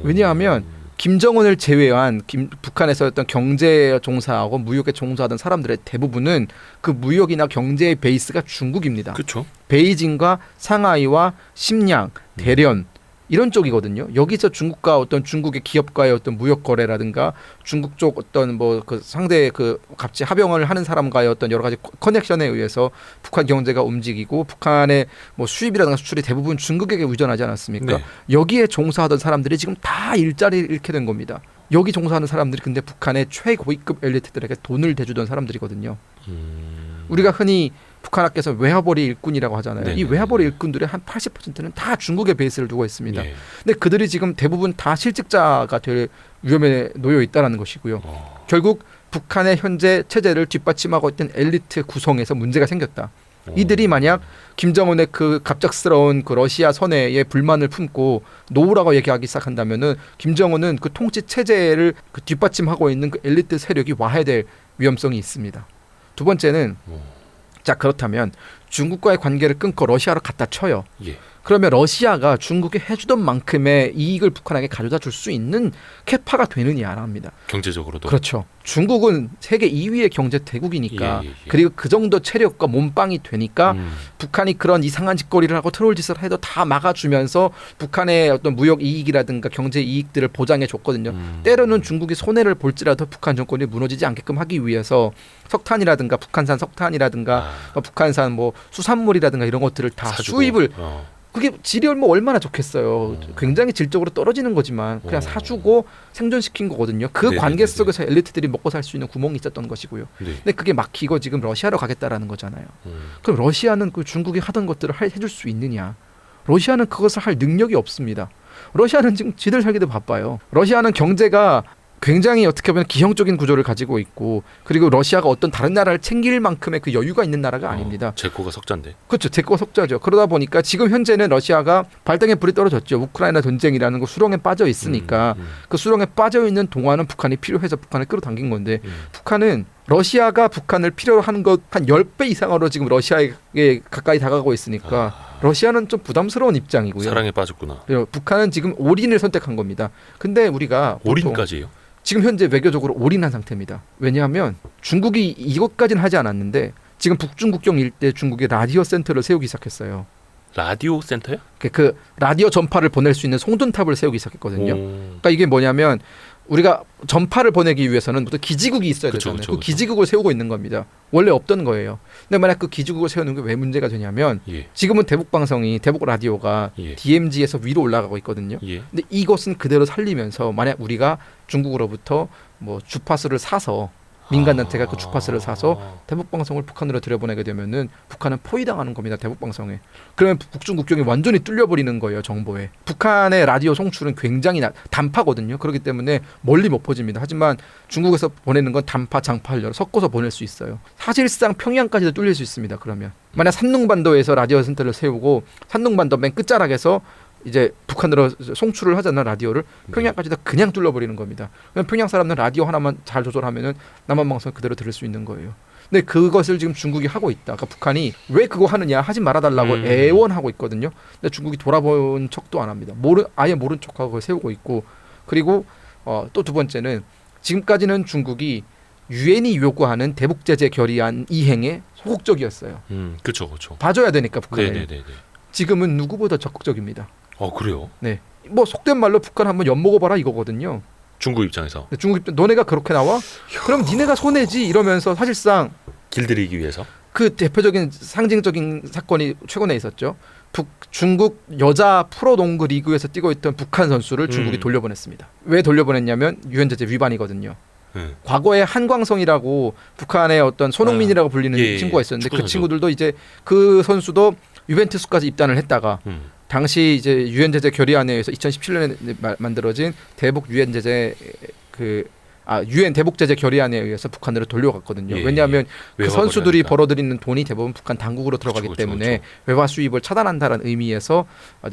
왜냐하면 김정은을 제외한 북한에서 어떤 경제 종사하고 무역에 종사하던 사람들의 대부분은 그 무역이나 경제의 베이스가 중국입니다. 그렇죠. 베이징과 상하이와 심양, 대련 이런 쪽이거든요. 여기서 중국과 어떤 중국의 기업과의 어떤 무역 거래라든가 중국 쪽 어떤 뭐 그 상대 그 같이 합병을 하는 사람과의 어떤 여러 가지 커넥션에 의해서 북한 경제가 움직이고 북한의 뭐 수입이라든가 수출이 대부분 중국에게 의존하지 않았습니까? 여기에 종사하던 사람들이 지금 다 일자리를 잃게 된 겁니다. 여기 종사하는 사람들이 근데 북한의 최고위급 엘리트들에게 돈을 대주던 사람들이거든요. 우리가 흔히 북한 학계에서 외화벌이 일꾼이라고 하잖아요. 이 외화벌이 일꾼들의 한 80%는 다 중국의 베이스를 두고 있습니다. 근데 그들이 지금 대부분 다 실직자가 될 위험에 놓여 있다는 것이고요. 결국 북한의 현재 체제를 뒷받침하고 있던 엘리트 구성에서 문제가 생겼다. 이들이 만약 김정은의 그 갑작스러운 그 러시아 선회에 불만을 품고 노후라고 얘기하기 시작한다면은 김정은은 그 통치 체제를 그 뒷받침하고 있는 그 엘리트 세력이 와해될 위험성이 있습니다. 두 번째는 자 그렇다면 중국과의 관계를 끊고 러시아로 갖다 쳐요. 그러면 러시아가 중국에 해주던 만큼의 이익을 북한에게 가져다 줄 수 있는 캐파가 되느냐라 합니다. 경제적으로도. 그렇죠. 중국은 세계 2위의 경제 대국이니까 예. 그리고 그 정도 체력과 몸빵이 되니까 북한이 그런 이상한 짓거리를 하고 트롤 짓을 해도 다 막아주면서 북한의 어떤 무역 이익이라든가 경제 이익들을 보장해 줬거든요. 때로는 중국이 손해를 볼지라도 북한 정권이 무너지지 않게끔 하기 위해서 석탄이라든가 북한산 석탄이라든가 북한산 뭐 수산물이라든가 이런 것들을 다 사주고. 수입을 그게 질이 얼마나 좋겠어요. 굉장히 질적으로 떨어지는 거지만 그냥 사주고 생존시킨 거거든요. 그 네네네네. 관계 속에서 엘리트들이 먹고 살 수 있는 구멍이 있었던 것이고요. 네. 근데 그게 막히고 지금 러시아로 가겠다라는 거잖아요. 그럼 러시아는 그 중국이 하던 것들을 해줄 수 있느냐? 러시아는 그것을 할 능력이 없습니다. 러시아는 지금 지들 살기도 바빠요. 러시아는 경제가 굉장히 어떻게 보면 기형적인 구조를 가지고 있고 그리고 러시아가 어떤 다른 나라를 챙길 만큼의 그 여유가 있는 나라가 아닙니다. 제코가 석자인데. 그렇죠. 제거 석자죠. 그러다 보니까 지금 현재는 러시아가 발등에 불이 떨어졌죠. 우크라이나 전쟁이라는 거 수렁에 빠져 있으니까 그 수렁에 빠져 있는 동안은 북한이 필요해서 북한을 끌어당긴 건데 북한은 러시아가 북한을 필요로 하는 것 한 10배 이상으로 지금 러시아에 가까이 다가가고 있으니까 러시아는 좀 부담스러운 입장이고요. 사랑에 빠졌구나. 그리고 북한은 지금 올인을 선택한 겁니다. 근데 우리가 보통 올인까지요? 지금 현재 외교적으로 올인한 상태입니다. 왜냐하면 중국이 이것까지는 하지 않았는데 지금 북중국경 일대 중국이 라디오 센터를 세우기 시작했어요. 라디오 센터요? 그 라디오 전파를 보낼 수 있는 송전탑을 세우기 시작했거든요. 그러니까 이게 뭐냐면 우리가 전파를 보내기 위해서는 또 기지국이 있어야 되잖아요. 그 기지국을 세우고 있는 겁니다. 원래 없던 거예요. 근데 만약 그 기지국을 세우는 게 왜 문제가 되냐면 지금은 대북 방송이 대북 라디오가 DMZ에서 위로 올라가고 있거든요. 근데 이것은 그대로 살리면서 만약 우리가 중국으로부터 뭐 주파수를 사서 민간단체가 그 주파수를 사서 대북 방송을 북한으로 들여보내게 되면은 북한은 포위당하는 겁니다. 대북 방송에. 그러면 북중 국경이 완전히 뚫려버리는 거예요. 정보에. 북한의 라디오 송출은 굉장히 단파거든요. 그렇기 때문에 멀리 못 퍼집니다. 하지만 중국에서 보내는 건 단파, 장파를 섞어서 보낼 수 있어요. 사실상 평양까지도 뚫릴 수 있습니다. 그러면 만약 산둥반도에서 라디오 센터를 세우고 산둥반도 맨 끝자락에서 이제 북한으로 송출을 하잖아 라디오를 평양까지 다 그냥 뚫려버리는 겁니다. 그럼 평양 사람들 라디오 하나만 잘 조절하면은 남한 방송 그대로 들을 수 있는 거예요. 근데 그것을 지금 중국이 하고 있다. 그러니까 북한이 왜 그거 하느냐 하지 말아달라고 애원하고 있거든요. 근데 중국이 돌아본 척도 안 합니다. 아예 모른 척하고 그걸 세우고 있고 그리고 또 두 번째는 지금까지는 중국이 유엔이 요구하는 대북 제재 결의안 이행에 소극적이었어요. 그렇죠. 봐줘야 되니까 북한에. 네네네. 지금은 누구보다 적극적입니다. 그래요? 네. 뭐 속된 말로 북한 한번 엿먹어봐라 이거거든요. 중국 입장에서. 중국 입장 너네가 그렇게 나와? 그럼 니네가 손해지 이러면서 사실상 길들이기 위해서. 그 대표적인 상징적인 사건이 최근에 있었죠. 중국 여자 프로농구 리그에서 뛰고 있던 북한 선수를 중국이 돌려보냈습니다. 왜 돌려보냈냐면 유엔 제재 위반이거든요. 과거에 한광성이라고 북한의 어떤 손흥민이라고 불리는 친구가 있었는데 그 친구들도 이제 그 선수도 유벤투스까지 입단을 했다가 당시 이제 유엔 제재 결의안에 의해서 2017년에 만들어진 대북 유엔 제재 유엔 대북 제재 결의안에 의해서 북한으로 돌려갔거든요. 왜냐하면 그 선수들이 벌어들이는 돈이 대부분 북한 당국으로 들어가기 때문에 외화 수입을 차단한다는 의미에서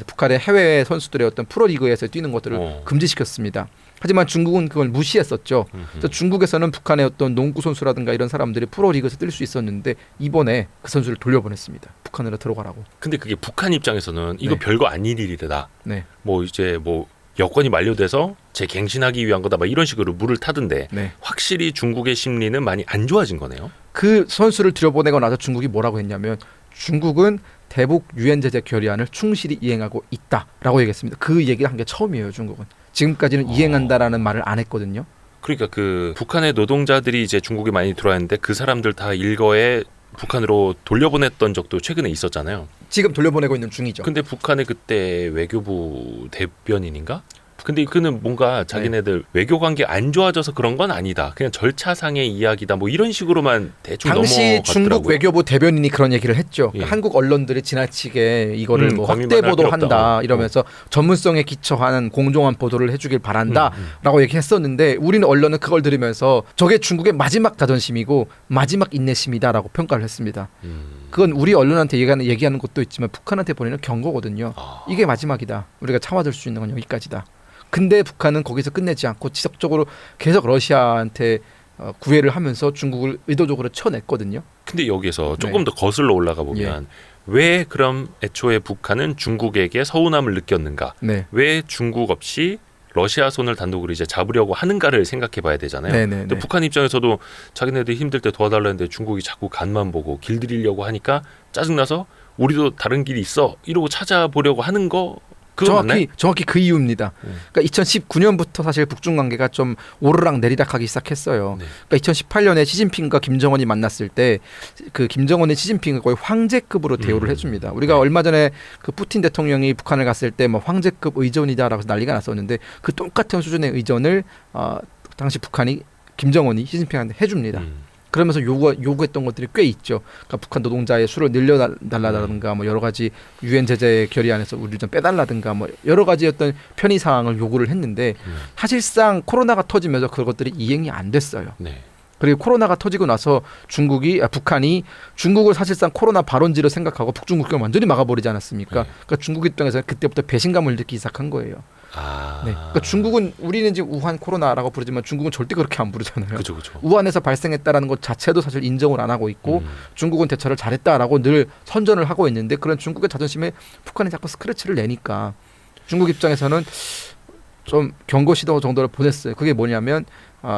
북한의 해외 선수들의 어떤 프로리그에서 뛰는 것들을 금지시켰습니다. 하지만 중국은 그걸 무시했었죠. 그래서 중국에서는 북한의 어떤 농구 선수라든가 이런 사람들이 프로리그에서 뛸 수 있었는데 이번에 그 선수를 돌려보냈습니다. 북한으로 들어가라고. 근데 그게 북한 입장에서는 이거 별거 아닌 일이다. 네. 뭐 이제 뭐 여건이 만료돼서 재갱신하기 위한 거다 막 이런 식으로 물을 타던데 확실히 중국의 심리는 많이 안 좋아진 거네요. 그 선수를 들여보내고 나서 중국이 뭐라고 했냐면 중국은 대북 유엔 제재 결의안을 충실히 이행하고 있다라고 얘기했습니다. 그 얘기를 한 게 처음이에요. 중국은. 지금까지는 이행한다라는 말을 안 했거든요. 그러니까 그 북한의 노동자들이 이제 중국에 많이 들어왔는데 그 사람들 다 일거에 북한으로 돌려보냈던 적도 최근에 있었잖아요. 지금 돌려보내고 있는 중이죠. 근데 북한의 그때 외교부 대변인인가? 근데 그는 뭔가 자기네들 외교 관계 안 좋아져서 그런 건 아니다. 그냥 절차상의 이야기다. 뭐 이런 식으로만 대충 당시 넘어갔더라고요. 중국 외교부 대변인이 그런 얘기를 했죠. 그러니까 한국 언론들이 지나치게 이거를 뭐 확대 보도한다 이러면서 전문성에 기초한 공정한 보도를 해주길 바란다라고 얘기했었는데 우리는 언론은 그걸 들으면서 저게 중국의 마지막 자존심이고 마지막 인내심이다라고 평가를 했습니다. 그건 우리 언론한테 얘기하는 것도 있지만 북한한테 보내는 경고거든요. 이게 마지막이다. 우리가 참아줄 수 있는 건 여기까지다. 근데 북한은 거기서 끝내지 않고 지속적으로 계속 러시아한테 구애를 하면서 중국을 의도적으로 쳐냈거든요. 근데 여기서 조금 더 거슬러 올라가 보면 왜 그럼 애초에 북한은 중국에게 서운함을 느꼈는가? 네. 왜 중국 없이 러시아 손을 단독으로 이제 잡으려고 하는가를 생각해봐야 되잖아요. 네네네. 근데 북한 입장에서도 자기네들 힘들 때 도와달라는데 중국이 자꾸 간만 보고 길들이려고 하니까 짜증나서 우리도 다른 길이 있어 이러고 찾아보려고 하는 거 그거 맞나요? 정확히 그 이유입니다. 그러니까 2019년부터 사실 북중 관계가 좀 오르락 내리락하기 시작했어요. 네. 그러니까 2018년에 시진핑과 김정은이 만났을 때 그 김정은의 시진핑을 거의 황제급으로 대우를 해줍니다. 우리가 네. 얼마 전에 그 푸틴 대통령이 북한을 갔을 때 뭐 황제급 의전이다라고 해서 난리가 났었는데 그 똑같은 수준의 의전을 당시 북한이 김정은이 시진핑한테 해줍니다. 그러면서 요구했던 것들이 꽤 있죠. 그러니까 북한 노동자의 수를 늘려달라든가 뭐 여러 가지 유엔 제재 결의안에서 우리 좀 빼달라든가 뭐 여러 가지 어떤 편의 사항을 요구를 했는데 사실상 코로나가 터지면서 그것들이 이행이 안 됐어요. 네. 그리고 코로나가 터지고 나서 북한이 중국을 사실상 코로나 발원지로 생각하고 북중국경을 완전히 막아버리지 않았습니까? 네. 그러니까 중국 입장에서 그때부터 배신감을 느끼기 시작한 거예요. 네. 그러니까 중국은 우리는 지금 우한 코로나라고 부르지만 중국은 절대 그렇게 안 부르잖아요. 그렇죠. 우한에서 발생했다라는 것 자체도 사실 인정을 안 하고 있고 중국은 대처를 잘했다라고 늘 선전을 하고 있는데 그런 중국의 자존심에 북한이 자꾸 스크래치를 내니까 중국 입장에서는 좀 경고 시도 정도를 보냈어요. 그게 뭐냐면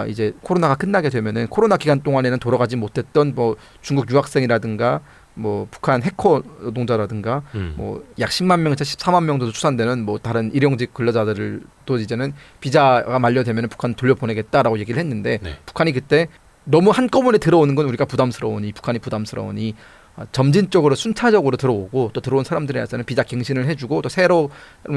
이제 코로나가 끝나게 되면은 코로나 기간 동안에는 돌아가지 못했던 뭐 중국 유학생이라든가 뭐 북한 해커 노동자라든가 뭐 약 10만 명에서 14만 명 정도 추산되는 뭐 다른 일용직 근로자들도 이제는 비자가 만료되면 북한 돌려보내겠다라고 얘기를 했는데 네. 북한이 그때 너무 한꺼번에 들어오는 건 우리가 부담스러우니 북한이 부담스러우니 점진적으로 순차적으로 들어오고 또 들어온 사람들에 대해서는 비자 갱신을 해주고 또 새로운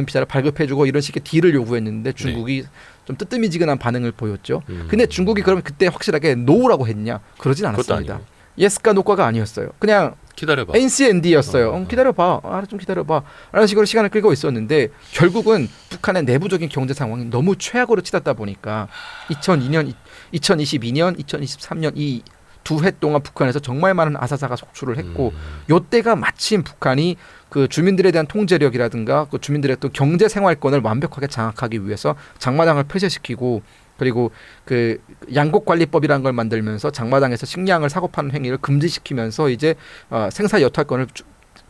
비자를 발급해주고 이런 식의 딜을 요구했는데 중국이 좀 뜨뜨미지근한 반응을 보였죠. 근데 중국이 그러면 그때 확실하게 노라고 했냐? 그러진 않았습니다. 예스가 노과가 아니었어요. 그냥 기다려봐. NCND였어요. 기다려봐. 좀 기다려봐. 라는 식으로 시간을 끌고 있었는데 결국은 북한의 내부적인 경제 상황이 너무 최악으로 치닫다 보니까 2022년, 2023년 이 두 해 동안 북한에서 정말 많은 아사사가 속출을 했고 요때가 마침 북한이 그 주민들에 대한 통제력이라든가 그 주민들의 또 경제 생활권을 완벽하게 장악하기 위해서 장마당을 폐쇄시키고 그리고 그 양곡관리법이라는 걸 만들면서 장마당에서 식량을 사고 파는 행위를 금지시키면서 이제 생사 여탈권을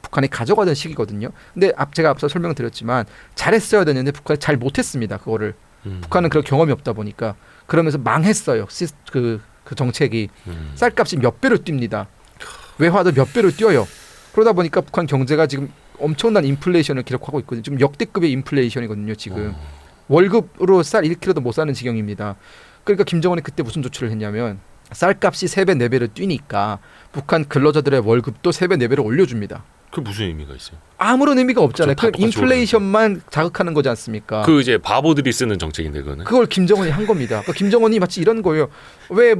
북한이 가져가던 시기거든요. 근데 제가 앞서 설명드렸지만 잘했어야 되는데 북한이 잘 못했습니다. 그거를 북한은 그런 경험이 없다 보니까 그러면서 망했어요. 그 정책이 쌀값이 몇 배로 뜁니다. 외화도 몇 배로 뛰어요. 그러다 보니까 북한 경제가 지금 엄청난 인플레이션을 기록하고 있거든요. 지금 역대급의 인플레이션이거든요. 지금 월급으로 쌀 1kg도 못 사는 지경입니다. 그러니까 김정은이 그때 무슨 조치를 했냐면 쌀값이 3배, 4배로 뛰니까 북한 근로자들의 월급도 3배, 4배로 올려줍니다. 그 무슨 의미가 있어요? 아무런 의미가 없잖아요. 그렇죠. 그 인플레이션만 자극하는 거지 않습니까? 그 이제 바보들이 쓰는 정책인데 그거는. 그걸 김정은이 한 겁니다. 그러니까 김정은이 마치 이런 거예요. 왜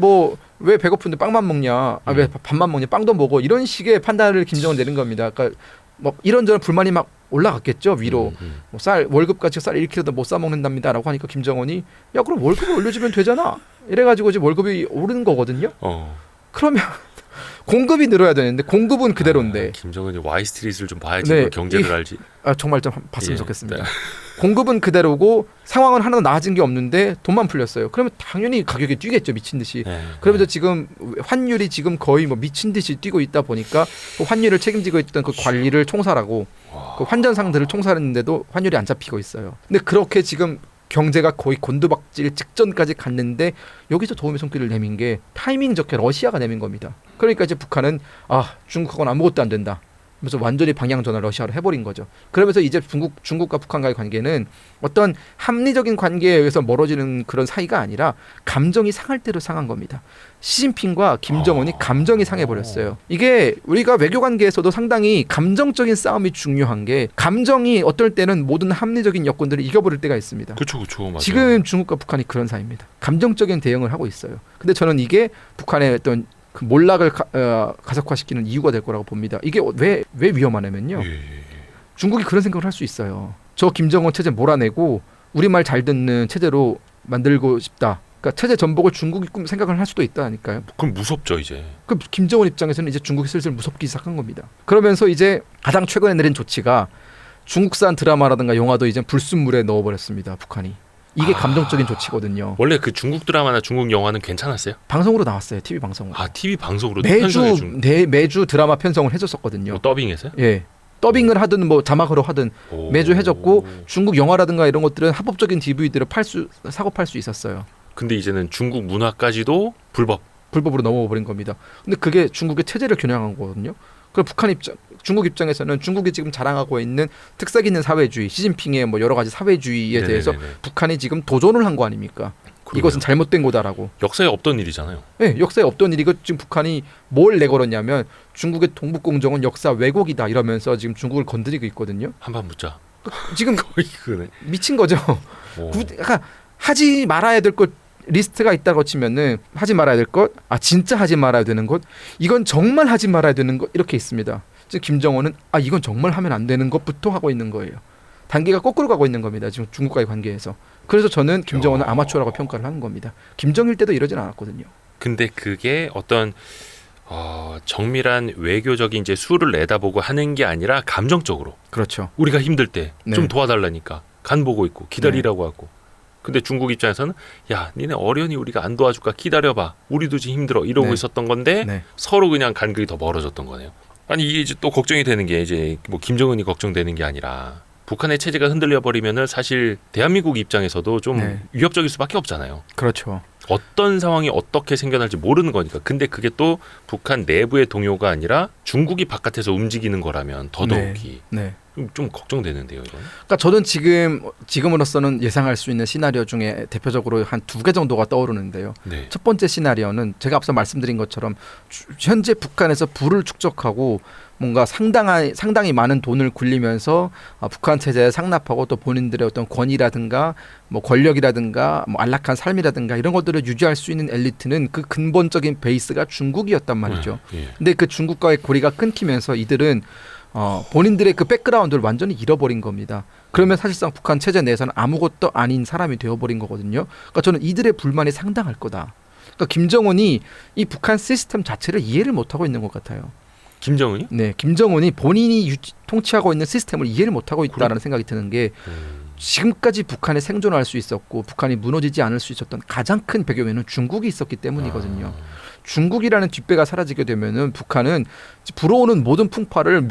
배고픈데 빵만 먹냐? 왜 밥만 먹냐? 빵도 먹어. 이런 식의 판단을 김정은 내린 겁니다. 그러니까 뭐 이런저런 불만이 막 올라갔겠죠 위로. 뭐 월급까지 쌀 1kg도 못 사 먹는답니다라고 하니까 김정은이 야 그럼 월급을 올려주면 되잖아. 이래가지고 지금 월급이 오르는 거거든요. 그러면 공급이 늘어야 되는데 공급은 그대로인데. 김정은이 와이스트릿을 좀 봐야지 네, 경제를 알지. 정말 좀 봤으면 좋겠습니다. 네. 공급은 그대로고 상황은 하나도 나아진 게 없는데 돈만 풀렸어요. 그러면 당연히 가격이 뛰겠죠 미친 듯이. 그러면서 지금 환율이 지금 거의 뭐 미친 듯이 뛰고 있다 보니까 그 환율을 책임지고 있던 그 관리를 총살하고 그 환전상들을 총살했는데도 환율이 안 잡히고 있어요. 근데 그렇게 지금 경제가 거의 곤두박질 직전까지 갔는데 여기서 도움의 손길을 내민 게 타이밍 좋게 러시아가 내민 겁니다. 그러니까 이제 북한은 중국하고는 아무것도 안 된다. 그래서 완전히 방향 전환 러시아로 해버린 거죠. 그러면서 이제 중국과 북한과의 관계는 어떤 합리적인 관계에 의해서 멀어지는 그런 사이가 아니라 감정이 상할 대로 상한 겁니다. 시진핑과 김정은이 감정이 상해버렸어요. 이게 우리가 외교관계에서도 상당히 감정적인 싸움이 중요한 게 감정이 어떨 때는 모든 합리적인 여건들을 이겨버릴 때가 있습니다. 그렇죠, 맞아요. 지금 중국과 북한이 그런 사이입니다. 감정적인 대응을 하고 있어요. 근데 저는 이게 북한의 어떤 그 몰락을 가속화시키는 이유가 될 거라고 봅니다. 이게 왜 위험하냐면요. 중국이 그런 생각을 할 수 있어요. 저 김정은 체제 몰아내고 우리말 잘 듣는 체제로 만들고 싶다. 그러니까 체제 전복을 중국이 생각을 할 수도 있다니까요. 그럼 무섭죠 이제. 그럼 김정은 입장에서는 이제 중국이 슬슬 무섭기 시작한 겁니다. 그러면서 이제 가장 최근에 내린 조치가 중국산 드라마라든가 영화도 이제 불순물에 넣어버렸습니다. 북한이. 이게 감정적인 조치거든요. 원래 그 중국 드라마나 중국 영화는 괜찮았어요? 방송으로 나왔어요. TV 방송으로. TV 방송으로 편성해 준 매주 드라마 편성을 해줬었거든요. 뭐 더빙해서요? 예. 더빙을 하든 뭐 자막으로 하든 매주 해줬고 중국 영화라든가 이런 것들은 합법적인 DVD를 사고 팔 수 있었어요. 근데 이제는 중국 문화까지도 불법으로 넘어가 버린 겁니다. 근데 그게 중국의 체제를 겨냥한 거거든요. 그럼 중국 입장에서는 중국이 지금 자랑하고 있는 특색 있는 사회주의, 시진핑의 뭐 여러 가지 사회주의에 대해서 북한이 지금 도전을 한 거 아닙니까? 그러네요. 이것은 잘못된 거다라고. 역사에 없던 일이잖아요. 네, 역사에 없던 일이고 지금 북한이 뭘 내걸었냐면 중국의 동북공정은 역사 왜곡이다 이러면서 지금 중국을 건드리고 있거든요. 한판 붙자. 지금 거의 그네. 미친 거죠. 그러니까 하지 말아야 될 것 리스트가 있다고 치면은 하지 말아야 될 것, 진짜 하지 말아야 되는 것, 이건 정말 하지 말아야 되는 것 이렇게 있습니다. 지금 김정은은 이건 정말 하면 안 되는 것부터 하고 있는 거예요. 단계가 거꾸로 가고 있는 겁니다. 지금 중국과의 관계에서. 그래서 저는 김정은은 아마추어라고 평가를 하는 겁니다. 김정일 때도 이러진 않았거든요. 근데 그게 어떤 정밀한 외교적인 이제 수를 내다보고 하는 게 아니라 감정적으로. 그렇죠. 우리가 힘들 때 좀 네. 도와달라니까 간 보고 있고 기다리라고 하고. 근데 중국 입장에서는 야, 니네 어련히 우리가 안 도와줄까 기다려봐. 우리도 지금 힘들어 이러고 있었던 건데 서로 그냥 간극이 더 멀어졌던 거네요. 아니 이게 이제 또 걱정이 되는 게 이제 뭐 김정은이 걱정되는 게 아니라 북한의 체제가 흔들려 버리면은 사실 대한민국 입장에서도 좀 위협적일 수밖에 없잖아요. 그렇죠. 어떤 상황이 어떻게 생겨날지 모르는 거니까. 근데 그게 또 북한 내부의 동요가 아니라 중국이 바깥에서 움직이는 거라면 더더욱이 좀 걱정되는데요, 이건. 그러니까 저는 지금으로서는 예상할 수 있는 시나리오 중에 대표적으로 한 2개 정도가 떠오르는데요. 첫 번째 시나리오는 제가 앞서 말씀드린 것처럼 현재 북한에서 부를 축적하고 뭔가 상당히 많은 돈을 굴리면서 북한 체제에 상납하고 또 본인들의 어떤 권위라든가 뭐 권력이라든가 뭐 안락한 삶이라든가 이런 것들을 유지할 수 있는 엘리트는 그 근본적인 베이스가 중국이었단 말이죠. 근데 그 중국과의 고리가 끊기면서 이들은 본인들의 그 백그라운드를 완전히 잃어버린 겁니다. 그러면 사실상 북한 체제 내에서는 아무것도 아닌 사람이 되어버린 거거든요. 그러니까 저는 이들의 불만이 상당할 거다. 그러니까 김정은이 이 북한 시스템 자체를 이해를 못하고 있는 것 같아요. 김정은이요? 네, 김정은이 본인이 통치하고 있는 시스템을 이해를 못하고 있다는 생각이 드는 게 지금까지 북한이 생존할 수 있었고 북한이 무너지지 않을 수 있었던 가장 큰 배경에는 중국이 있었기 때문이거든요. 중국이라는 뒷배가 사라지게 되면은 북한은 불어오는 모든 풍파를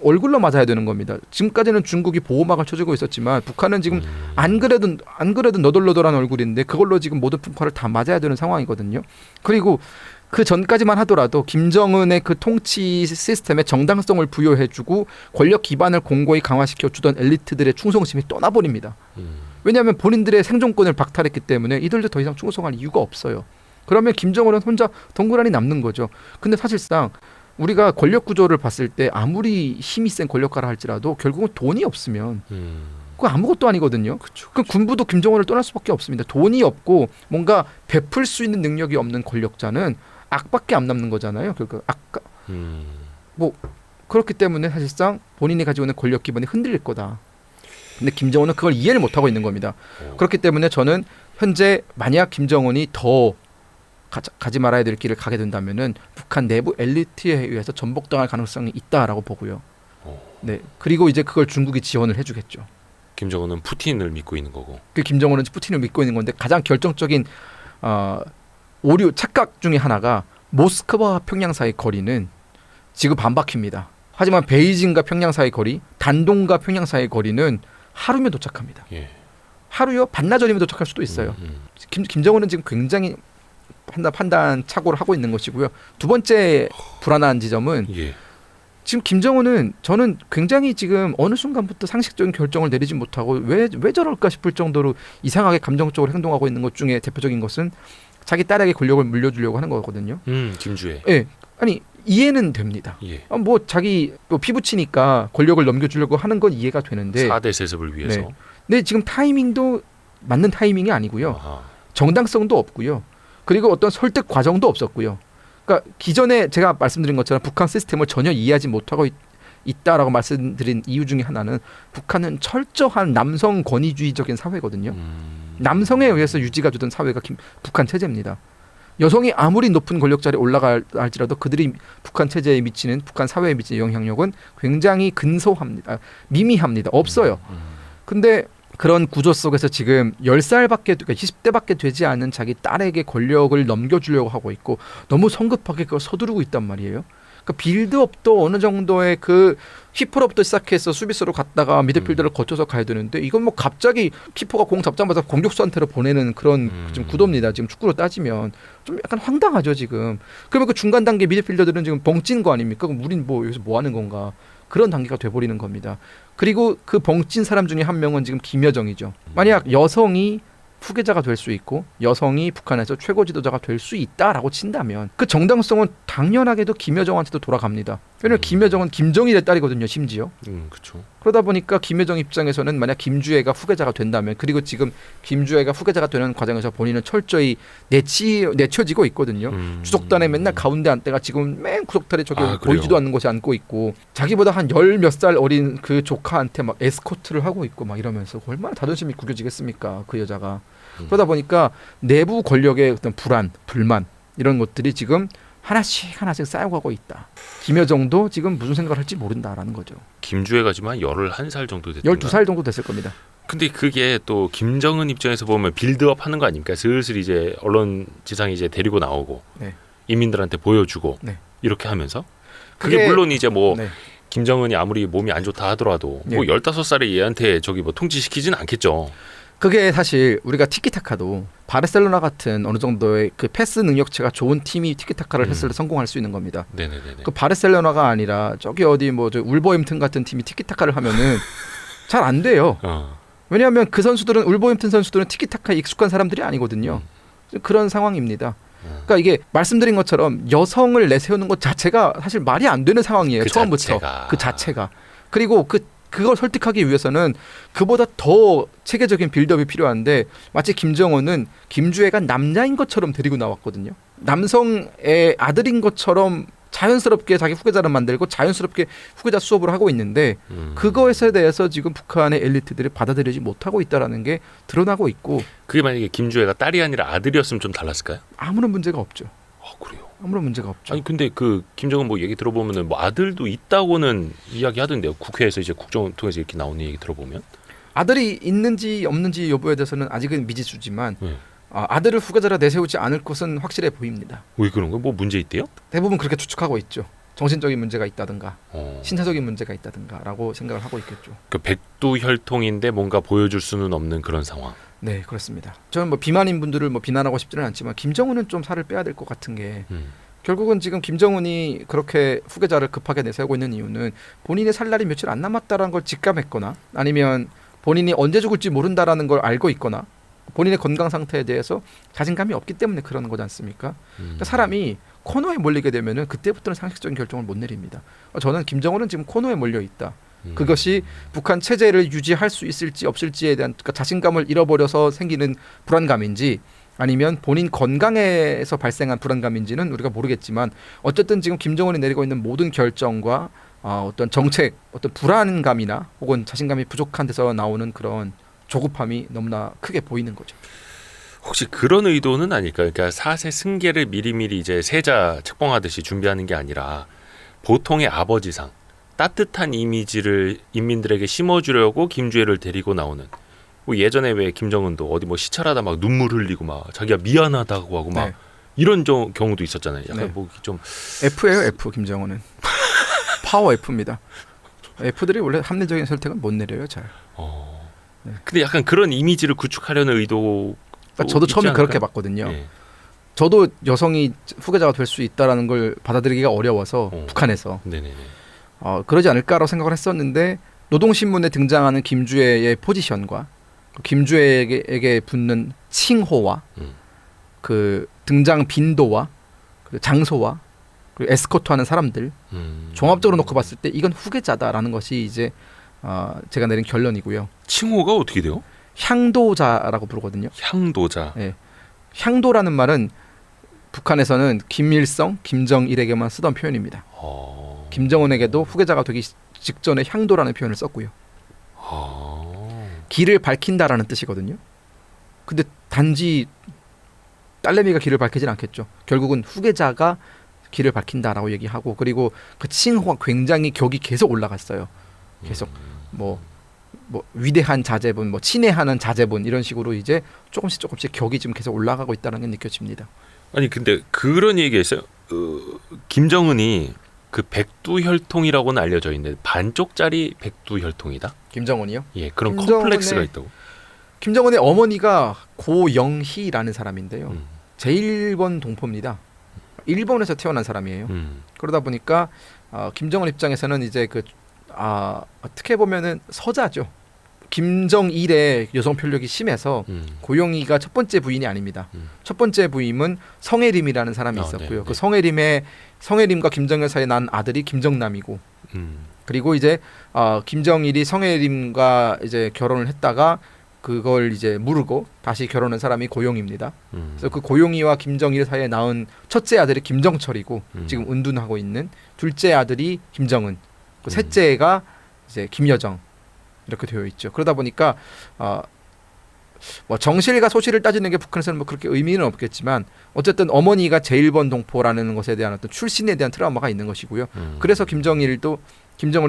얼굴로 맞아야 되는 겁니다. 지금까지는 중국이 보호막을 쳐주고 있었지만 북한은 지금 안 그래도 너덜너덜한 얼굴인데 그걸로 지금 모든 풍파를 다 맞아야 되는 상황이거든요. 그리고 그 전까지만 하더라도 김정은의 그 통치 시스템에 정당성을 부여해주고 권력 기반을 공고히 강화시켜주던 엘리트들의 충성심이 떠나버립니다. 왜냐하면 본인들의 생존권을 박탈했기 때문에 이들도 더 이상 충성할 이유가 없어요. 그러면 김정은은 혼자 덩그러니 남는 거죠. 근데 사실상 우리가 권력 구조를 봤을 때 아무리 힘이 센 권력가라 할지라도 결국은 돈이 없으면 그거 아무것도 아니거든요. 그 군부도 김정은을 떠날 수밖에 없습니다. 돈이 없고 뭔가 베풀 수 있는 능력이 없는 권력자는 악밖에 안 남는 거잖아요. 그러니까 뭐 그렇기 때문에 사실상 본인이 가지고 있는 권력 기반이 흔들릴 거다. 근데 김정은은 그걸 이해를 못하고 있는 겁니다. 그렇기 때문에 저는 현재 만약 김정은이 더 가지 말아야 될 길을 가게 된다면은 북한 내부 엘리트에 의해서 전복당할 가능성이 있다라고 보고요. 네, 그리고 이제 그걸 중국이 지원을 해주겠죠. 김정은은 푸틴을 믿고 있는 거고. 그 김정은은 푸틴을 믿고 있는 건데 가장 결정적인 오류 착각 중에 하나가 모스크바와 평양 사이 거리는 지금 반바퀴입니다. 하지만 베이징과 평양 사이 거리, 단동과 평양 사이 거리는 하루면 도착합니다. 하루요? 반나절이면 도착할 수도 있어요. 김정은은 지금 굉장히 판단 착오를 하고 있는 것이고요. 두 번째 불안한 지점은 지금 김정은은 저는 굉장히 지금 어느 순간부터 상식적인 결정을 내리지 못하고 왜 저럴까 싶을 정도로 이상하게 감정적으로 행동하고 있는 것 중에 대표적인 것은 자기 딸에게 권력을 물려주려고 하는 거거든요. 김주혜. 네, 아니 이해는 됩니다. 뭐 자기 피부치니까 권력을 넘겨주려고 하는 건 이해가 되는데 4대 세습을 위해서. 근데 지금 타이밍도 맞는 타이밍이 아니고요. 정당성도 없고요. 그리고 어떤 설득 과정도 없었고요. 그러니까 기존에 제가 말씀드린 것처럼 북한 시스템을 전혀 이해하지 못하고 있다라고 말씀드린 이유 중에 하나는 북한은 철저한 남성 권위주의적인 사회거든요. 남성에 의해서 유지가 되던 사회가 북한 체제입니다. 여성이 아무리 높은 권력자리에 올라갈지라도 그들이 북한 체제에 미치는 북한 사회에 미치는 영향력은 굉장히 근소합니다. 미미합니다. 없어요. 근데 그런 구조 속에서 지금 10살밖에 그러니까 20대밖에 되지 않은 자기 딸에게 권력을 넘겨주려고 하고 있고 너무 성급하게 그걸 서두르고 있단 말이에요. 그러니까 빌드업도 어느 정도의 그 키퍼로부터 시작해서 수비수로 갔다가 미드필더를 거쳐서 가야 되는데 이건 뭐 갑자기 키퍼가 공 잡자마자 공격수한테로 보내는 그런 지금 구도입니다. 지금 축구로 따지면 좀 약간 황당하죠 지금. 그러면 그 중간 단계 미드필더들은 지금 벙찐 거 아닙니까? 그럼 우린 뭐 여기서 뭐 하는 건가? 그런 단계가 돼버리는 겁니다. 그리고 그 벙찐 사람 중에 한 명은 지금 김여정이죠. 만약 여성이 후계자가 될 수 있고 여성이 북한에서 최고 지도자가 될 수 있다라고 친다면 그 정당성은 당연하게도 김여정한테도 돌아갑니다. 왜냐하면 김여정은 김정일의 딸이거든요. 심지어. 그렇죠. 그러다 보니까 김여정 입장에서는 만약 김주애가 후계자가 된다면 그리고 지금 김주애가 후계자가 되는 과정에서 본인은 철저히 내쳐지고 있거든요. 주석단에 맨날 가운데 앉다가 지금 맨 구석탈에 저기 보이지도 않는 곳에 앉고 있고 자기보다 한 열 몇 살 어린 그 조카한테 막 에스코트를 하고 있고 막 이러면서 얼마나 자존심이 구겨지겠습니까 그 여자가. 그러다 보니까 내부 권력의 어떤 불안, 불만 이런 것들이 지금 하나씩 쌓여가고 있다. 김여정도 지금 무슨 생각을 할지 모른다라는 거죠. 김주애가 지금 한 11살 정도 됐던가? 12살 정도 됐을 겁니다. 근데 그게 또 김정은 입장에서 보면 빌드업 하는 거 아닙니까? 슬슬 이제 언론 지상에 이제 데리고 나오고 네. 인민들한테 보여주고 네. 이렇게 하면서 그게 물론 이제 뭐 네. 김정은이 아무리 몸이 안 좋다 하더라도 네. 뭐 15살의 얘한테 저기 뭐 통치시키지는 않겠죠. 그게 사실 우리가 티키타카도 바르셀로나 같은 어느 정도의 그 패스 능력치가 좋은 팀이 티키타카를 했을 때 성공할 수 있는 겁니다. 네네네. 그 바르셀로나가 아니라 저기 어디 뭐 저 울버햄튼 같은 팀이 티키타카를 하면은 잘 안 돼요. 왜냐하면 그 선수들은 울버햄튼 선수들은 티키타카에 익숙한 사람들이 아니거든요. 그런 상황입니다. 그러니까 이게 말씀드린 것처럼 여성을 내세우는 것 자체가 사실 말이 안 되는 상황이에요. 그 처음부터 그 자체가. 그리고 그걸 설득하기 위해서는 그보다 더 체계적인 빌드업이 필요한데 마치 김정은은 김주애가 남자인 것처럼 데리고 나왔거든요. 남성의 아들인 것처럼 자연스럽게 자기 후계자를 만들고 자연스럽게 후계자 수업을 하고 있는데 그것에 대해서 지금 북한의 엘리트들이 받아들이지 못하고 있다는 게 드러나고 있고 그게 만약에 김주애가 딸이 아니라 아들이었으면 좀 달랐을까요? 아무런 문제가 없죠. 그래요? 아무런 문제가 없죠. 아니 근데 그 김정은 뭐 얘기 들어보면은 뭐 아들도 있다고는 이야기하던데요. 국회에서 이제 국정을 통해서 이렇게 나오는 얘기 들어보면 아들이 있는지 없는지 여부에 대해서는 아직은 미지수지만 아들을 후계자로 내세우지 않을 것은 확실해 보입니다. 왜 그런 거예요? 뭐 문제 있대요? 대부분 그렇게 추측하고 있죠. 정신적인 문제가 있다든가 신체적인 문제가 있다든가라고 생각을 하고 있겠죠. 그 백두혈통인데 뭔가 보여줄 수는 없는 그런 상황. 네, 그렇습니다. 저는 뭐 비만인 분들을 뭐 비난하고 싶지는 않지만 김정은은 좀 살을 빼야 될 것 같은 게 결국은 지금 김정은이 그렇게 후계자를 급하게 내세우고 있는 이유는 본인의 살 날이 며칠 안 남았다라는 걸 직감했거나 아니면 본인이 언제 죽을지 모른다라는 걸 알고 있거나 본인의 건강 상태에 대해서 자신감이 없기 때문에 그러는 거지 않습니까? 그러니까 사람이 코너에 몰리게 되면은 그때부터는 상식적인 결정을 못 내립니다. 저는 김정은은 지금 코너에 몰려 있다. 그것이 북한 체제를 유지할 수 있을지 없을지에 대한 그러니까 자신감을 잃어버려서 생기는 불안감인지 아니면 본인 건강에서 발생한 불안감인지는 우리가 모르겠지만 어쨌든 지금 김정은이 내리고 있는 모든 결정과 어떤 정책, 어떤 불안감이나 혹은 자신감이 부족한 데서 나오는 그런 조급함이 너무나 크게 보이는 거죠. 혹시 그런 의도는 아닐까요? 그러니까 사세 승계를 미리미리 이제 세자 책봉하듯이 준비하는 게 아니라 보통의 아버지상 따뜻한 이미지를 인민들에게 심어주려고 김주애를 데리고 나오는. 뭐 예전에 왜 김정은도 어디 뭐 시찰하다 막 눈물 흘리고 막 자기가 미안하다고 하고 막 이런 경우도 있었잖아요. 약간 뭐 좀 F예요, F 김정은은. 파워 F입니다. F들이 원래 합리적인 선택은 못 내려요, 잘. 근데 약간 그런 이미지를 구축하려는 의도. 그러니까 저도 처음에 그렇게 봤거든요. 저도 여성이 후계자가 될 수 있다라는 걸 받아들이기가 어려워서 북한에서. 네네네. 그러지 않을까라고 생각을 했었는데 노동신문에 등장하는 김주애의 포지션과 김주애에게 붙는 칭호와 그 등장 빈도와 그 장소와 그리고 에스코트하는 사람들 종합적으로 놓고 봤을 때 이건 후계자다라는 것이 이제 제가 내린 결론이고요. 칭호가 어떻게 돼요? 향도자라고 부르거든요. 향도자. 네. 향도라는 말은 북한에서는 김일성, 김정일에게만 쓰던 표현입니다. 김정은에게도 후계자가 되기 직전에 향도라는 표현을 썼고요. 길을 밝힌다라는 뜻이거든요. 근데 단지 딸내미가 길을 밝히진 않겠죠. 결국은 후계자가 길을 밝힌다라고 얘기하고 그리고 그 칭호가 굉장히 격이 계속 올라갔어요. 계속 뭐 뭐 위대한 자제분, 뭐 친애하는 자제분 이런 식으로 이제 조금씩 격이 지금 계속 올라가고 있다는 게 느껴집니다. 아니 근데 그런 얘기했어요. 김정은이 그 백두혈통이라고는 알려져 있는데 반쪽짜리 백두혈통이다. 김정은이요? 예, 그런 김정은의- 컴플렉스가 있다고. 김정은의 어머니가 고영희라는 사람인데요. 음, 제1번 동포입니다. 일본에서 태어난 사람이에요. 그러다 보니까 김정은 입장에서는 이제 어떻게 보면은 서자죠. 김정일의 여성 편력이 심해서 고영희가 첫 번째 부인이 아닙니다. 첫 번째 부인은 성혜림이라는 사람이 있었고요. 네, 그 성혜림과 김정일 사이에 난 아들이 김정남이고, 그리고 이제 김정일이 성혜림과 이제 결혼을 했다가 그걸 이제 무르고 다시 결혼한 사람이 고용입니다. 그래서 그 고용이와 김정일 사이에 낳은 첫째 아들이 김정철이고 지금 은둔하고 있는 둘째 아들이 김정은, 그 셋째가 이제 김여정 이렇게 되어 있죠. 그러다 보니까 뭐 정실과 소실을 따지는 게 북한에서는 뭐 그렇게 의미는 없겠지만 어쨌든 어머니가 제1번 동포라는 것에 대한 어떤 출신에 대한 트라우마가 있는 것이고요. 그래서 김정은이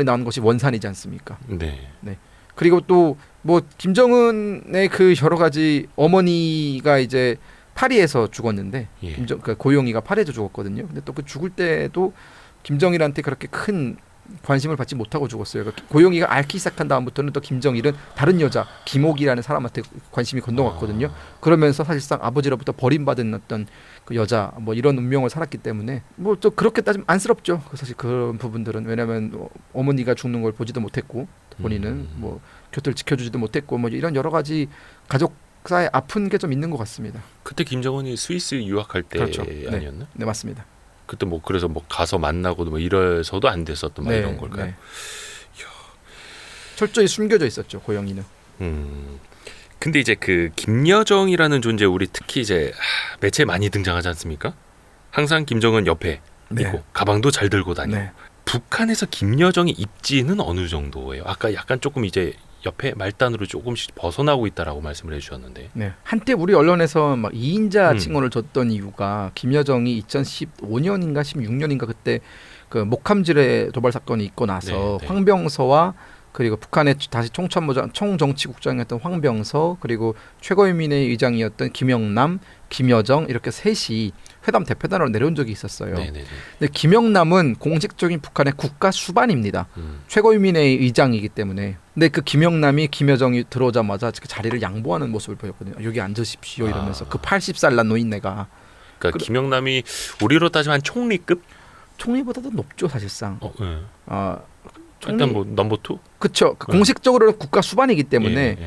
나온 것이 원산이지 않습니까? 네. 그리고 또 뭐 김정은의 그 여러 가지 어머니가 이제 파리에서 죽었는데 예. 그러니까 고용이가 파리에서 죽었거든요. 근데 또 그 죽을 때도 김정일한테 그렇게 큰 관심을 받지 못하고 죽었어요. 그러니까 고용이가 앓기 시작한 다음부터는 또 김정일은 다른 여자 김옥이라는 사람한테 관심이 건너갔거든요. 그러면서 사실상 아버지로부터 버림받은 어떤 그 여자 뭐 이런 운명을 살았기 때문에 뭐 또 그렇게 따지면 안쓰럽죠. 사실 그런 부분들은 왜냐하면 어머니가 죽는 걸 보지도 못했고 본인은 뭐 곁을 지켜주지도 못했고 뭐 이런 여러 가지 가족사에 아픈 게 좀 있는 것 같습니다. 그때 김정은이 스위스 유학할 때 그렇죠. 아니었나? 네 맞습니다. 그때 뭐 그래서 뭐 가서 만나고 뭐 이래서도 안 됐었던 막 이런 걸까요? 철저히 숨겨져 있었죠 고영이는. 근데 이제 그 김여정이라는 존재 우리 특히 이제 매체에 많이 등장하지 않습니까? 항상 김정은 옆에 있고 가방도 잘 들고 다니고. 네. 북한에서 김여정의 입지는 어느 정도예요? 아까 약간 조금 이제 옆에 말단으로 조금씩 벗어나고 있다라고 말씀을 해주셨는데. 네. 한때 우리 언론에서 막 2인자 칭호를 줬던 이유가 김여정이 2015년인가 16년인가 그때 그 목함질의 도발 사건이 있고 나서 황병서와 그리고 북한의 다시 총정치국장이었던 황병서 그리고 최고인민회의 의장이었던 김영남, 김여정 이렇게 셋이 회담 대표단으로 내려온 적이 있었어요. 네네네. 근데 김영남은 공식적인 북한의 국가 수반입니다. 최고인민회의 의장이기 때문에. 근데 그 김영남이 김여정이 들어오자마자 그 자리를 양보하는 모습을 보였거든요. 여기 앉으십시오 이러면서 그 80살 난 노인네가. 그러니까 김영남이 우리로 따지면 한 총리급? 총리보다도 높죠 사실상. 네. 총리, 일단 뭐 넘버 2? 그렇죠. 공식적으로 국가 수반이기 때문에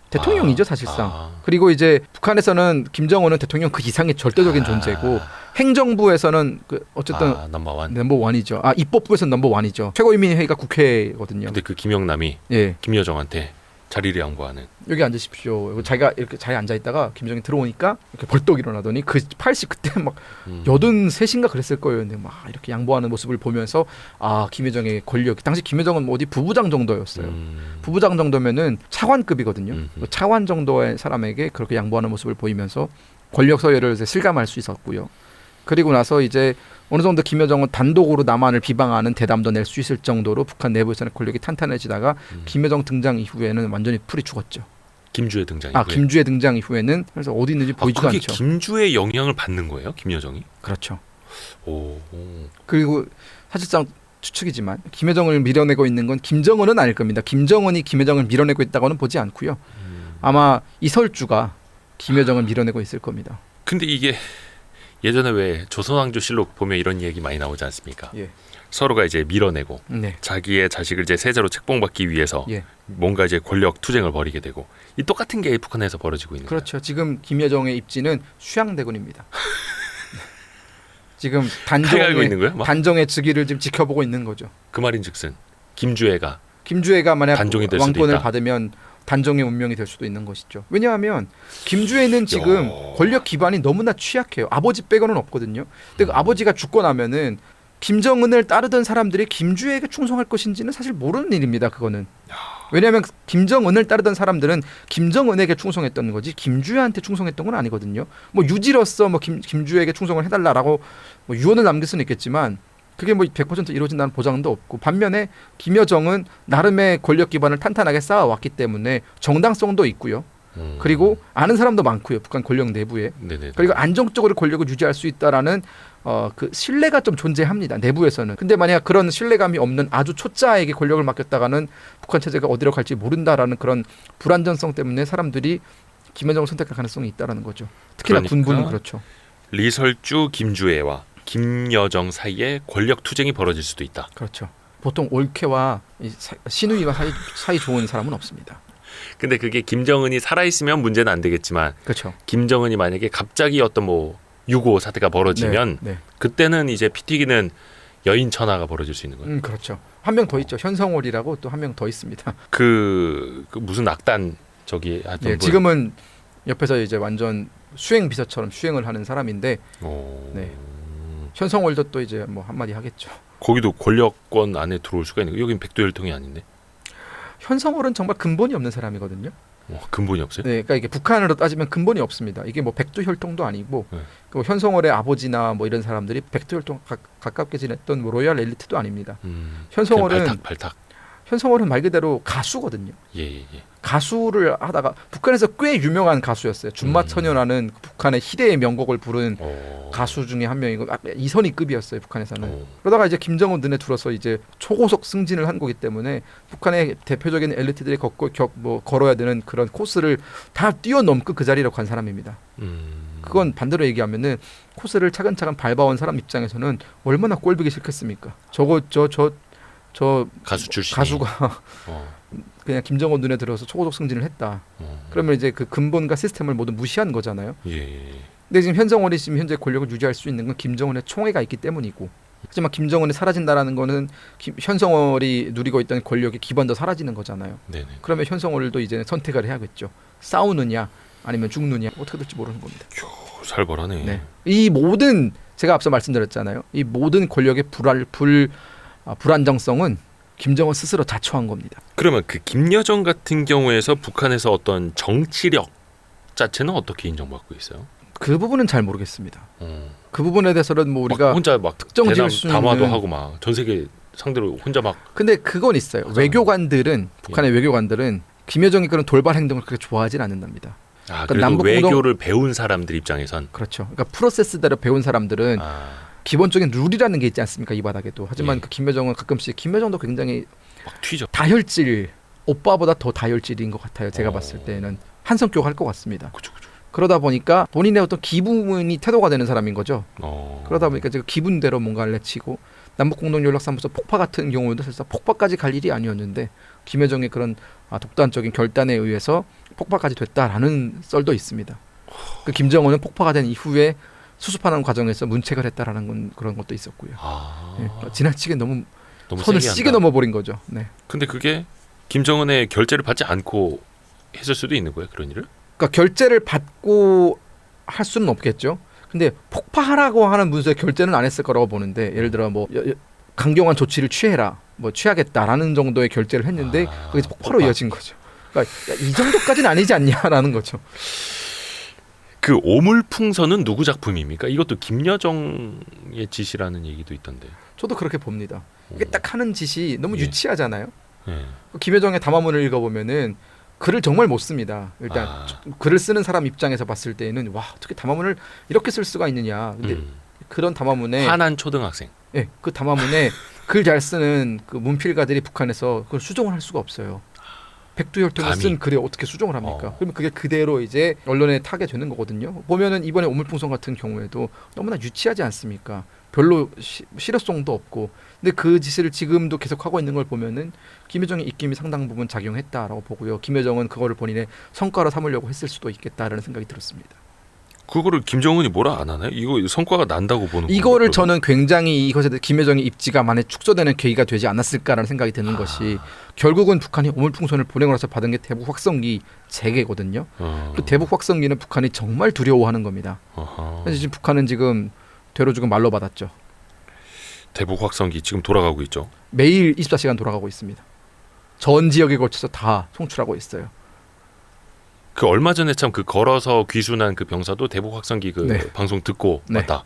대통령이죠 사실상. 그리고 이제 북한에서는 김정은은 대통령 그 이상의 절대적인 존재고 행정부에서는 그 어쨌든 넘버 원이죠. 입법부에서는 넘버 원이죠. 최고인민회의가 국회거든요. 근데 그 김영남이 김여정한테 자리를 양보하는. 여기 앉으십시오. 자기가 이렇게 자리에 앉아 있다가 김정이 들어오니까 이렇게 벌떡 일어나더니 그 80 그때 막 83인가 그랬을 거예요. 근데 막 이렇게 양보하는 모습을 보면서 김여정의 권력. 당시 김여정은 뭐 어디 부부장 정도였어요. 부부장 정도면은 차관급이거든요. 차관 정도의 사람에게 그렇게 양보하는 모습을 보이면서 권력 서열을 실감할 수 있었고요. 그리고 나서 이제 어느 정도 김여정은 단독으로 남한을 비방하는 대담도 낼 수 있을 정도로 북한 내부에서는 권력이 탄탄해지다가 김여정 등장 이후에는 완전히 풀이 죽었죠. 김주의 등장 이후에. 김주의 등장 이후에는 그래서 어디 있는지 보이지도 그게 않죠. 김주의 영향을 받는 거예요, 김여정이? 그렇죠. 오. 그리고 사실상 추측이지만 김여정을 밀어내고 있는 건 김정은은 아닐 겁니다. 김정은이 김여정을 밀어내고 있다고는 보지 않고요. 아마 이설주가 김여정을 밀어내고 있을 겁니다. 근데 이게 예전에 왜 조선왕조실록 보면 이런 얘기 많이 나오지 않습니까? 서로가 이제 밀어내고 자기의 자식을 이제 세자로 책봉받기 위해서 뭔가 이제 권력 투쟁을 벌이게 되고 이 똑같은 게 북한에서 벌어지고 있는 거예요. 그렇죠. 지금 김여정의 입지는 수양대군입니다. 지금 단정의 즉위를 지금 지켜보고 있는 거죠. 그 말인즉슨 김주애가 만약 단종이 될 왕권을 받으면 단종의 운명이 될 수도 있는 것이죠. 왜냐하면 김주애는 지금 권력 기반이 너무나 취약해요. 아버지 빼고는 없거든요. 근데 그 아버지가 죽고 나면은 김정은을 따르던 사람들이 김주애에게 충성할 것인지는 사실 모르는 일입니다. 그거는. 왜냐하면 김정은을 따르던 사람들은 김정은에게 충성했던 거지 김주애한테 충성했던 건 아니거든요. 뭐 유지로서 뭐 김주애에게 충성을 해달라라고 뭐 유언을 남길 수는 있겠지만 그게 뭐 100% 이루어진다는 보장도 없고 반면에 김여정은 나름의 권력 기반을 탄탄하게 쌓아왔기 때문에 정당성도 있고요. 그리고 아는 사람도 많고요. 북한 권력 내부에. 네네. 그리고 안정적으로 권력을 유지할 수 있다라는 그 신뢰가 좀 존재합니다. 내부에서는. 근데 만약 그런 신뢰감이 없는 아주 초짜에게 권력을 맡겼다가는 북한 체제가 어디로 갈지 모른다라는 그런 불안전성 때문에 사람들이 김여정을 선택할 가능성이 있다라는 거죠. 특히나 그러니까 군부는 그렇죠. 리설주 김주애와 김여정 사이에 권력 투쟁이 벌어질 수도 있다. 그렇죠. 보통 올케와 신우이와 사이 좋은 사람은 없습니다. 근데 그게 김정은이 살아있으면 문제는 안 되겠지만 그렇죠. 김정은이 만약에 갑자기 어떤 뭐 6.25 사태가 벌어지면 네. 그때는 이제 피 튀기는 여인천하가 벌어질 수 있는 거예요. 그렇죠. 한 명 더 있죠. 현성월이라고 또 한 명 더 있습니다. 그 무슨 악단 저기 하여튼 네, 지금은 옆에서 이제 완전 수행 비서처럼 수행을 하는 사람인데 네. 현성월도 또 이제 뭐 한마디 하겠죠. 거기도 권력권 안에 들어올 수가 있는 거예요. 여긴 백두혈통이 아닌데. 현성월은 정말 근본이 없는 사람이거든요. 근본이 없어요? 네, 그러니까 이게 북한으로 따지면 근본이 없습니다. 이게 뭐 백두혈통도 아니고 네. 그 현성월의 아버지나 뭐 이런 사람들이 백두혈통 가깝게 지냈던 뭐 로얄 엘리트도 아닙니다. 현성월은 발탁. 현성월은 말 그대로 가수거든요. 예. 가수를 하다가 북한에서 꽤 유명한 가수였어요. 준마처녀라는 북한의 희대의 명곡을 부른 가수 중에 한 명이고 이선희급이었어요. 북한에서는. 그러다가 이제 김정은 눈에 들어서 이제 초고속 승진을 한 거기 때문에 북한의 대표적인 엘리트들이 걸어야 되는 그런 코스를 다 뛰어넘고 그 자리로 간 사람입니다. 그건 반대로 얘기하면은 코스를 차근차근 밟아온 사람 입장에서는 얼마나 꼴보기 싫겠습니까? 저 가수 출신 가수가 그냥 김정은 눈에 들어서 초고속 승진을 했다. 그러면 이제 그 근본과 시스템을 모두 무시한 거잖아요. 예. 근데 지금 현성월이 지금 현재 권력을 유지할 수 있는 건 김정은의 총애가 있기 때문이고, 하지만 김정은이 사라진다라는 거는 현성월이 누리고 있던 권력의 기반도 사라지는 거잖아요. 네네. 그러면 현성월도 이제 선택을 해야겠죠. 싸우느냐 아니면 죽느냐. 어떻게 될지 모르는 겁니다. 살벌하네. 네. 이 모든 제가 앞서 말씀드렸잖아요. 이 모든 권력의 불안정성은 김정은 스스로 자초한 겁니다. 그러면 그 김여정 같은 경우에서 북한에서 어떤 정치력 자체는 어떻게 인정받고 있어요? 그 부분은 잘 모르겠습니다. 그 부분에 대해서는 뭐 우리가 혼자 막 특정 지을 수 담화도 있는 하고 막 전 세계 상대로 혼자 막. 근데 그건 있어요. 외교관들은 북한의 외교관들은 김여정이 그런 돌발 행동을 그렇게 좋아하진 않는답니다. 그러니까 그러니까 남북 외교를 배운 사람들 입장에선 그렇죠. 그러니까 프로세스대로 배운 사람들은 기본적인 룰이라는 게 있지 않습니까? 이 바닥에도. 하지만 그 김여정은 가끔씩 김여정도 굉장히 막 튀죠. 다혈질, 오빠보다 더 다혈질인 것 같아요. 제가 봤을 때는 한 성격 할 것 같습니다. 그쵸. 그러다 보니까 본인의 어떤 기분이 태도가 되는 사람인 거죠. 그러다 보니까 지금 기분대로 뭔가를 내치고 남북공동연락사무소 폭파 같은 경우도 사실 폭파까지 갈 일이 아니었는데 김여정의 그런 독단적인 결단에 의해서 폭파까지 됐다라는 썰도 있습니다. 그 김정은은 폭파가 된 이후에 수습하는 과정에서 문책을 했다라는 건 그런 것도 있었고요. 네, 지나치게 너무 선을 시게 넘어버린 거죠. 네. 근데 그게 김정은의 결재를 받지 않고 했을 수도 있는 거예요, 그런 일을? 그러니까 결재를 받고 할 수는 없겠죠. 근데 폭파하라고 하는 문서에 결재는 안 했을 거라고 보는데, 예를 들어 뭐 강경한 조치를 취해라, 뭐 취하겠다라는 정도의 결재를 했는데 거기서 폭파로 이어진 거죠. 그러니까 이 정도까지는 아니지 않냐라는 거죠. 그 오물풍선은 누구 작품입니까? 이것도 김여정의 짓이라는 얘기도 있던데. 저도 그렇게 봅니다. 이게 딱 하는 짓이 너무 예. 유치하잖아요. 예. 김여정의 담화문을 읽어보면은 글을 정말 못 씁니다. 일단 글을 쓰는 사람 입장에서 봤을 때는 와, 어떻게 담화문을 이렇게 쓸 수가 있느냐. 근데 그런 담화문에 화난 초등학생. 네, 그 담화문에 글 잘 쓰는 그 문필가들이 북한에서 그걸 수정을 할 수가 없어요. 백두혈통을 쓴 글에 어떻게 수정을 합니까? 그러면 그게 그대로 이제 언론에 타게 되는 거거든요. 보면은 이번에 오물풍선 같은 경우에도 너무나 유치하지 않습니까? 별로 실효성도 없고. 근데 그 짓을 지금도 계속 하고 있는 걸 보면은 김여정의 입김이 상당 부분 작용했다라고 보고요. 김여정은 그거를 본인의 성과로 삼으려고 했을 수도 있겠다라는 생각이 들었습니다. 그거를 김정은이 뭐라 안 하나요? 이거 성과가 난다고 보는 이거를 저는 굉장히 이것에 대해 김여정의 입지가 많이 축소되는 계기가 되지 않았을까라는 생각이 드는 것이, 결국은 북한이 오물풍선을 보내고 받은 게 대북 확성기 재개거든요. 그 대북 확성기는 북한이 정말 두려워하는 겁니다. 그래서 지금 북한은 지금 되로 죽은 말로 받았죠. 대북 확성기 지금 돌아가고 있죠. 매일 24시간 돌아가고 있습니다. 전 지역에 걸쳐서 다 송출하고 있어요. 그 얼마 전에 참 그 걸어서 귀순한 그 병사도 대북 확성기 그 네. 방송 듣고 네. 왔다.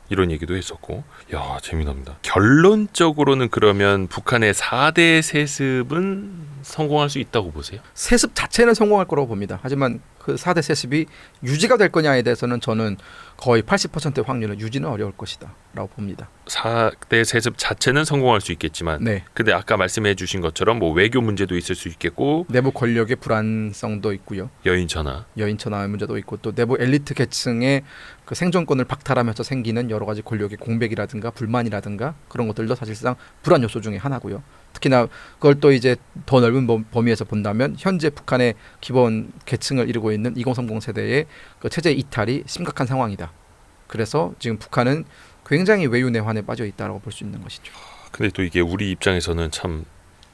이런 얘기도 했었고. 야, 재미납니다. 결론적으로는 그러면 북한의 4대 세습은 성공할 수 있다고 보세요? 세습 자체는 성공할 거라고 봅니다. 하지만 그 4대 세습이 유지가 될 거냐에 대해서는 저는 거의 80%의 확률은 유지는 어려울 것이다 라고 봅니다. 4대 세습 자체는 성공할 수 있겠지만 네. 근데 아까 말씀해 주신 것처럼 뭐 외교 문제도 있을 수 있겠고 내부 권력의 불안성도 있고요. 여인천하 문제도 있고 또 내부 엘리트 계층의 그 생존권을 박탈하면서 생기는 여러 가지 권력의 공백이라든가 불만이라든가 그런 것들도 사실상 불안 요소 중에 하나고요. 특히나 그걸 또 이제 더 넓은 범위에서 본다면 현재 북한의 기본 계층을 이루고 있는 2030 세대의 그 체제 이탈이 심각한 상황이다. 그래서 지금 북한은 굉장히 외유내환에 빠져 있다라고 볼 수 있는 것이죠. 근데 또 이게 우리 입장에서는 참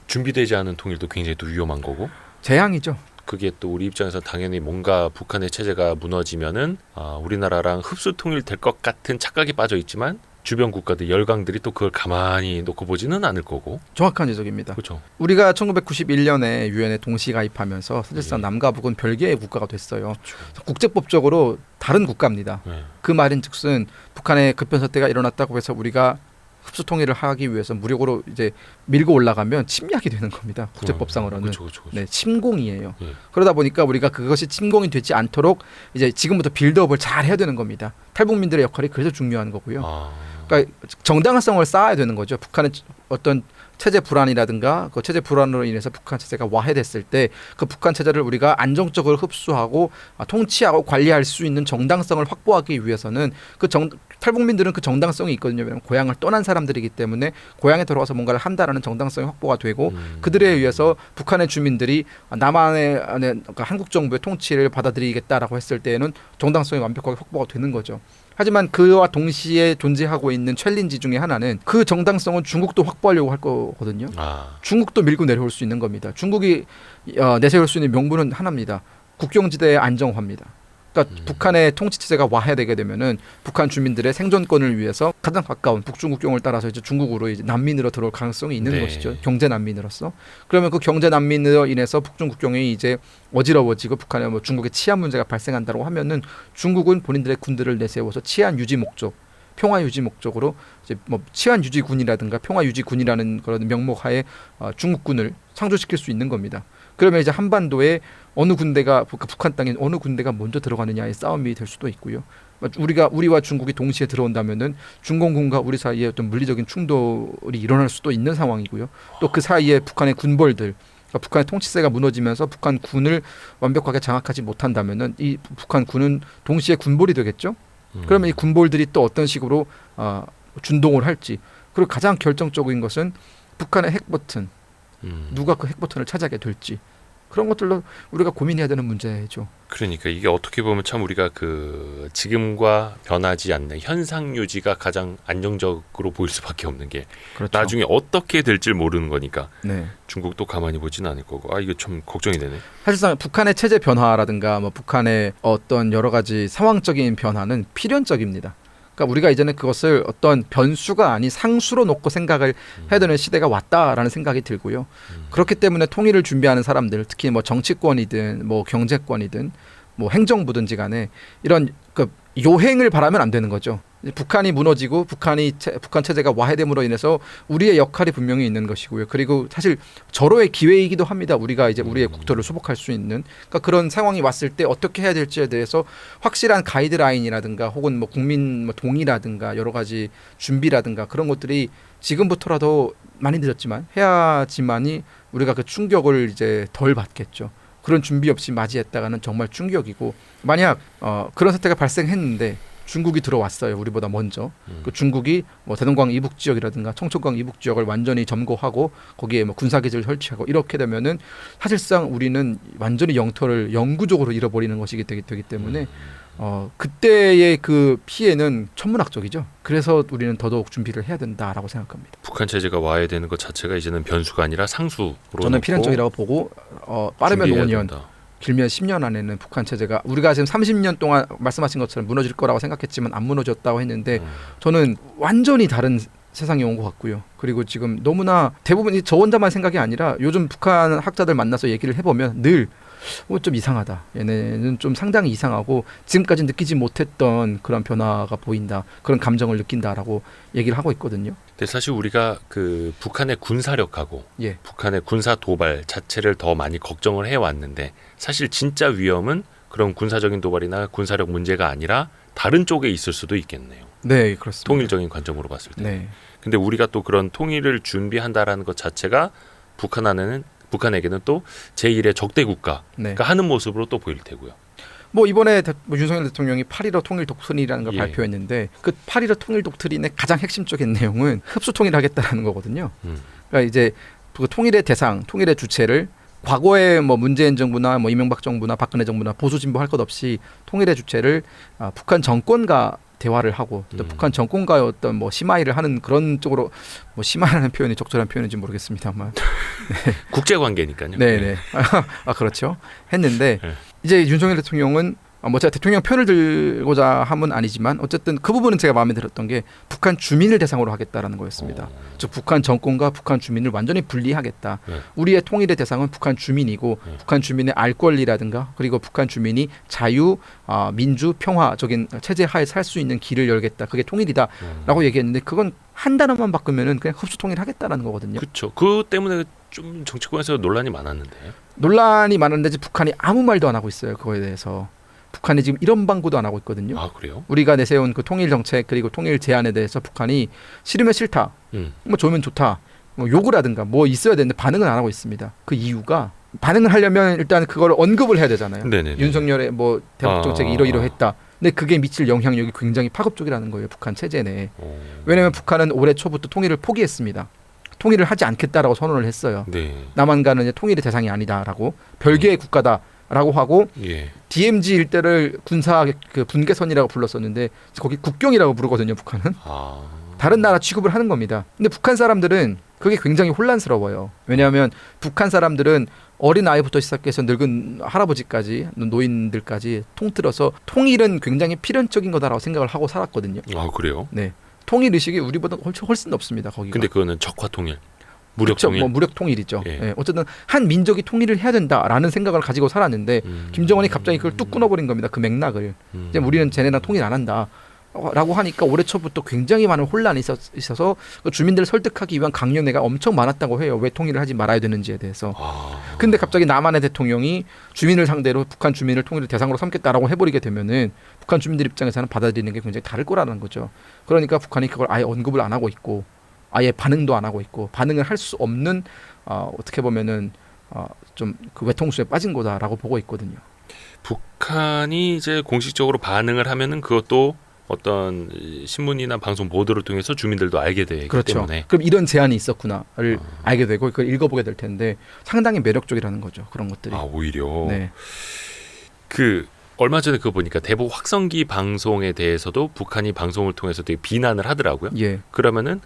준비되지 않은 통일도 굉장히 또 위험한 거고 재앙이죠. 그게 또 우리 입장에서 당연히 뭔가 북한의 체제가 무너지면은 우리나라랑 흡수 통일될 것 같은 착각에 빠져 있지만 주변 국가들 열강들이 또 그걸 가만히 놓고 보지는 않을 거고. 정확한 지적입니다. 그렇죠. 우리가 1991년에 유엔에 동시 가입하면서 사실상 예. 남과 북은 별개의 국가가 됐어요. 그렇죠. 국제법적으로 다른 국가입니다. 네. 그 말인즉슨 북한의 급변사태가 일어났다고 해서 우리가 흡수 통일을 하기 위해서 무력으로 이제 밀고 올라가면 침략이 되는 겁니다. 국제법상으로는. 그렇죠. 네, 침공이에요. 예. 그러다 보니까 우리가 그것이 침공이 되지 않도록 이제 지금부터 빌드업을 잘 해야 되는 겁니다. 탈북민들의 역할이 그래서 중요한 거고요. 그러니까 정당성을 쌓아야 되는 거죠. 북한의 어떤 체제 불안이라든가 그 체제 불안으로 인해서 북한 체제가 와해됐을 때 그 북한 체제를 우리가 안정적으로 흡수하고 통치하고 관리할 수 있는 정당성을 확보하기 위해서는 탈북민들은 그 정당성이 있거든요. 왜냐하면 고향을 떠난 사람들이기 때문에 고향에 돌아와서 뭔가를 한다라는 정당성이 확보가 되고 그들에 의해서 북한의 주민들이 남한의 그러니까 한국 정부의 통치를 받아들이겠다라고 했을 때에는 정당성이 완벽하게 확보가 되는 거죠. 하지만 그와 동시에 존재하고 있는 챌린지 중에 하나는 그 정당성은 중국도 확보하려고 할 거거든요. 중국도 밀고 내려올 수 있는 겁니다. 중국이 내세울 수 있는 명분은 하나입니다. 국경지대의 안정화입니다. 그러니까 북한의 통치체제가 와해되게 되면은 북한 주민들의 생존권을 위해서 가장 가까운 북중국경을 따라서 이제 중국으로 이제 난민으로 들어올 가능성이 있는 네. 것이죠. 경제 난민으로서. 그러면 그 경제 난민으로 인해서 북중국경이 이제 어지러워지고 북한에 뭐 중국의 치안 문제가 발생한다고 하면은 중국은 본인들의 군들을 내세워서 치안 유지 목적, 평화 유지 목적으로 이제 뭐 치안 유지군이라든가 평화 유지군이라는 그런 명목하에 중국군을 상주시킬 수 있는 겁니다. 그러면 이제 한반도에 어느 군대가 북한 땅에 어느 군대가 먼저 들어가느냐의 싸움이 될 수도 있고요. 우리와 중국이 동시에 들어온다면은 중공군과 우리 사이에 어떤 물리적인 충돌이 일어날 수도 있는 상황이고요. 또 그 사이에 북한의 군벌들, 그러니까 북한의 통치세가 무너지면서 북한 군을 완벽하게 장악하지 못한다면은 이 북한 군은 동시에 군벌이 되겠죠. 그러면 이 군벌들이 또 어떤 식으로 준동을 할지. 그리고 가장 결정적인 것은 북한의 핵 버튼. 누가 그 핵 버튼을 차지하게 될지. 그런 것들로 우리가 고민해야 되는 문제죠. 그러니까 이게 어떻게 보면 참 우리가 그 지금과 변하지 않는 현상 유지가 가장 안정적으로 보일 수밖에 없는 게 그렇죠. 나중에 어떻게 될지 모르는 거니까 네. 중국도 가만히 보지는 않을 거고 이거 좀 걱정이 되네. 사실상 북한의 체제 변화라든가 뭐 북한의 어떤 여러 가지 상황적인 변화는 필연적입니다. 그러니까 우리가 이제는 그것을 어떤 변수가 아닌 상수로 놓고 생각을 해야 되는 시대가 왔다라는 생각이 들고요. 그렇기 때문에 통일을 준비하는 사람들, 특히 뭐 정치권이든 뭐 경제권이든 뭐 행정부든지 간에 이런 그 요행을 바라면 안 되는 거죠. 북한이 무너지고 북한 체제가 와해됨으로 인해서 우리의 역할이 분명히 있는 것이고요. 그리고 사실 절호의 기회이기도 합니다. 우리가 이제 우리의 국토를 수복할 수 있는 그러니까 그런 상황이 왔을 때 어떻게 해야 될지에 대해서 확실한 가이드라인이라든가 혹은 뭐 국민 뭐 동의라든가 여러 가지 준비라든가 그런 것들이 지금부터라도 많이 늦었지만 해야지만이 우리가 그 충격을 이제 덜 받겠죠. 그런 준비 없이 맞이했다가는 정말 충격이고 만약 그런 사태가 발생했는데 중국이 들어왔어요. 우리보다 먼저. 그 중국이 뭐 대동강 이북 지역이라든가 청천강 이북 지역을 완전히 점거하고 거기에 뭐 군사기지를 설치하고 이렇게 되면은 사실상 우리는 완전히 영토를 영구적으로 잃어버리는 것이 되기 때문에 그때의 그 피해는 천문학적이죠. 그래서 우리는 더더욱 준비를 해야 된다라고 생각합니다. 북한 체제가 와야 되는 것 자체가 이제는 변수가 아니라 상수로 저는 필연적이라고 보고 빠르면 5년 된다. 길면 10년 안에는 북한 체제가 우리가 지금 30년 동안 말씀하신 것처럼 무너질 거라고 생각했지만 안 무너졌다고 했는데 저는 완전히 다른 세상이 온 것 같고요. 그리고 지금 너무나 대부분 저 혼자만 생각이 아니라 요즘 북한 학자들 만나서 얘기를 해보면 늘 좀 이상하다. 얘네는 좀 상당히 이상하고 지금까지 느끼지 못했던 그런 변화가 보인다. 그런 감정을 느낀다라고 얘기를 하고 있거든요. 근데 사실 우리가 그 북한의 군사력하고 예. 북한의 군사 도발 자체를 더 많이 걱정을 해왔는데 사실 진짜 위험은 그런 군사적인 도발이나 군사력 문제가 아니라 다른 쪽에 있을 수도 있겠네요. 네, 그렇습니다. 통일적인 관점으로 봤을 때. 네. 근데 우리가 또 그런 통일을 준비한다라는 것 자체가 북한에게는 또 제1의 적대 국가가 네. 하는 모습으로 또 보일 테고요. 뭐 이번에 윤석열 대통령이 8.15 통일 독트린이라는 걸 예. 발표했는데 그 8.15 통일 독트린의 가장 핵심적인 내용은 흡수 통일하겠다라는 거거든요. 그러니까 이제 그 통일의 대상, 통일의 주체를 과거에 뭐 문재인 정부나 뭐 이명박 정부나 박근혜 정부나 보수 진보 할 것 없이 통일의 주체를 북한 정권과 대화를 하고 또 북한 정권과의 어떤 뭐 심화를 하는 그런 쪽으로 뭐 심화라는 표현이 적절한 표현인지 모르겠습니다만 국제 관계니까요. 네네 그렇죠 했는데 네. 이제 윤석열 대통령은 뭐 제가 대통령 편을 들고자 함은 아니지만 어쨌든 그 부분은 제가 마음에 들었던 게 북한 주민을 대상으로 하겠다라는 거였습니다. 즉 북한 정권과 북한 주민을 완전히 분리하겠다. 네. 우리의 통일의 대상은 북한 주민이고 북한 주민의 알 권리라든가 그리고 북한 주민이 자유, 민주, 평화적인 체제 하에 살 수 있는 길을 열겠다. 그게 통일이다라고 얘기했는데 그건 한 단어만 바꾸면은 그냥 흡수 통일하겠다라는 거거든요. 그렇죠. 그 때문에 좀 정치권에서 논란이 많았는데. 논란이 많은데 북한이 아무 말도 안 하고 있어요. 그거에 대해서. 북한이 지금 이런 방구도 안 하고 있거든요. 아 그래요? 우리가 내세운 그 통일 정책 그리고 통일 제안에 대해서 북한이 싫으면 싫다, 뭐 좋으면 좋다, 뭐 욕을 하든가 뭐 있어야 되는데 반응은 안 하고 있습니다. 그 이유가 반응을 하려면 일단 그걸 언급을 해야 되잖아요. 네네네. 윤석열의 뭐 대북 정책이 이러이러했다. 근데 그게 미칠 영향력이 굉장히 파급적이라는 거예요. 북한 체제 내에. 왜냐하면 북한은 올해 초부터 통일을 포기했습니다. 통일을 하지 않겠다라고 선언을 했어요. 네. 남한과는 이제 통일의 대상이 아니다라고 별개의 국가다. 라고 하고 예. DMZ 일대를 군사 그 분계선이라고 불렀었는데 거기 국경이라고 부르거든요. 북한은 다른 나라 취급을 하는 겁니다. 근데 북한 사람들은 그게 굉장히 혼란스러워요. 왜냐하면 북한 사람들은 어린 아이부터 시작해서 늙은 할아버지까지 노인들까지 통틀어서 통일은 굉장히 필연적인 거다라고 생각을 하고 살았거든요. 아 그래요? 네, 통일 의식이 우리보다 훨씬 높습니다. 거기가. 근데 그거는 적화 통일. 무력 그렇죠. 통일. 뭐 무력 통일이죠. 예. 예. 어쨌든 한 민족이 통일을 해야 된다라는 생각을 가지고 살았는데 김정은이 갑자기 그걸 뚝 끊어버린 겁니다. 그 맥락을. 이제 우리는 쟤네랑 통일 안 한다. 라고 하니까 올해 초부터 굉장히 많은 혼란이 있어서 그 주민들을 설득하기 위한 강연회가 엄청 많았다고 해요. 왜 통일을 하지 말아야 되는지에 대해서. 근데 갑자기 남한의 대통령이 주민을 상대로 북한 주민을 통일을 대상으로 삼겠다라고 해버리게 되면은 북한 주민들 입장에서는 받아들이는 게 굉장히 다를 거라는 거죠. 그러니까 북한이 그걸 아예 언급을 안 하고 있고 아예 반응도 안 하고 있고 반응을 할 수 없는 어떻게 보면은 좀 그 외통수에 빠진 거다라고 보고 있거든요. 북한이 이제 공식적으로 반응을 하면은 그것도 어떤 신문이나 방송 보도를 통해서 주민들도 알게 되기 그렇죠. 때문에. 그럼 이런 제안이 있었구나를 알게 되고 그걸 읽어보게 될 텐데 상당히 매력적이라는 거죠. 그런 것들이. 아 오히려. 네. 그 얼마 전에 그거 보니까 대북 확성기 방송에 대해서도 북한이 방송을 통해서 되게 비난을 하더라고요. 예. 그러면은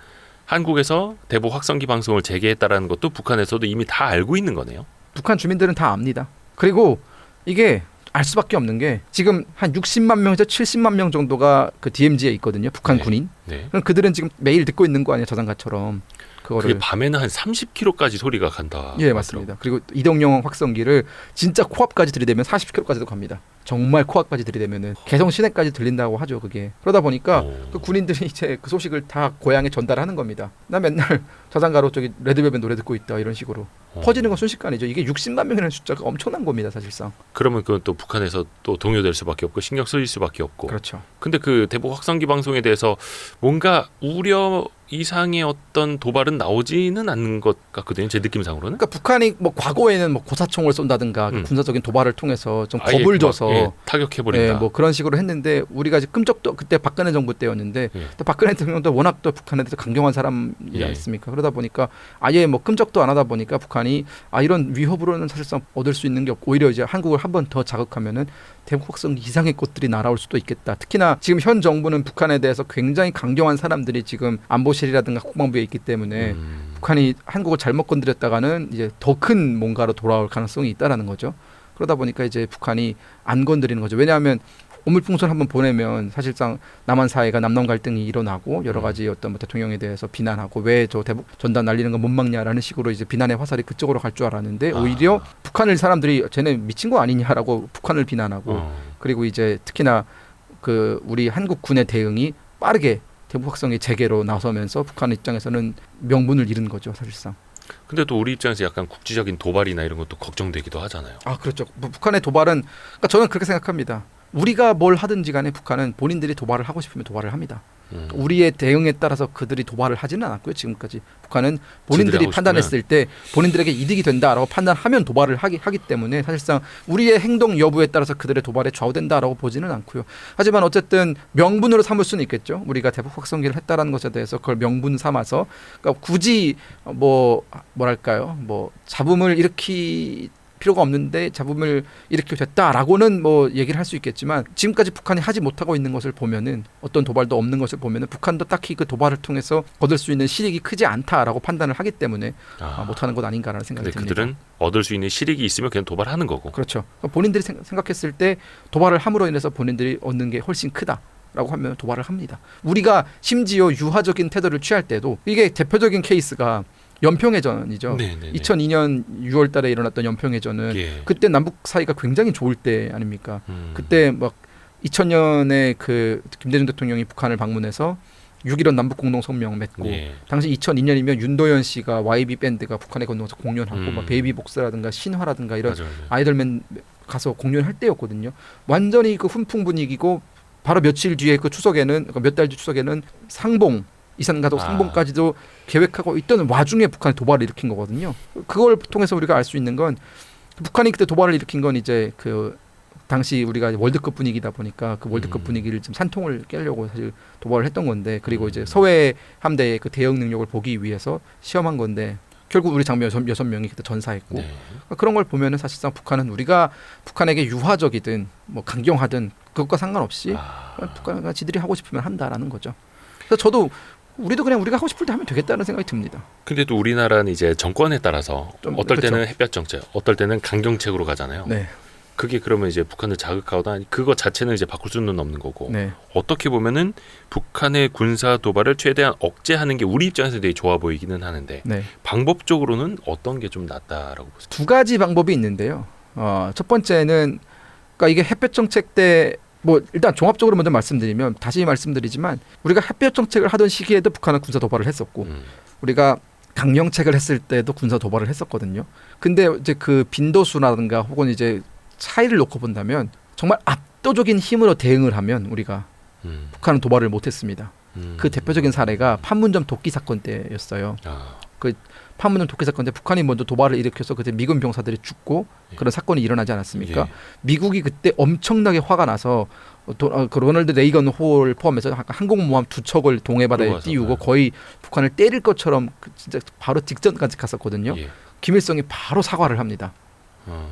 한국에서 대북 확성기 방송을 재개했다라는 것도 북한에서도 이미 다 알고 있는 거네요. 북한 주민들은 다 압니다. 그리고 이게 알 수밖에 없는 게 지금 한 60만 명에서 70만 명 정도가 그 DMZ에 있거든요. 북한 네. 군인. 네. 그럼 그들은 지금 매일 듣고 있는 거 아니에요. 자장가처럼. 그거를. 그게 밤에는 한 30km까지 소리가 간다. 예, 맞습니다. 그리고 이동용 확성기를 진짜 코앞까지 들이대면 40km까지도 갑니다. 정말 코앞까지 들이대면은 개성 시내까지 들린다고 하죠. 그게. 그러다 보니까 그 군인들이 이제 그 소식을 다 고향에 전달하는 겁니다. 나 맨날 자장가로 저기 레드벨벳 노래 듣고 있다 이런 식으로 퍼지는 건 순식간이죠. 이게 60만 명이라는 숫자가 엄청난 겁니다, 사실상. 그러면 그건 또 북한에서 또 동요될 수밖에 없고 신경 쓰일 수밖에 없고. 그렇죠. 근데 그 대북 확성기 방송에 대해서 뭔가 우려 이상의 어떤 도발은 나오지는 않는 것 같거든요. 제 느낌상으로는. 그러니까 북한이 뭐 과거에는 뭐 고사총을 쏜다든가 군사적인 도발을 통해서 좀 겁을 줘서 타격해버린다. 뭐 그런 식으로 했는데 우리가 이제 끔적도 그때 박근혜 정부 때였는데 또 박근혜 대통령도 워낙 또 북한에 대해서 강경한 사람이지 않습니까? 그러다 보니까 아예 뭐 끔적도 안 하다 보니까 북한이 이런 위협으로는 사실상 얻을 수 있는 게 없고 오히려 이제 한국을 한 번 더 자극하면은 대북 확성 이상의 것들이 날아올 수도 있겠다. 특히나 지금 현 정부는 북한에 대해서 굉장히 강경한 사람들이 지금 안보실이라든가 국방부에 있기 때문에 북한이 한국을 잘못 건드렸다가는 이제 더 큰 뭔가로 돌아올 가능성이 있다라는 거죠. 그러다 보니까 이제 북한이 안 건드리는 거죠. 왜냐하면 오물풍선 한번 보내면 사실상 남한 사회가 남남 갈등이 일어나고 여러 가지 어떤 뭐 대통령에 대해서 비난하고 왜 저 대북 전단 날리는 거 못 막냐라는 식으로 이제 비난의 화살이 그쪽으로 갈 줄 알았는데 오히려 북한을 사람들이 쟤네 미친 거 아니냐라고 북한을 비난하고 그리고 이제 특히나 그 우리 한국 군의 대응이 빠르게 대북 확성의 재개로 나서면서 북한 입장에서는 명분을 잃은 거죠 사실상. 근데 또 우리 입장에서 약간 국지적인 도발이나 이런 것도 걱정되기도 하잖아요. 아 그렇죠. 북한의 도발은 그러니까 저는 그렇게 생각합니다. 우리가 뭘 하든지 간에 북한은 본인들이 도발을 하고 싶으면 도발을 합니다. 우리의 대응에 따라서 그들이 도발을 하지는 않았고요. 지금까지 북한은 본인들이 판단했을 때 본인들에게 이득이 된다라고 판단하면 도발을 하기 때문에 사실상 우리의 행동 여부에 따라서 그들의 도발에 좌우된다라고 보지는 않고요. 하지만 어쨌든 명분으로 삼을 수는 있겠죠. 우리가 대북 확성기를 했다라는 것에 대해서 그걸 명분 삼아서 그러니까 굳이 뭐랄까요, 잡음을 일으키 필요가 없는데 잡음을 이렇게 됐다라고는 뭐 얘기를 할 수 있겠지만 지금까지 북한이 하지 못하고 있는 것을 보면은 어떤 도발도 없는 것을 보면은 북한도 딱히 그 도발을 통해서 거둘 수 있는 실익이 크지 않다라고 판단을 하기 때문에 못하는 것 아닌가라는 생각이 듭니다. 그들은 얻을 수 있는 실익이 있으면 그냥 도발하는 거고. 그렇죠. 본인들이 생각했을 때 도발을 함으로 인해서 본인들이 얻는 게 훨씬 크다라고 하면 도발을 합니다. 우리가 심지어 유화적인 태도를 취할 때도 이게 대표적인 케이스가 연평해전이죠. 네네네. 2002년 6월 달에 일어났던 연평해전은 그때 남북 사이가 굉장히 좋을 때 아닙니까? 그때 막 2000년에 그 김대중 대통령이 북한을 방문해서 6.15 남북 공동 성명 맺고 당시 2002년이면 윤도현 씨가 YB 밴드가 북한에 건너서 공연하고 막 베이비복스라든가 신화라든가 이런 아이돌맨 가서 공연할 때였거든요. 완전히 그 훈풍 분위기고 바로 며칠 뒤에 그 추석에는 몇 달 뒤 추석에는 상봉 이산가족 상봉까지도 계획하고 있던 와중에 북한이 도발을 일으킨 거거든요. 그걸 통해서 우리가 알 수 있는 건 북한이 그때 도발을 일으킨 건 이제 그 당시 우리가 월드컵 분위기다 보니까 그 월드컵 분위기를 좀 산통을 깨려고 사실 도발을 했던 건데 그리고 이제 서해 함대의 그 대응 능력을 보기 위해서 시험한 건데 결국 우리 장병 6명이 그때 전사했고 그러니까 그런 걸 보면은 사실상 북한은 우리가 북한에게 유화적이든 뭐 강경하든 그것과 상관없이 북한이 지들이 하고 싶으면 한다라는 거죠. 그래서 저도 우리도 그냥 우리가 하고 싶을 때 하면 되겠다는 생각이 듭니다. 근데 또 우리나라는 이제 정권에 따라서 어떨 때는 햇볕 정책, 어떨 때는 강경책으로 가잖아요. 네. 그게 그러면 이제 북한을 자극하거나 그거 자체는 이제 바꿀 수는 없는 거고 어떻게 보면은 북한의 군사 도발을 최대한 억제하는 게 우리 입장에서 되게 좋아 보이기는 하는데 방법적으로는 어떤 게 좀 낫다라고 보세요? 두 가지 방법이 있는데요. 첫 번째는 그러니까 이게 햇볕 정책 때 뭐 일단 종합적으로 먼저 말씀드리면 다시 말씀드리지만 우리가 햇볕 정책을 하던 시기에도 북한은 군사 도발을 했었고 우리가 강경책을 했을 때도 군사 도발을 했었거든요. 근데 이제 그 빈도수라든가 혹은 이제 차이를 놓고 본다면 정말 압도적인 힘으로 대응을 하면 우리가 북한은 도발을 못했습니다. 그 대표적인 사례가 판문점 도끼 사건 때였어요. 그 판문점 도끼 사건 때 북한이 먼저 도발을 일으켜서 그때 미군 병사들이 죽고 그런 사건이 일어나지 않았습니까? 미국이 그때 엄청나게 화가 나서 그 로널드 레이건 호를 포함해서 항공모함 2척을 동해바다에 띄우고 거의 북한을 때릴 것처럼 진짜 바로 직전까지 갔었거든요. 김일성이 바로 사과를 합니다.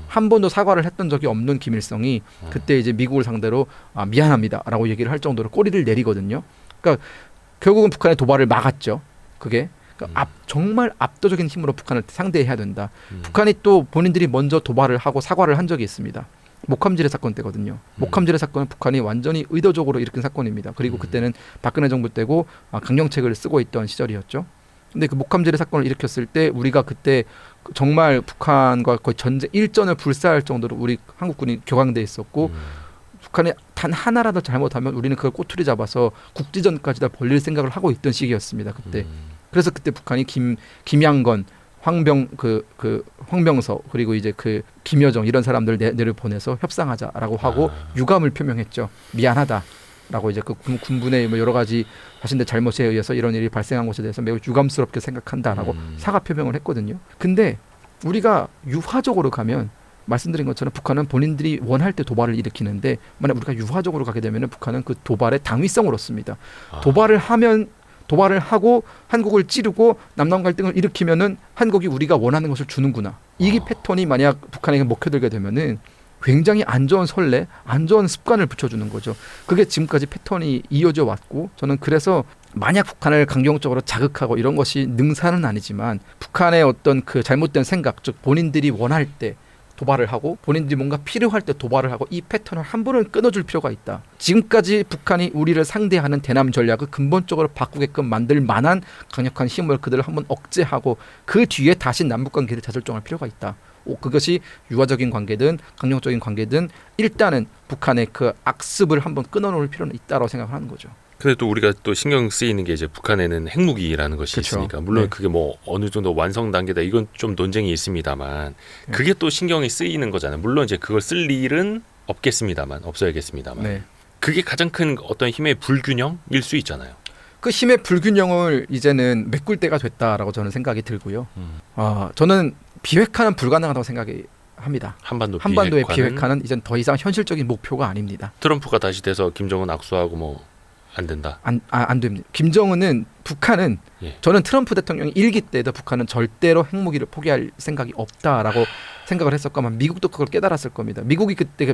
한 번도 사과를 했던 적이 없는 김일성이 그때 이제 미국을 상대로 미안합니다라고 얘기를 할 정도로 꼬리를 내리거든요. 그러니까 결국은 북한의 도발을 막았죠. 그게 그러니까 정말 압도적인 힘으로 북한을 상대해야 된다. 북한이 또 본인들이 먼저 도발을 하고 사과를 한 적이 있습니다. 목함지뢰 사건 때거든요. 목함지뢰 사건은 북한이 완전히 의도적으로 일으킨 사건입니다. 그리고 그때는 박근혜 정부 때고 강경책을 쓰고 있던 시절이었죠. 근데 그 목함지뢰 사건을 일으켰을 때 우리가 그때 정말 북한과 거의 전쟁 일전을 불사할 정도로 우리 한국군이 격앙돼 있었고 북한이 단 하나라도 잘못하면 우리는 그걸 꼬투리 잡아서 국지전까지 다 벌릴 생각을 하고 있던 시기였습니다. 그때. 그래서 그때 북한이 김양건, 황병서 그리고 이제 그 김여정 이런 사람들 내를 보내서 협상하자라고 하고 유감을 표명했죠. 미안하다라고 이제 그 군분의 뭐 여러 가지 자신들 잘못에 의해서 이런 일이 발생한 것에 대해서 매우 유감스럽게 생각한다라고 사과 표명을 했거든요. 근데 우리가 유화적으로 가면 말씀드린 것처럼 북한은 본인들이 원할 때 도발을 일으키는데 만약 우리가 유화적으로 가게 되면 북한은 그 도발의 당위성을 얻습니다. 도발을 하고 한국을 찌르고 남남 갈등을 일으키면은 한국이 우리가 원하는 것을 주는구나. 이 패턴이 만약 북한에게 먹혀들게 되면은 굉장히 안 좋은 선례, 안 좋은 습관을 붙여주는 거죠. 그게 지금까지 패턴이 이어져 왔고 저는 그래서 만약 북한을 강경적으로 자극하고 이런 것이 능사는 아니지만 북한의 어떤 그 잘못된 생각, 즉 본인들이 원할 때 도발을 하고 본인들이 뭔가 필요할 때 도발을 하고 이 패턴을 한 번은 끊어줄 필요가 있다. 지금까지 북한이 우리를 상대하는 대남 전략을 근본적으로 바꾸게끔 만들 만한 강력한 힘을 그들을 한번 억제하고 그 뒤에 다시 남북관계를 재설정할 필요가 있다. 그것이 유화적인 관계든 강력적인 관계든 일단은 북한의 그 악습을 한번 끊어놓을 필요는 있다고 생각하는 거죠. 근데 또 우리가 또 신경 쓰이는 게 이제 북한에는 핵무기라는 것이 그쵸. 있으니까 물론 네. 그게 뭐 어느 정도 완성 단계다 이건 좀 논쟁이 있습니다만 그게 또 신경이 쓰이는 거잖아요. 물론 이제 그걸 쓸 일은 없어야겠습니다만 네. 그게 가장 큰 어떤 힘의 불균형일 수 있잖아요. 그 힘의 불균형을 이제는 메꿀 때가 됐다라고 저는 생각이 들고요. 저는 비핵화는 불가능하다고 생각이 합니다. 한반도의 비핵화는 이젠 더 이상 현실적인 목표가 아닙니다. 트럼프가 다시 돼서 김정은 악수하고 뭐 안 된다. 안 됩니다. 북한은 저는 트럼프 대통령이 1기 때도 북한은 절대로 핵무기를 포기할 생각이 없다라고 생각을 했었고 아마 미국도 그걸 깨달았을 겁니다.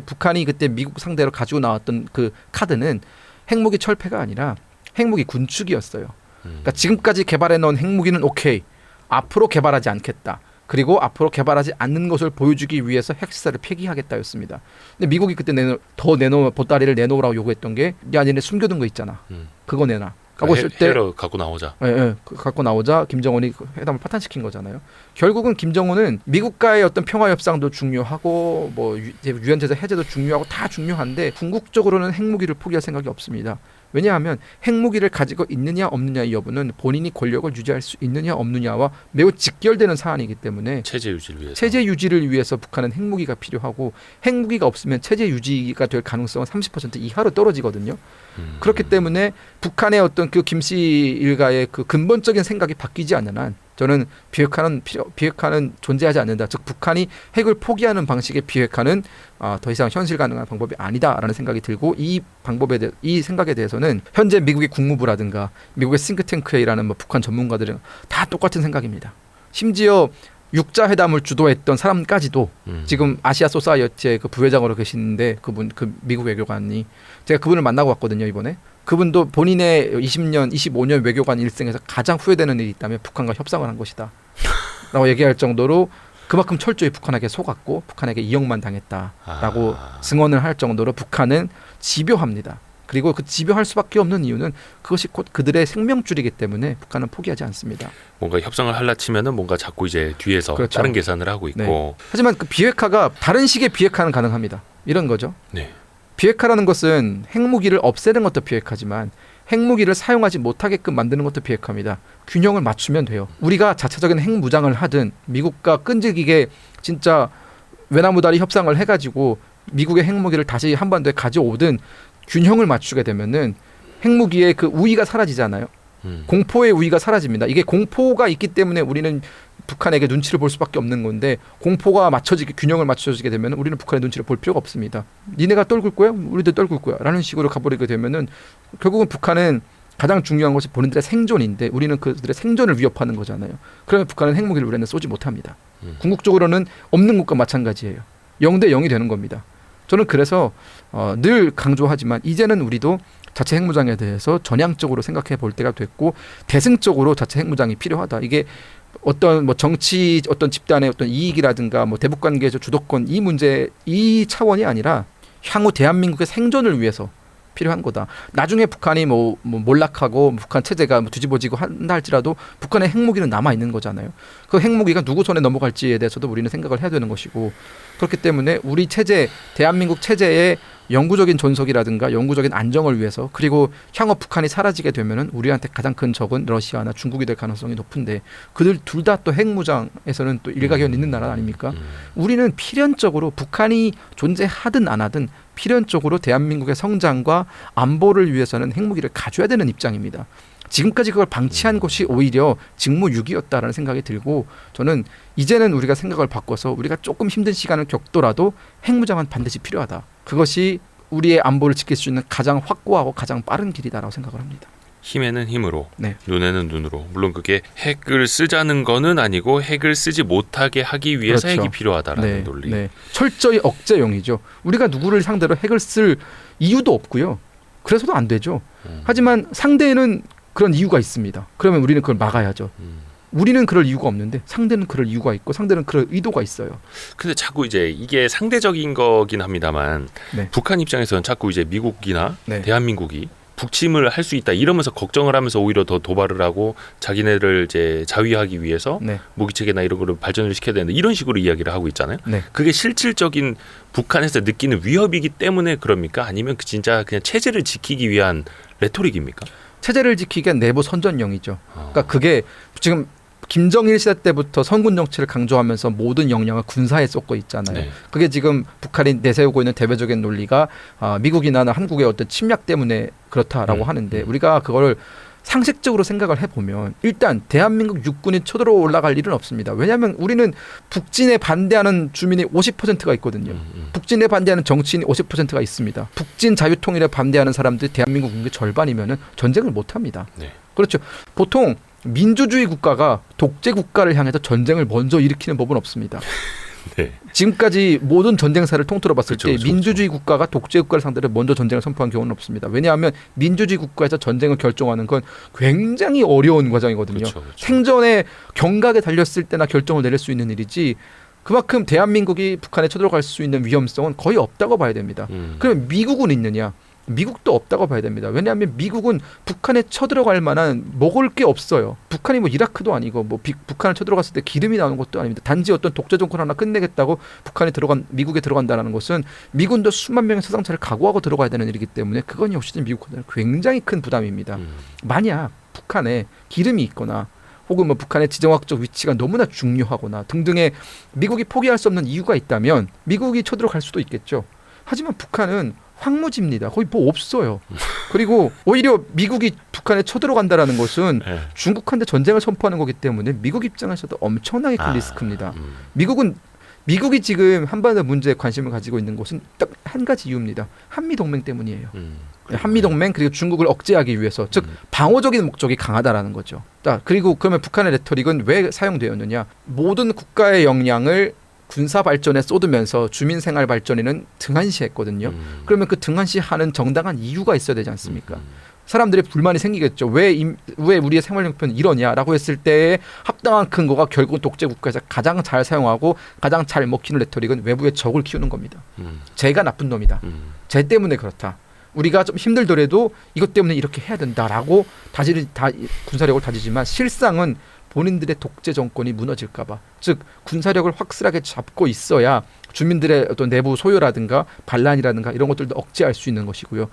북한이 그때 미국 상대로 가지고 나왔던 그 카드는 핵무기 철폐가 아니라 핵무기 군축이었어요. 그러니까 지금까지 개발해 놓은 핵무기는 오케이. 앞으로 개발하지 않겠다. 그리고 앞으로 개발하지 않는 것을 보여주기 위해서 핵시설을 폐기하겠다였습니다. 근데 미국이 그때 보따리를 내놓으라고 요구했던 게 야 니네 숨겨둔 거 있잖아. 그거 내놔. 하고 있을 때 갖고 나오자. 갖고 나오자 김정은이 회담을 파탄시킨 거잖아요. 결국은 김정은은 미국과의 어떤 평화 협상도 중요하고 뭐 유엔 제재 해제도 중요하고 다 중요한데 궁극적으로는 핵무기를 포기할 생각이 없습니다. 왜냐하면 핵무기를 가지고 있느냐 없느냐의 여부는 본인이 권력을 유지할 수 있느냐 없느냐와 매우 직결되는 사안이기 때문에 체제 유지를 위해서 북한은 핵무기가 필요하고 핵무기가 없으면 체제 유지가 될 가능성은 30% 이하로 떨어지거든요. 그렇기 때문에 북한의 어떤 그 김씨 일가의 그 근본적인 생각이 바뀌지 않는 한 저는 비핵화는 존재하지 않는다. 즉 북한이 핵을 포기하는 방식의 비핵화는 더 이상 현실 가능한 방법이 아니다라는 생각이 들고 이 생각에 대해서는 현재 미국의 국무부라든가 미국의 싱크탱크에 일하는 북한 전문가들은 다 똑같은 생각입니다. 심지어 육자회담을 주도했던 사람까지도 지금 아시아 소사이어티의 그 부회장으로 계시는데 그 미국 외교관이 제가 그분을 만나고 왔거든요 이번에. 그분도 본인의 25년 외교관 일생에서 가장 후회되는 일이 있다면 북한과 협상을 한 것이다 라고 얘기할 정도로 그만큼 철저히 북한에게 속았고 북한에게 이용만 당했다라고 증언을 할 정도로 북한은 집요합니다. 그리고 그 집요할 수밖에 없는 이유는 그것이 곧 그들의 생명줄이기 때문에 북한은 포기하지 않습니다. 뭔가 협상을 하려 치면은 뭔가 자꾸 이제 뒤에서 그렇죠. 다른 계산을 하고 있고. 네. 하지만 그 비핵화가 다른 식의 비핵화는 가능합니다. 이런 거죠. 네. 비핵화라는 것은 핵무기를 없애는 것도 비핵화지만 핵무기를 사용하지 못하게끔 만드는 것도 비핵화입니다. 균형을 맞추면 돼요. 우리가 자체적인 핵무장을 하든 미국과 끈질기게 진짜 외나무다리 협상을 해가지고 미국의 핵무기를 다시 한반도에 가져오든 균형을 맞추게 되면은 핵무기의 그 우위가 사라지잖아요. 공포의 우위가 사라집니다. 이게 공포가 있기 때문에 우리는 북한에게 눈치를 볼 수밖에 없는 건데 공포가 균형을 맞춰지게 되면 우리는 북한의 눈치를 볼 필요가 없습니다. 니네가 떨굴 거야? 우리도 떨굴 거야. 라는 식으로 가버리게 되면은 결국은 북한은 가장 중요한 것이 본인들의 생존인데 우리는 그들의 생존을 위협하는 거잖아요. 그러면 북한은 핵무기를 우리는 쏘지 못합니다. 궁극적으로는 없는 것과 마찬가지예요. 0대 0이 되는 겁니다. 저는 그래서 늘 강조하지만 이제는 우리도 자체 핵무장에 대해서 전향적으로 생각해 볼 때가 됐고 대승적으로 자체 핵무장이 필요하다. 이게 어떤 어떤 집단의 어떤 이익이라든가 대북 관계에서 주도권 이 차원이 아니라 향후 대한민국의 생존을 위해서 필요한 거다. 나중에 북한이 몰락하고 북한 체제가 뒤집어지고 한다 할지라도 북한의 핵무기는 남아 있는 거잖아요. 그 핵무기가 누구 손에 넘어갈지에 대해서도 우리는 생각을 해야 되는 것이고 그렇기 때문에 우리 체제, 대한민국 체제의 영구적인 존속이라든가 영구적인 안정을 위해서 그리고 향후 북한이 사라지게 되면은 우리한테 가장 큰 적은 러시아나 중국이 될 가능성이 높은데 그들 둘 다 또 핵무장에서는 또 일가견 있는 나라 아닙니까? 우리는 필연적으로 북한이 존재하든 안 하든 필연적으로 대한민국의 성장과 안보를 위해서는 핵무기를 가져야 되는 입장입니다. 지금까지 그걸 방치한 것이 오히려 직무유기였다라는 생각이 들고 저는 이제는 우리가 생각을 바꿔서 우리가 조금 힘든 시간을 겪더라도 핵무장은 반드시 필요하다. 그것이 우리의 안보를 지킬 수 있는 가장 확고하고 가장 빠른 길이다라고 생각을 합니다. 힘에는 힘으로, 눈에는 눈으로. 물론 그게 핵을 쓰자는 거는 아니고 핵을 쓰지 못하게 하기 위해서 핵이 필요하다라는 논리. 네. 철저히 억제용이죠. 우리가 누구를 상대로 핵을 쓸 이유도 없고요. 그래서도 안 되죠. 하지만 상대에는 그런 이유가 있습니다. 그러면 우리는 그걸 막아야죠. 우리는 그럴 이유가 없는데 상대는 그럴 이유가 있고 상대는 그럴 의도가 있어요. 근데 자꾸 이제 이게 상대적인 거긴 합니다만 네. 북한 입장에서는 자꾸 이제 미국이나 네. 대한민국이 북침을 할 수 있다 이러면서 걱정을 하면서 오히려 더 도발을 하고 자기네를 이제 자위하기 위해서 네. 무기 체계나 이런 거를 발전을 시켜야 되는데 이런 식으로 이야기를 하고 있잖아요. 네. 그게 실질적인 북한에서 느끼는 위협이기 때문에 그럽니까? 아니면 그 진짜 그냥 체제를 지키기 위한 레토릭입니까? 체제를 지키기 위한 내부 선전용이죠. 그러니까 그게 지금 김정일 시대 때부터 선군 정치를 강조하면서 모든 역량을 군사에 쏟고 있잖아요. 네. 그게 지금 북한이 내세우고 있는 대외적인 논리가 미국이나 한국의 어떤 침략 때문에 그렇다라고 하는데 우리가 그걸 상식적으로 생각을 해보면 일단 대한민국 육군이 쳐들어 올라갈 일은 없습니다. 왜냐하면 우리는 북진에 반대하는 주민이 50%가 있거든요. 북진에 반대하는 정치인이 50%가 있습니다. 북진 자유통일에 반대하는 사람들이 대한민국 국민의 절반이면은 전쟁을 못합니다. 네. 그렇죠. 보통 민주주의 국가가 독재 국가를 향해서 전쟁을 먼저 일으키는 법은 없습니다. 네. 지금까지 모든 전쟁사를 통틀어 봤을 그쵸, 때 그쵸, 민주주의 국가가 독재 국가를 상대로 먼저 전쟁을 선포한 경우는 없습니다. 왜냐하면 민주주의 국가에서 전쟁을 결정하는 건 굉장히 어려운 과정이거든요. 그쵸. 생전에 경각에 달렸을 때나 결정을 내릴 수 있는 일이지 그만큼 대한민국이 북한에 쳐들어갈 수 있는 위험성은 거의 없다고 봐야 됩니다. 그러면 미국은 있느냐? 미국도 없다고 봐야 됩니다. 왜냐하면 미국은 북한에 쳐들어갈 만한 먹을 게 없어요. 북한이 뭐 이라크도 아니고 뭐 북한을 쳐들어갔을 때 기름이 나오는 것도 아닙니다. 단지 어떤 독재 정권 하나 끝내겠다고 미국에 들어간다는 것은 미군도 수만 명의 사상자를 각오하고 들어가야 되는 일이기 때문에 그건 역시 미국한테는 굉장히 큰 부담입니다. 만약 북한에 기름이 있거나 혹은 뭐 북한의 지정학적 위치가 너무나 중요하거나 등등의 미국이 포기할 수 없는 이유가 있다면 미국이 쳐들어갈 수도 있겠죠. 하지만 북한은 황무지입니다. 거의 뭐 없어요. 그리고 오히려 미국이 북한에 쳐들어간다라는 것은 네. 중국한테 전쟁을 선포하는 거기 때문에 미국 입장에서도 엄청나게 큰 리스크입니다. 미국이 지금 한반도 문제에 관심을 가지고 있는 것은 딱 한 가지 이유입니다. 한미동맹 때문이에요. 한미동맹 그리고 중국을 억제하기 위해서 즉 방어적인 목적이 강하다라는 거죠. 그리고 그러면 북한의 레토릭은 왜 사용되었느냐. 모든 국가의 역량을 군사 발전에 쏟으면서 주민 생활 발전에는 등한시했거든요. 그러면 그 등한시하는 정당한 이유가 있어야 되지 않습니까? 사람들의 불만이 생기겠죠. 왜 우리의 생활 형편은 이러냐라고 했을 때에 합당한 근거가 결국 독재 국가에서 가장 잘 사용하고 가장 잘 먹히는 레토릭은 외부의 적을 키우는 겁니다. 쟤가 나쁜 놈이다. 쟤 때문에 그렇다. 우리가 좀 힘들더라도 이것 때문에 이렇게 해야 된다라고 군사력을 다지지만 실상은 본인들의 독재 정권이 무너질까봐, 즉 군사력을 확실하게 잡고 있어야 주민들의 어떤 내부 소요라든가 반란이라든가 이런 것들도 억제할 수 있는 것이고요.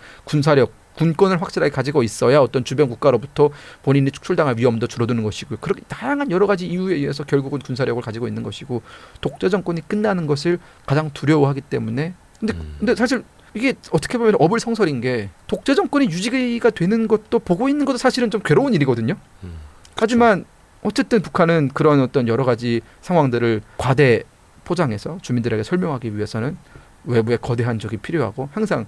군권을 확실하게 가지고 있어야 어떤 주변 국가로부터 본인이 축출당할 위험도 줄어드는 것이고요. 그렇게 다양한 여러 가지 이유에 의해서 결국은 군사력을 가지고 있는 것이고 독재 정권이 끝나는 것을 가장 두려워하기 때문에 근데 사실 이게 어떻게 보면 어불성설인 게 독재 정권이 유지가 되는 것도 보고 있는 것도 사실은 좀 괴로운 일이거든요. 하지만 어쨌든 북한은 그런 어떤 여러 가지 상황들을 과대 포장해서 주민들에게 설명하기 위해서는 외부의 거대한 적이 필요하고 항상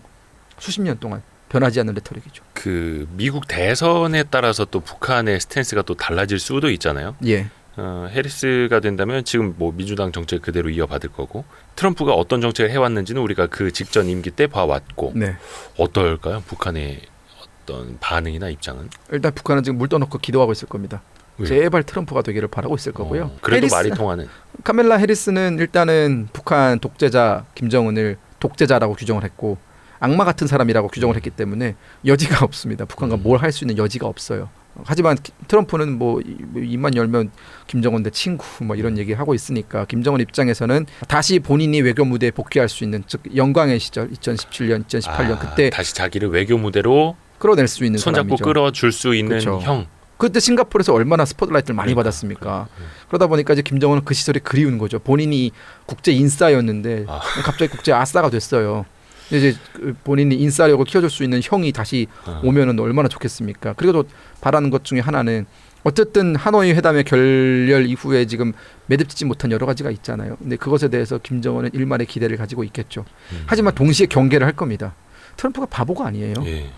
수십 년 동안 변하지 않는 레토릭이죠. 그 미국 대선에 따라서 또 북한의 스탠스가 또 달라질 수도 있잖아요. 예. 해리스가 된다면 지금 뭐 민주당 정책 그대로 이어받을 거고 트럼프가 어떤 정책을 해왔는지는 우리가 그 직전 임기 때 봐왔고 네. 어떨까요? 북한의 어떤 반응이나 입장은? 일단 북한은 지금 물 떠놓고 기도하고 있을 겁니다. 왜요? 제발 트럼프가 되기를 바라고 있을 거고요. 그래도 말이 통하는. 카멜라 해리스는 일단은 북한 독재자 김정은을 독재자라고 규정을 했고 악마 같은 사람이라고 규정을 했기 때문에 여지가 없습니다. 북한과 뭘 할 수 있는 여지가 없어요. 하지만 트럼프는 뭐 입만 열면 김정은 내 친구 뭐 이런 얘기 하고 있으니까 김정은 입장에서는 다시 본인이 외교 무대에 복귀할 수 있는 즉 영광의 시절 2017년, 2018년 그때 다시 자기를 외교 무대로 끌어낼 수 있는 손잡고 사람이죠. 끌어줄 수 있는 그쵸. 형. 그때 싱가포르에서 얼마나 스포트라이트를 많이 받았습니까? 그러다 보니까 이제 김정은은 그 시절이 그리운 거죠. 본인이 국제 인싸였는데 갑자기 국제 아싸가 됐어요. 이제 본인이 인싸력을 키워줄 수 있는 형이 다시 오면은 얼마나 좋겠습니까? 그리고 또 바라는 것 중에 하나는 어쨌든 하노이 회담의 결렬 이후에 지금 매듭지지 못한 여러 가지가 있잖아요. 근데 그것에 대해서 김정은은 일말의 기대를 가지고 있겠죠. 하지만 동시에 경계를 할 겁니다. 트럼프가 바보가 아니에요. 예.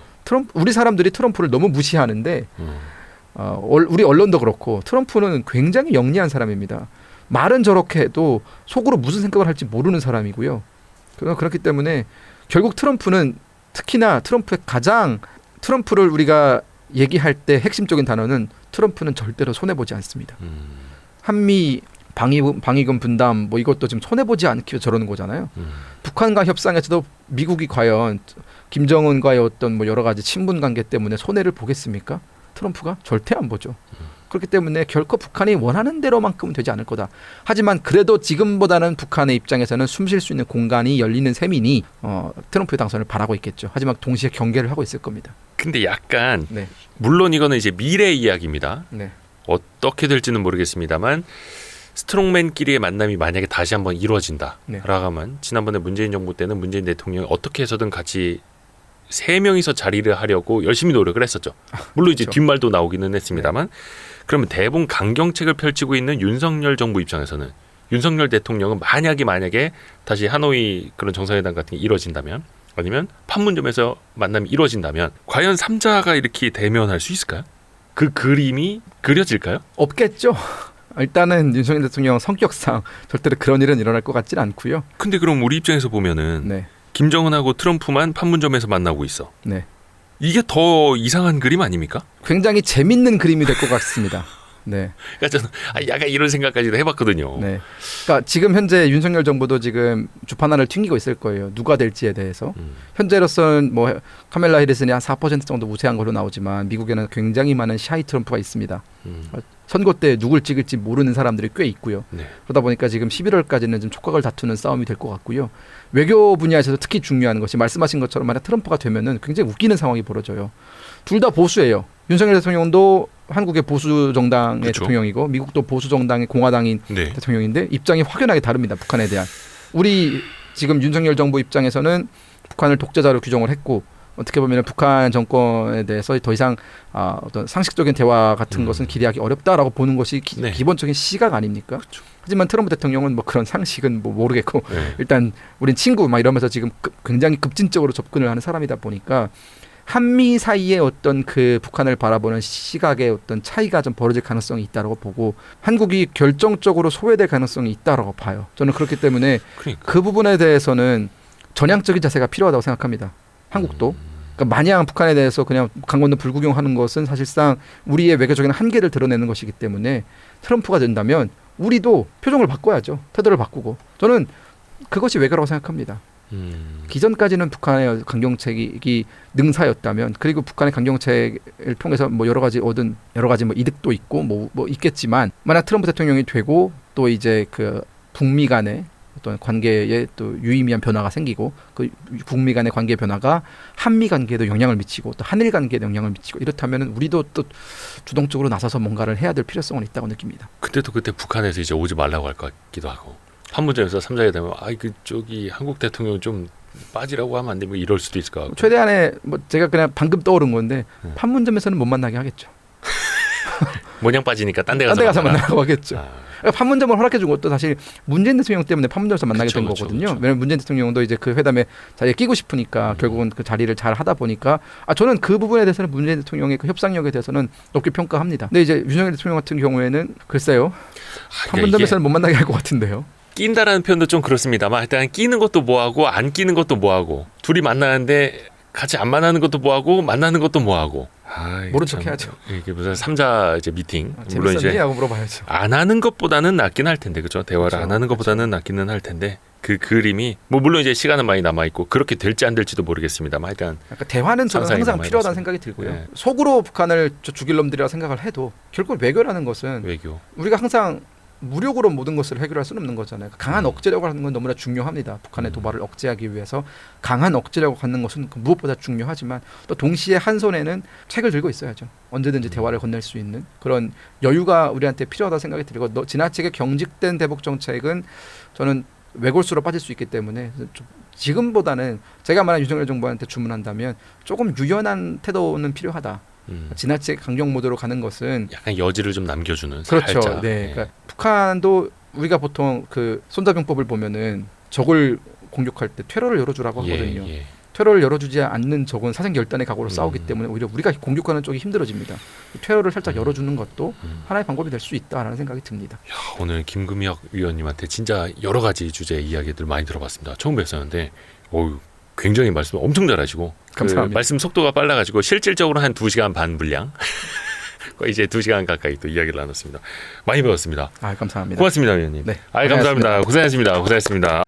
우리 사람들이 트럼프를 너무 무시하는데 우리 언론도 그렇고 트럼프는 굉장히 영리한 사람입니다. 말은 저렇게 해도 속으로 무슨 생각을 할지 모르는 사람이고요. 그렇기 때문에 결국 트럼프는 특히나 트럼프를 우리가 얘기할 때 핵심적인 단어는 트럼프는 절대로 손해보지 않습니다. 한미 방위금 분담 뭐 이것도 지금 손해보지 않기 위해서 저러는 거잖아요. 북한과 협상에서도 미국이 과연 김정은과의 어떤 뭐 여러 가지 친분 관계 때문에 손해를 보겠습니까? 트럼프가 절대 안 보죠. 그렇기 때문에 결코 북한이 원하는 대로만큼은 되지 않을 거다. 하지만 그래도 지금보다는 북한의 입장에서는 숨 쉴 수 있는 공간이 열리는 셈이니 트럼프의 당선을 바라고 있겠죠. 하지만 동시에 경계를 하고 있을 겁니다. 근데 약간 네. 물론 이거는 이제 미래 이야기입니다. 네. 어떻게 될지는 모르겠습니다만 스트롱맨끼리의 만남이 만약에 다시 한번 이루어진다. 네. 라고 하면 지난번에 문재인 정부 때는 문재인 대통령이 어떻게 해서든 같이 3명이서 자리를 하려고 열심히 노력을 했었죠. 물론 이제 그렇죠. 뒷말도 나오기는 했습니다만 그러면 대북 강경책을 펼치고 있는 윤석열 정부 입장에서는 윤석열 대통령은 만약에 다시 하노이 그런 정상회담 같은 게 이루어진다면 아니면 판문점에서 만남이 이루어진다면 과연 3자가 이렇게 대면할 수 있을까요? 그 그림이 그려질까요? 없겠죠. 일단은 윤석열 대통령 성격상 절대로 그런 일은 일어날 것 같지는 않고요. 근데 그럼 우리 입장에서 보면은 네. 김정은하고 트럼프만 판문점에서 만나고 있어. 네. 이게 더 이상한 그림 아닙니까? 굉장히 재밌는 그림이 될 것 같습니다. 네. 그러니까 저는 약간 이런 생각까지도 해봤거든요. 네. 그러니까 지금 현재 윤석열 정부도 지금 주판알을 튕기고 있을 거예요. 누가 될지에 대해서. 현재로서는 뭐 카멜라 해리슨이 한 4% 정도 우세한 걸로 나오지만 미국에는 굉장히 많은 샤이 트럼프가 있습니다. 선거 때 누굴 찍을지 모르는 사람들이 꽤 있고요. 네. 그러다 보니까 지금 11월까지는 좀 촉각을 다투는 싸움이 될 것 같고요. 외교 분야에서도 특히 중요한 것이 말씀하신 것처럼 만약 트럼프가 되면은 굉장히 웃기는 상황이 벌어져요. 둘 다 보수예요. 윤석열 대통령도 한국의 보수 정당의 그렇죠. 대통령이고 미국도 보수 정당의 공화당인 네. 대통령인데 입장이 확연하게 다릅니다. 북한에 대한. 우리 지금 윤석열 정부 입장에서는 북한을 독재자로 규정을 했고 어떻게 보면 북한 정권에 대해서 더 이상 어떤 상식적인 대화 같은 것은 기대하기 어렵다라고 보는 것이 네. 기본적인 시각 아닙니까? 그렇죠. 하지만 트럼프 대통령은 뭐 그런 상식은 뭐 모르겠고 네. 일단 우린 친구 막 이러면서 지금 굉장히 급진적으로 접근을 하는 사람이다 보니까 한미 사이의 어떤 그 북한을 바라보는 시각의 어떤 차이가 좀 벌어질 가능성이 있다고 보고 한국이 결정적으로 소외될 가능성이 있다고 봐요. 저는 그렇기 때문에 그러니까. 그 부분에 대해서는 전향적인 자세가 필요하다고 생각합니다. 한국도. 그러니까 마냥 북한에 대해서 그냥 강건도 불구경하는 것은 사실상 우리의 외교적인 한계를 드러내는 것이기 때문에 트럼프가 된다면 우리도 표정을 바꿔야죠. 태도를 바꾸고. 저는 그것이 외교라고 생각합니다. 기존까지는 북한의 강경책이 능사였다면 그리고 북한의 강경책을 통해서 뭐 여러 가지 얻은 여러 가지 뭐 이득도 있고 뭐 있겠지만 만약 트럼프 대통령이 되고 또 이제 그 북미 간의 어떤 관계에 또 유의미한 변화가 생기고 그 북미 간의 관계 변화가 한미 관계에도 영향을 미치고 또 한일 관계에도 영향을 미치고 이렇다면 우리도 또 주동적으로 나서서 뭔가를 해야 될 필요성은 있다고 느낍니다. 그때 북한에서 이제 오지 말라고 할 것 같기도 하고 판문점에서 3자가 되면 그쪽이 한국 대통령 좀 빠지라고 하면 안 되면 이럴 수도 있을 것 같고 최대한의 뭐 제가 그냥 방금 떠오른 건데 판문점에서는 못 만나게 하겠죠. 모냥 빠지니까 딴 데 딴 가서 데 가서 만나라. 만나라고 하겠죠. 그러니까 판문점을 허락해 준 것도 사실 문재인 대통령 때문에 판문점에서 만나게 된 거거든요. 그쵸. 왜냐하면 문재인 대통령도 이제 그 회담에 자리에 끼고 싶으니까 결국은 그 자리를 잘 하다 보니까 저는 그 부분에 대해서는 문재인 대통령의 그 협상력에 대해서는 높게 평가합니다. 근데 이제 윤석열 대통령 같은 경우에는 글쎄요. 판문점에서는 못 만나게 할 것 같은데요. 낀다라는 표현도 좀 그렇습니다만 일단 끼는 것도 뭐하고 안 끼는 것도 뭐하고 둘이 만나는데 같이 안 만나는 것도 뭐하고 만나는 것도 뭐하고 모른 척 해야죠. 이게 무슨 3자 이제 미팅 물론 이제 하고 물어봐야죠. 안 하는 것보다는 낫긴 할 텐데 그렇죠. 대화를 그렇죠. 안 하는 것보다는 낫기는 할 텐데 그 그림이 뭐 물론 이제 시간은 많이 남아 있고 그렇게 될지 안 될지도 모르겠습니다만 일단 그러니까 대화는 저는 상상이 항상 남아있습니다. 필요하다는 생각이 들고요. 네. 속으로 북한을 죽일 놈들이라 생각을 해도 결국 외교라는 것은 외교 우리가 항상 무력으로 모든 것을 해결할 수는 없는 거잖아요. 강한 억제력을 하는 건 너무나 중요합니다. 북한의 도발을 억제하기 위해서 강한 억제력을 갖는 것은 무엇보다 중요하지만 또 동시에 한 손에는 책을 들고 있어야죠. 언제든지 대화를 건넬 수 있는 그런 여유가 우리한테 필요하다 생각이 들고 지나치게 경직된 대북 정책은 저는 외골수로 빠질 수 있기 때문에 좀 지금보다는 제가 만약 윤석열 정부한테 주문한다면 조금 유연한 태도는 필요하다. 지나치게 강경 모드로 가는 것은 약간 여지를 좀 남겨주는 그렇죠. 살짝. 네. 그러니까 북한도 우리가 보통 그 손자병법을 보면은 적을 공격할 때 퇴로를 열어주라고 하거든요. 예. 퇴로를 열어주지 않는 적은 사생결단의 각오로 싸우기 때문에 오히려 우리가 공격하는 쪽이 힘들어집니다. 퇴로를 살짝 열어주는 것도 하나의 방법이 될 수 있다라는 생각이 듭니다. 야, 오늘 김금혁 위원님한테 진짜 여러 가지 주제 이야기들 많이 들어봤습니다. 처음 뵀었는데 굉장히 말씀 엄청 잘하시고 감사합니다. 말씀 속도가 빨라가지고 실질적으로 한 2시간 반 분량 이제 2시간 가까이 또 이야기를 나눴습니다. 많이 배웠습니다. 감사합니다. 고맙습니다, 위원님. 네, 감사합니다. 고생하셨습니다.